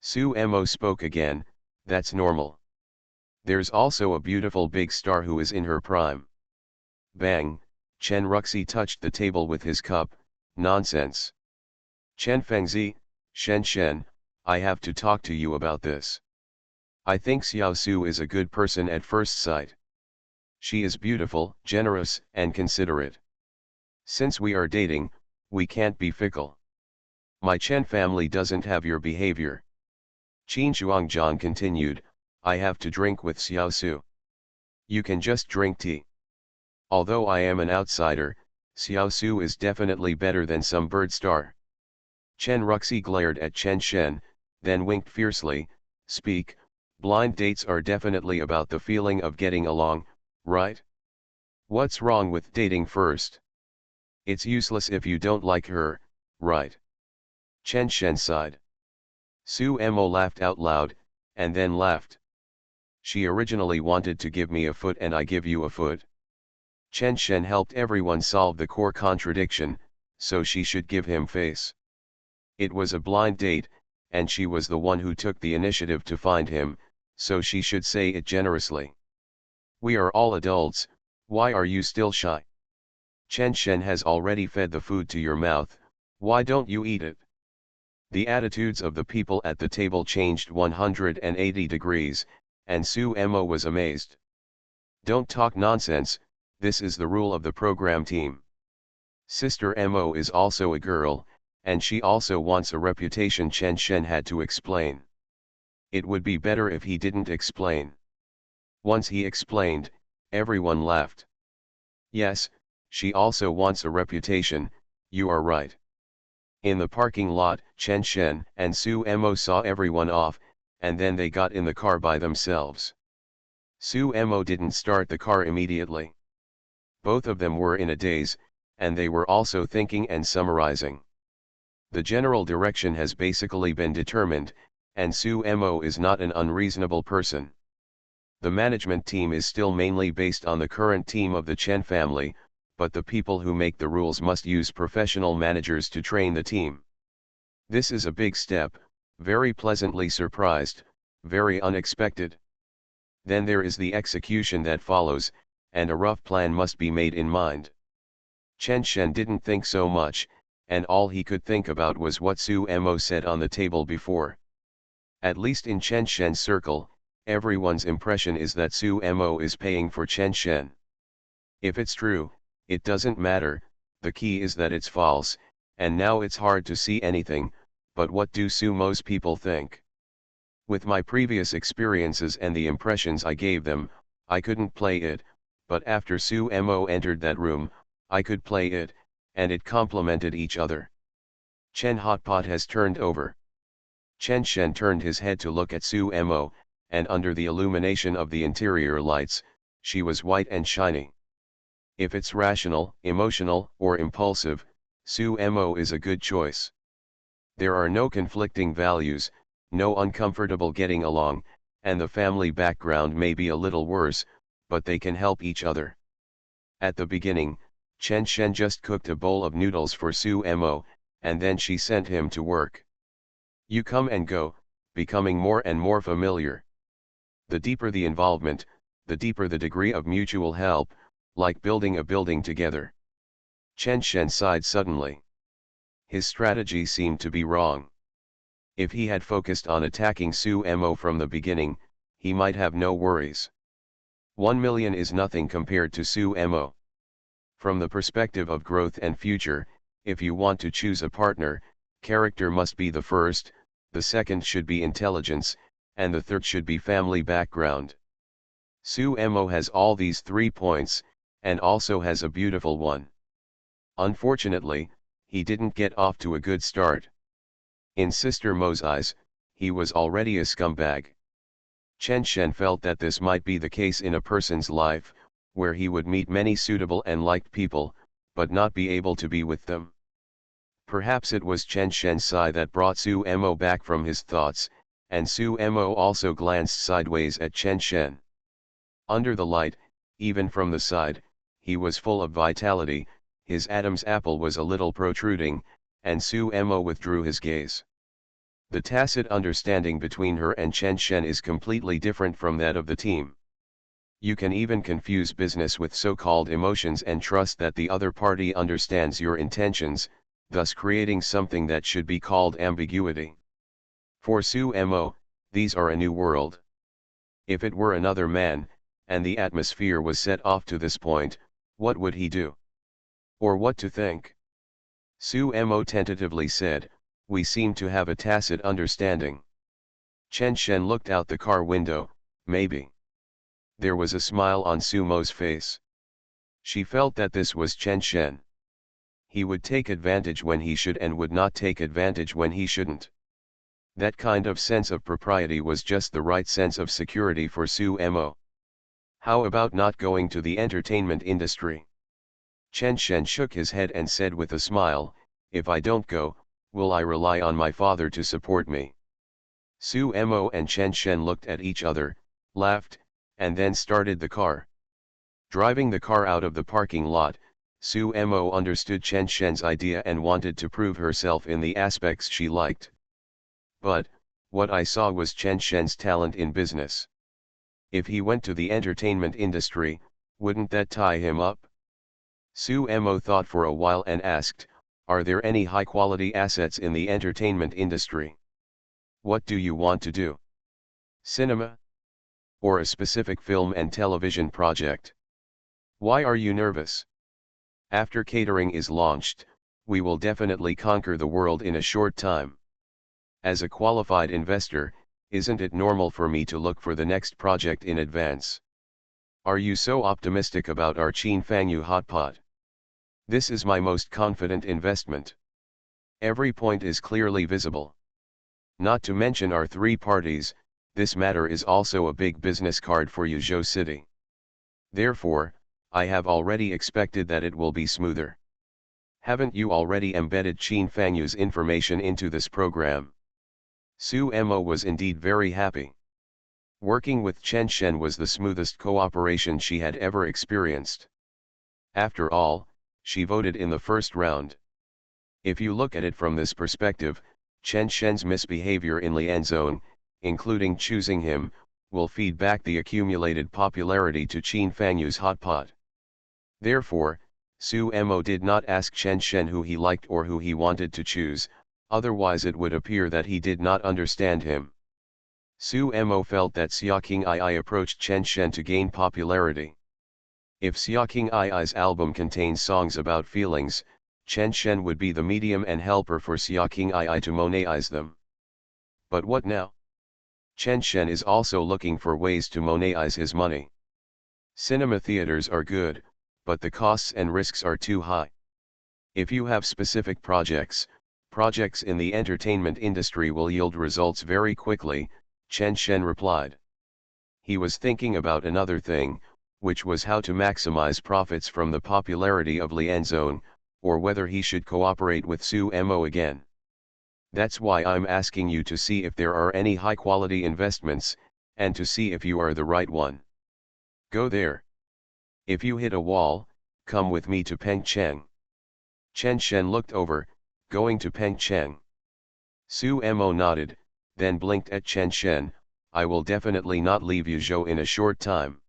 Su Emo spoke again, that's normal. There's also a beautiful big star who is in her prime. Bang, Chen Ruxi touched the table with his cup, nonsense. Chen Fengzi, Shen Shen, I have to talk to you about this. I think Xiao Su is a good person at first sight. She is beautiful, generous, and considerate. Since we are dating, we can't be fickle. My Chen family doesn't have your behavior. Qin Shuangjiang continued, I have to drink with Xiao Su. You can just drink tea. Although I am an outsider, Xiao Su is definitely better than some bird star. Chen Ruxi glared at Chen Shen, then winked fiercely, speak, blind dates are definitely about the feeling of getting along, right? What's wrong with dating first? It's useless if you don't like her, right? Chen Shen sighed. Su Emo laughed out loud, and then laughed. She originally wanted to give me a foot and I give you a foot. Chen Shen helped everyone solve the core contradiction, so she should give him face. It was a blind date, and she was the one who took the initiative to find him, so she should say it generously. We are all adults, why are you still shy? Chen Shen has already fed the food to your mouth, why don't you eat it? The attitudes of the people at the table changed 180 degrees, and Su Emo was amazed. Don't talk nonsense, this is the rule of the program team. Sister Emo is also a girl, and she also wants a reputation, Chen Shen had to explain. It would be better if he didn't explain. Once he explained, everyone laughed. Yes, she also wants a reputation, you are right. In the parking lot, Chen Shen and Su Emo saw everyone off, and then they got in the car by themselves. Su Emo didn't start the car immediately. Both of them were in a daze, and they were also thinking and summarizing. The general direction has basically been determined, and Su Emo is not an unreasonable person. The management team is still mainly based on the current team of the Chen family, but the people who make the rules must use professional managers to train the team. This is a big step, very pleasantly surprised, very unexpected. Then there is the execution that follows, and a rough plan must be made in mind. Chen Shen didn't think so much, and all he could think about was what Su Emo said on the table before. At least in Chen Shen's circle, everyone's impression is that Su Emo is paying for Chen Shen. If it's true, it doesn't matter, the key is that it's false, and now it's hard to see anything, but what do Sumo's people think? With my previous experiences and the impressions I gave them, I couldn't play it, but after Su Emo entered that room, I could play it, and it complemented each other. Chen Hotpot has turned over. Chen Shen turned his head to look at Su Emo, and under the illumination of the interior lights, she was white and shiny. If it's rational, emotional, or impulsive, Su Emo is a good choice. There are no conflicting values, no uncomfortable getting along, and the family background may be a little worse, but they can help each other. At the beginning, Chen Shen just cooked a bowl of noodles for Su Emo, and then she sent him to work. You come and go, becoming more and more familiar. The deeper the involvement, the deeper the degree of mutual help, like building a building together. Chen Shen sighed suddenly. His strategy seemed to be wrong. If he had focused on attacking Su Emo from the beginning, he might have no worries. 1 million is nothing compared to Su Emo. From the perspective of growth and future, if you want to choose a partner, character must be the first, the second should be intelligence, and the third should be family background. Su Emo has all these 3 points, and also has a beautiful one. Unfortunately, he didn't get off to a good start. In Sister Mo's eyes, he was already a scumbag. Chen Shen felt that this might be the case in a person's life, where he would meet many suitable and liked people, but not be able to be with them. Perhaps it was Chen Shen's sigh that brought Su Emo back from his thoughts, and Su Emo also glanced sideways at Chen Shen. Under the light, even from the side, he was full of vitality, his Adam's apple was a little protruding, and Su Emo withdrew his gaze. The tacit understanding between her and Chen Shen is completely different from that of the team. You can even confuse business with so-called emotions and trust that the other party understands your intentions, thus creating something that should be called ambiguity. For Su Emo, these are a new world. If it were another man, and the atmosphere was set off to this point, what would he do? Or what to think? Su Emo tentatively said, we seem to have a tacit understanding. Chen Shen looked out the car window, maybe. There was a smile on Sumo's face. She felt that this was Chen Shen. He would take advantage when he should and would not take advantage when he shouldn't. That kind of sense of propriety was just the right sense of security for Su Emo. How about not going to the entertainment industry? Chen Shen shook his head and said with a smile, if I don't go, will I rely on my father to support me? Su Emo and Chen Shen looked at each other, laughed, and then started the car. Driving the car out of the parking lot, Su Mo understood Chen Shen's idea and wanted to prove herself in the aspects she liked. But, what I saw was Chen Shen's talent in business. If he went to the entertainment industry, wouldn't that tie him up? Su Mo thought for a while and asked, are there any high-quality assets in the entertainment industry? What do you want to do? Cinema? Or a specific film and television project? Why are you nervous? After catering is launched, we will definitely conquer the world in a short time. As a qualified investor, isn't it normal for me to look for the next project in advance? Are you so optimistic about our Qin Fangyu hotpot? This is my most confident investment. Every point is clearly visible. Not to mention our three parties, this matter is also a big business card for Yuzhou City. Therefore, I have already expected that it will be smoother. Haven't you already embedded Qin Fangyu's information into this program? Su Mo was indeed very happy. Working with Chen Shen was the smoothest cooperation she had ever experienced. After all, she voted in the first round. If you look at it from this perspective, Chen Shen's misbehavior in Lianzhong, including choosing him, will feed back the accumulated popularity to Qin Fangyu's hotpot. Therefore, Su Mo did not ask Chen Shen who he liked or who he wanted to choose, otherwise it would appear that he did not understand him. Su Mo felt that Xiaoqing Ai approached Chen Shen to gain popularity. If Xiaoqing Ai's album contains songs about feelings, Chen Shen would be the medium and helper for Xiaoqing Ai to monetize them. But what now? Chen Shen is also looking for ways to monetize his money. Cinema theaters are good, but the costs and risks are too high. If you have specific projects in the entertainment industry will yield results very quickly, Chen Shen replied. He was thinking about another thing, which was how to maximize profits from the popularity of Lianzhong, or whether he should cooperate with Su Mo again. That's why I'm asking you to see if there are any high-quality investments, and to see if you are the right one. Go there. If you hit a wall, come with me to Pengcheng. Chen Shen looked over, going to Pengcheng. Su Mo nodded, then blinked at Chen Shen, I will definitely not leave Yuzhou in a short time.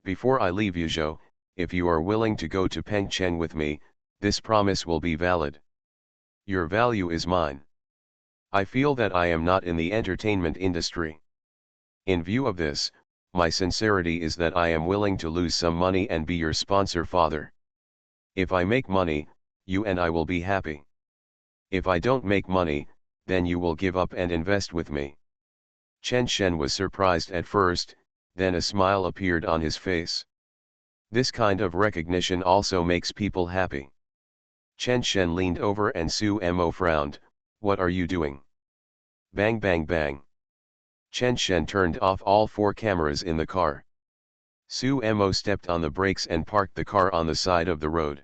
Before I leave Yuzhou, if you are willing to go to Pengcheng with me, this promise will be valid. Your value is mine. I feel that I am not in the entertainment industry. In view of this, my sincerity is that I am willing to lose some money and be your sponsor, father. If I make money, you and I will be happy. If I don't make money, then you will give up and invest with me. Chen Shen was surprised at first, then a smile appeared on his face. This kind of recognition also makes people happy. Chen Shen leaned over and Su Mo frowned, what are you doing? Bang bang bang. Chen Shen turned off all 4 cameras in the car. Su Mo stepped on the brakes and parked the car on the side of the road.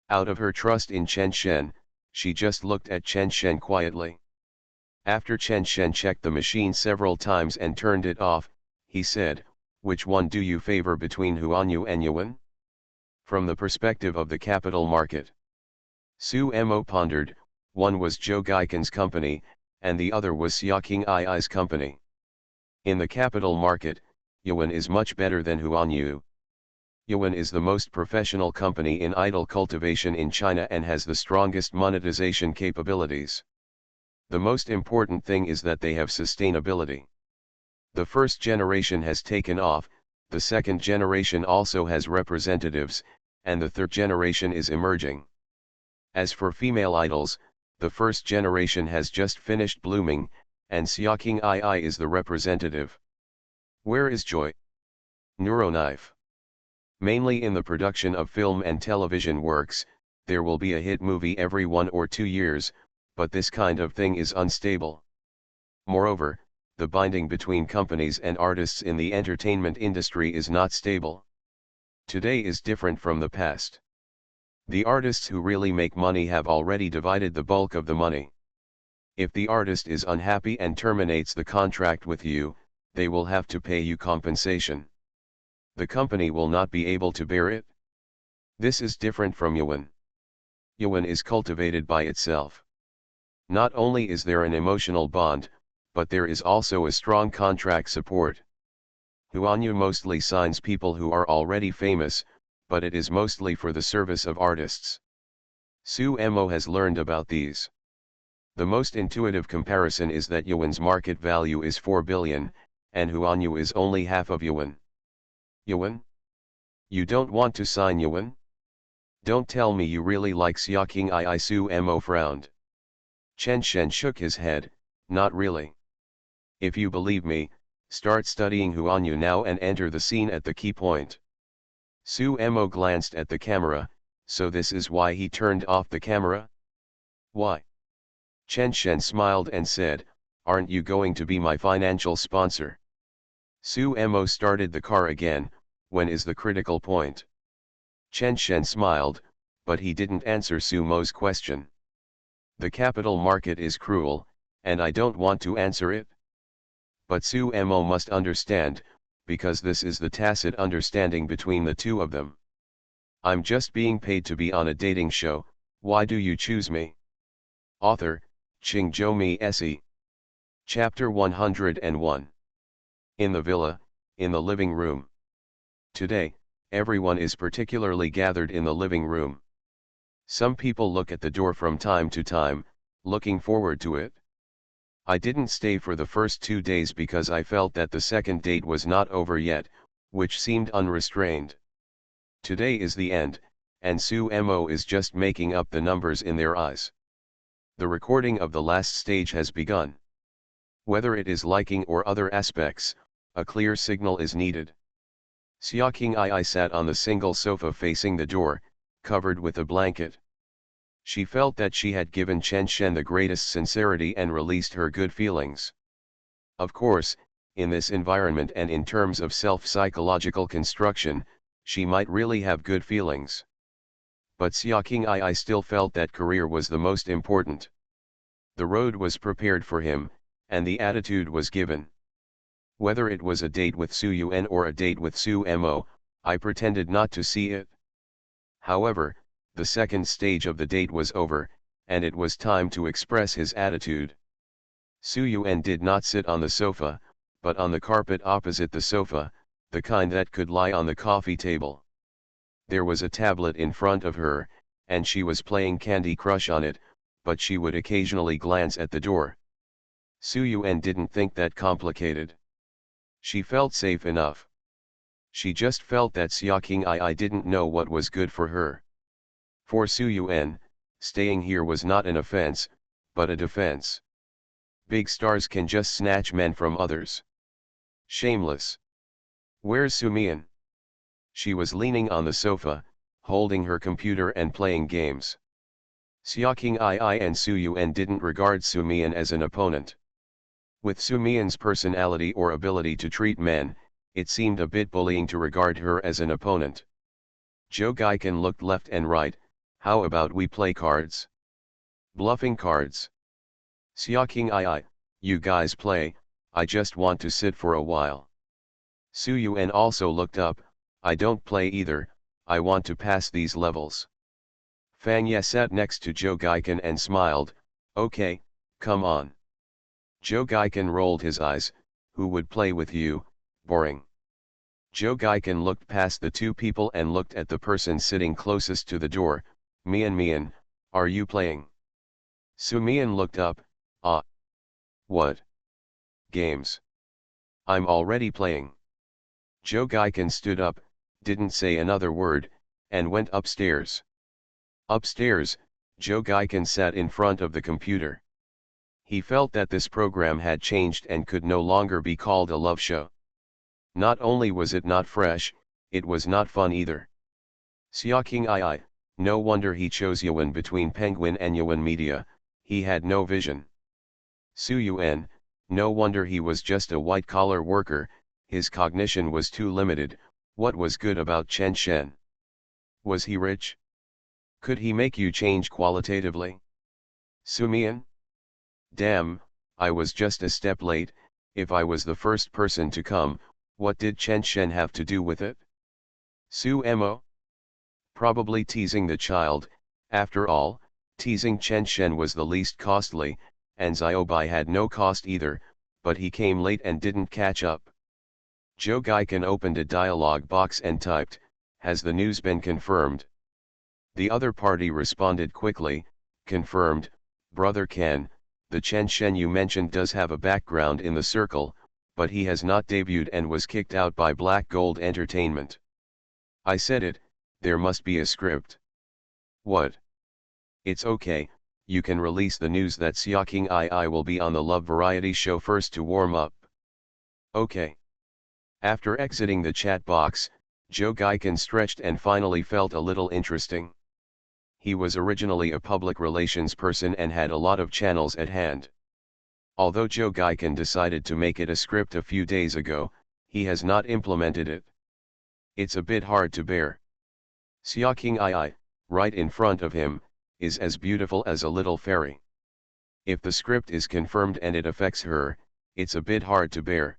Out of her trust in Chen Shen, she just looked at Chen Shen quietly. After Chen Shen checked the machine several times and turned it off, he said, which one do you favor between Huanyu and Yuan? From the perspective of the capital market. Su Mo pondered, one was Zhou Gaikan's company, and the other was Xiaoqing Ai's company. In the capital market, Yuan is much better than Huanyu. Yuan is the most professional company in idol cultivation in China and has the strongest monetization capabilities. The most important thing is that they have sustainability. The first generation has taken off, the second generation also has representatives, and the third generation is emerging. As for female idols, the first generation has just finished blooming, and Xiaoqing Ai is the representative. Where is Joy? Neuroknife. Mainly in the production of film and television works, there will be a hit movie every 1 or 2 years, but this kind of thing is unstable. Moreover, the binding between companies and artists in the entertainment industry is not stable. Today is different from the past. The artists who really make money have already divided the bulk of the money. If the artist is unhappy and terminates the contract with you, they will have to pay you compensation. The company will not be able to bear it. This is different from Yuan. Yuan is cultivated by itself. Not only is there an emotional bond, but there is also a strong contract support. Huanyu mostly signs people who are already famous, but it is mostly for the service of artists. Su Mo has learned about these. The most intuitive comparison is that Yuan's market value is 4 billion, and Huanyu is only half of Yuan. Yuan? You don't want to sign Yuan? Don't tell me you really like Xiaoqing I. Su Mo frowned. Chen Shen shook his head, not really. If you believe me, start studying Huanyu now and enter the scene at the key point. Su Mo glanced at the camera, so this is why he turned off the camera? Why? Chen Shen smiled and said, aren't you going to be my financial sponsor? Su Mo started the car again, when is the critical point? Chen Shen smiled, but he didn't answer Su Mo's question. The capital market is cruel, and I don't want to answer it. But Su Mo must understand, because this is the tacit understanding between the two of them. I'm just being paid to be on a dating show, why do you choose me? Author, Qingzhou Mi Se. Chapter 101. In the villa, in the living room. Today, everyone is particularly gathered in the living room. Some people look at the door from time to time, looking forward to it. I didn't stay for the first 2 days because I felt that the second date was not over yet, which seemed unrestrained. Today is the end, and Su Mo is just making up the numbers in their eyes. The recording of the last stage has begun. Whether it is liking or other aspects, a clear signal is needed. Xiaoqing I sat on the single sofa facing the door, covered with a blanket. She felt that she had given Chen Shen the greatest sincerity and released her good feelings. Of course, in this environment and in terms of self-psychological construction, she might really have good feelings. But Xiaoqing I still felt that career was the most important. The road was prepared for him, and the attitude was given. Whether it was a date with Su Yuan or a date with Su Mo, I pretended not to see it. However, the second stage of the date was over, and it was time to express his attitude. Su Yuan did not sit on the sofa, but on the carpet opposite the sofa, the kind that could lie on the coffee table. There was a tablet in front of her, and she was playing Candy Crush on it, but she would occasionally glance at the door. Su Yuan didn't think that complicated. She felt safe enough. She just felt that Xiaoqing I didn't know what was good for her. For Su Yuan, staying here was not an offense, but a defense. Big stars can just snatch men from others. Shameless. Where's Su Mian? She was leaning on the sofa, holding her computer and playing games. Xiaoqing I and Su Yuan didn't regard Su Mian as an opponent. With Su Mian's personality or ability to treat men, it seemed a bit bullying to regard her as an opponent. Zhou Gaikan looked left and right. How about we play cards? Bluffing cards. Xiaoqing I, you guys play, I just want to sit for a while. Su Yuan also looked up, I don't play either, I want to pass these levels. Fang Ye sat next to Zhou Gaikan and smiled, okay, come on. Zhou Gaikan rolled his eyes, who would play with you, boring. Zhou Gaikan looked past the two people and looked at the person sitting closest to the door. Mian, are you playing? Su Mian looked up, ah. What? Games. I'm already playing. Zhou Gaikan stood up, didn't say another word, and went upstairs. Upstairs, Zhou Gaikan sat in front of the computer. He felt that this program had changed and could no longer be called a love show. Not only was it not fresh, it was not fun either. Xiaoqing I, no wonder he chose Yuan between Penguin and Yuan Media, he had no vision. Su Yuan, no wonder he was just a white-collar worker, his cognition was too limited. What was good about Chen Shen? Was he rich? Could he make you change qualitatively? Su Mian? Damn, I was just a step late. If I was the first person to come, what did Chen Shen have to do with it? Su Mo? Probably teasing the child. After all, teasing Chen Shen was the least costly, and Xiaobai had no cost either, but he came late and didn't catch up. Zhou Gaikan opened a dialog box and typed, "Has the news been confirmed?" The other party responded quickly, "Confirmed, Brother Ken, the Chen Shen you mentioned does have a background in the circle, but he has not debuted and was kicked out by Black Gold Entertainment." I said it, there must be a script. What? It's okay, you can release the news that Xiaoqing II will be on the Love Variety show first to warm up. Okay. After exiting the chat box, Zhou Gaikan stretched and finally felt a little interesting. He was originally a public relations person and had a lot of channels at hand. Although Zhou Gaikan decided to make it a script a few days ago, he has not implemented it. It's a bit hard to bear. Xiaoqing II, right in front of him, is as beautiful as a little fairy. If the script is confirmed and it affects her, it's a bit hard to bear.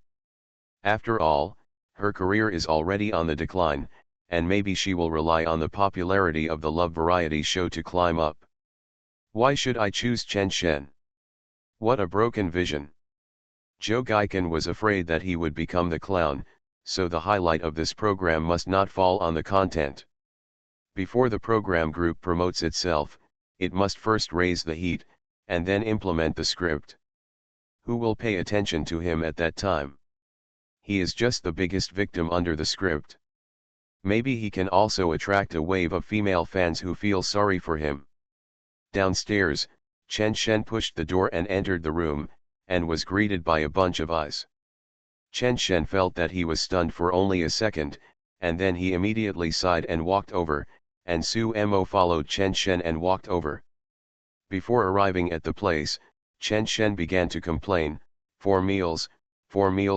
After all, her career is already on the decline, and maybe she will rely on the popularity of the Love Variety show to climb up. Why should I choose Chen Shen? What a broken vision. Zhou Gaikan was afraid that he would become the clown, so the highlight of this program must not fall on the content. Before the program group promotes itself, it must first raise the heat, and then implement the script. Who will pay attention to him at that time? He is just the biggest victim under the script. Maybe he can also attract a wave of female fans who feel sorry for him. Downstairs, Chen Shen pushed the door and entered the room, and was greeted by a bunch of eyes. Chen Shen felt that he was stunned for only a second, and then he immediately sighed and walked over, and Su Mo followed Chen Shen and walked over. Before arriving at the place, Chen Shen began to complain, 4 meals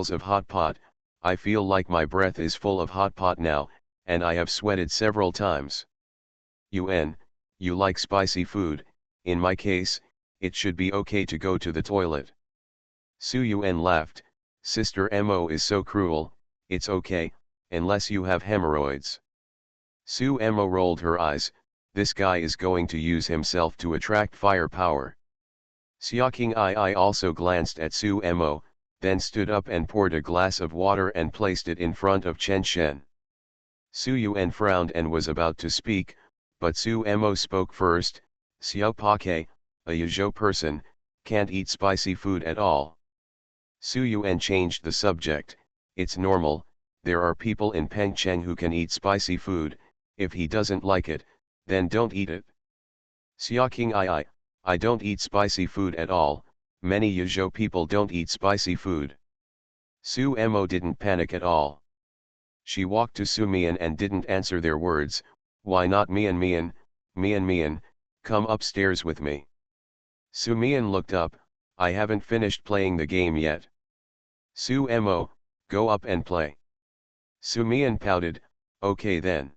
of hot pot, I feel like my breath is full of hot pot now, and I have sweated several times. You like spicy food, in my case, it should be okay to go to the toilet. Su Yun laughed, Sister Mo is so cruel, it's okay, unless you have hemorrhoids. Su Mo rolled her eyes, this guy is going to use himself to attract firepower. Xiaoqing II also glanced at Su Mo, then stood up and poured a glass of water and placed it in front of Chen Shen. Su Yun frowned and was about to speak, but Su Mo spoke first, Xiao Pake, a Yuzhou person, can't eat spicy food at all. Su Yun changed the subject, it's normal, there are people in Pengcheng who can eat spicy food, if he doesn't like it, then don't eat it. Xiaoqing II, I don't eat spicy food at all, many Yuzhou people don't eat spicy food. Su Mo didn't panic at all. She walked to Su Mian and didn't answer their words, why not Mian, come upstairs with me. Su Mian looked up, I haven't finished playing the game yet. Su Mo, go up and play. Su Mian pouted, okay then.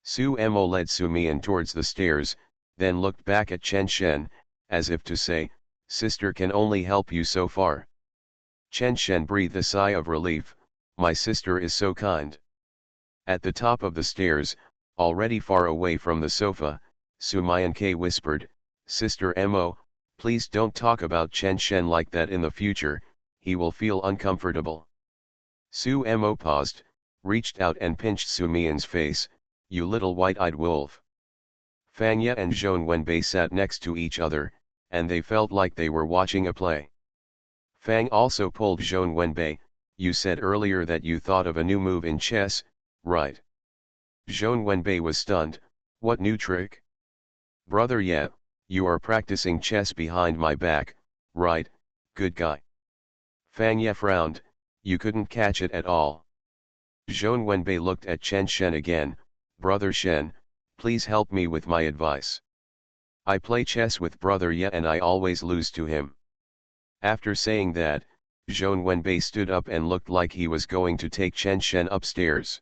Su Mo led Su Mian towards the stairs, then looked back at Chen Shen, as if to say, sister can only help you so far. Chen Shen breathed a sigh of relief, my sister is so kind. At the top of the stairs, already far away from the sofa, Su Mian K whispered, Sister Mo, please don't talk about Chen Shen like that in the future, he will feel uncomfortable. Su Mo paused, reached out and pinched Su Mian's face, you little white-eyed wolf. Fang Ye and Zhong Wenbei sat next to each other, and they felt like they were watching a play. Fang also pulled Zhong Wenbei, you said earlier that you thought of a new move in chess, right? Zhong Wenbei was stunned, what new trick? Brother Ye, you are practicing chess behind my back, right, good guy. Fang Ye frowned, you couldn't catch it at all. Zhong Wenbei looked at Chen Shen again, Brother Shen, please help me with my advice. I play chess with Brother Ye and I always lose to him. After saying that, Zhong Wenbei stood up and looked like he was going to take Chen Shen upstairs.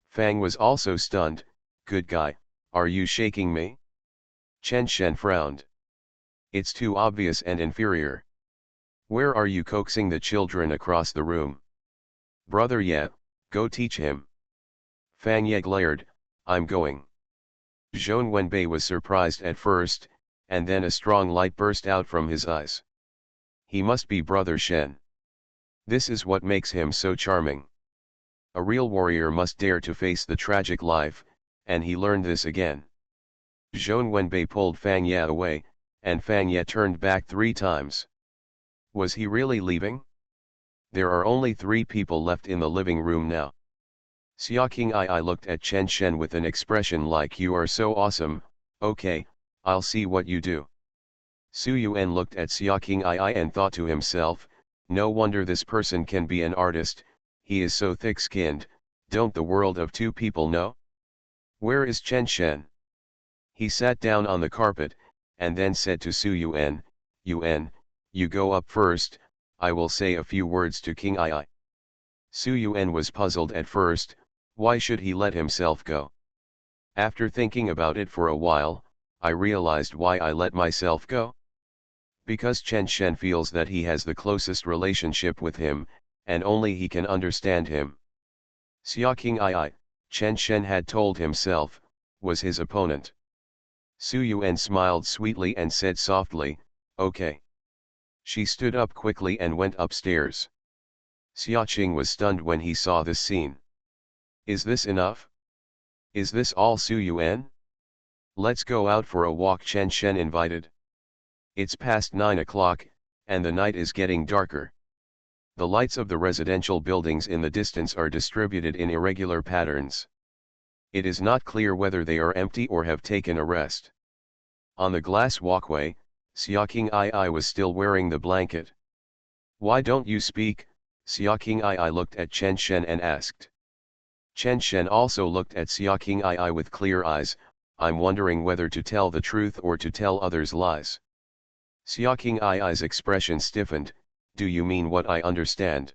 Fang was also stunned, good guy, are you shaking me? Chen Shen frowned. It's too obvious and inferior. Where are you coaxing the children across the room? Brother Ye, go teach him. Fang Ye glared, I'm going. Zhou Wenbei was surprised at first, and then a strong light burst out from his eyes. He must be Brother Shen. This is what makes him so charming. A real warrior must dare to face the tragic life, and he learned this again. Zhou Wenbei pulled Fang Ye away, and Fang Ye turned back 3 times. Was he really leaving? There are only 3 people left in the living room now. Xia Qing'ai looked at Chen Shen with an expression like, "You are so awesome, okay, I'll see what you do." Su Yuan looked at Xia Qing'ai and thought to himself, no wonder this person can be an artist, he is so thick-skinned, don't the world of 2 people know? Where is Chen Shen? He sat down on the carpet, and then said to Su Yuan, "Yuan, you go up first, I will say a few words to King Ai." Su Yuan was puzzled at first, why should he let himself go? After thinking about it for a while, I realized why I let myself go. Because Chen Shen feels that he has the closest relationship with him, and only he can understand him. Xia Qing'ai, Chen Shen had told himself, was his opponent. Su Yuan smiled sweetly and said softly, "Okay." She stood up quickly and went upstairs. Xia Qing was stunned when he saw this scene. Is this enough? Is this all, Su Yuan? Let's go out for a walk, Chen Shen invited. It's past 9 o'clock, and the night is getting darker. The lights of the residential buildings in the distance are distributed in irregular patterns. It is not clear whether they are empty or have taken a rest. On the glass walkway, Xia Qing'ai was still wearing the blanket. "Why don't you speak?" Xia Qing'ai looked at Chen Shen and asked. Chen Shen also looked at Xia Qing'ai with clear eyes, "I'm wondering whether to tell the truth or to tell others lies." Xia Qing'ai's expression stiffened, "Do you mean what I understand?"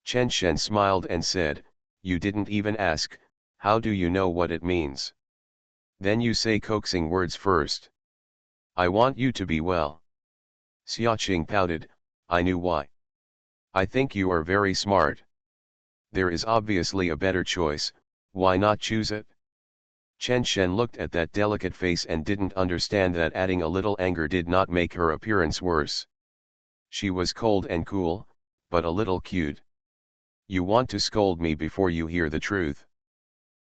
Chen Shen smiled and said, "You didn't even ask, how do you know what it means? Then you say coaxing words first. I want you to be well." Xia Qing pouted, "I knew why. I think you are very smart. There is obviously a better choice, why not choose it?" Chen Shen looked at that delicate face and didn't understand that adding a little anger did not make her appearance worse. She was cold and cool, but a little cute. "You want to scold me before you hear the truth?"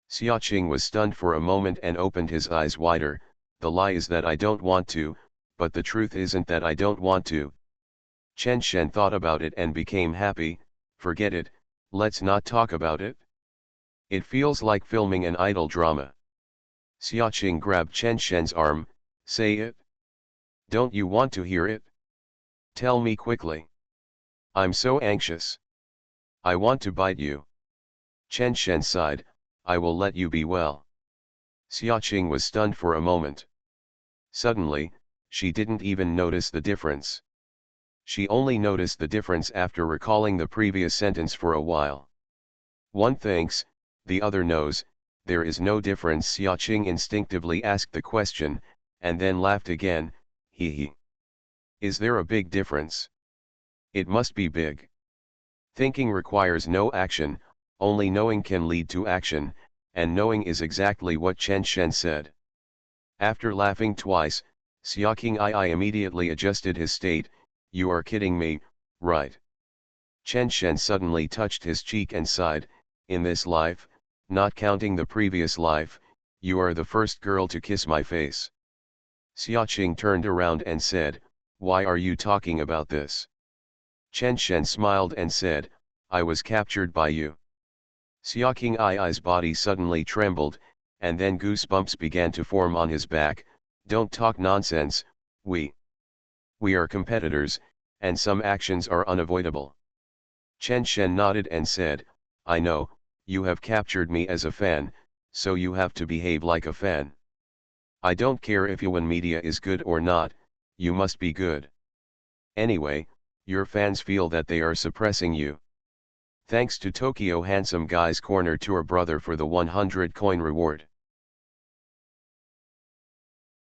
Xia Qing was stunned for a moment and opened his eyes wider. "The lie is that I don't want to, but the truth isn't that I don't want to." Chen Shen thought about it and became happy. "Forget it, let's not talk about it. It feels like filming an idol drama." Xia Qing grabbed Chen Shen's arm, "Say it. Don't you want to hear it? Tell me quickly. I'm so anxious. I want to bite you." Chen Shen sighed, "I will let you be well." Xia Qing was stunned for a moment. Suddenly, she didn't even notice the difference. She only noticed the difference after recalling the previous sentence for a while. "One thinks, the other knows, there is no difference." Xia Qing instinctively asked the question, and then laughed again, "Hee hee. Is there a big difference? It must be big. Thinking requires no action, only knowing can lead to action, and knowing is exactly what Chen Shen said." After laughing twice, Xia Qing'ai immediately adjusted his state. "You are kidding me, right?" Chen Shen suddenly touched his cheek and sighed, "In this life, not counting the previous life, you are the first girl to kiss my face." Xia Qing turned around and said, "Why are you talking about this?" Chen Shen smiled and said, "I was captured by you." Xia Qing'ai's body suddenly trembled, and then goosebumps began to form on his back. "Don't talk nonsense, we are competitors, and some actions are unavoidable." Chen Shen nodded and said, "I know, you have captured me as a fan, so you have to behave like a fan. I don't care if Yuan media is good or not, you must be good. Anyway, your fans feel that they are suppressing you. Thanks to Tokyo Handsome Guy's Corner Tour Brother for the 100 coin reward."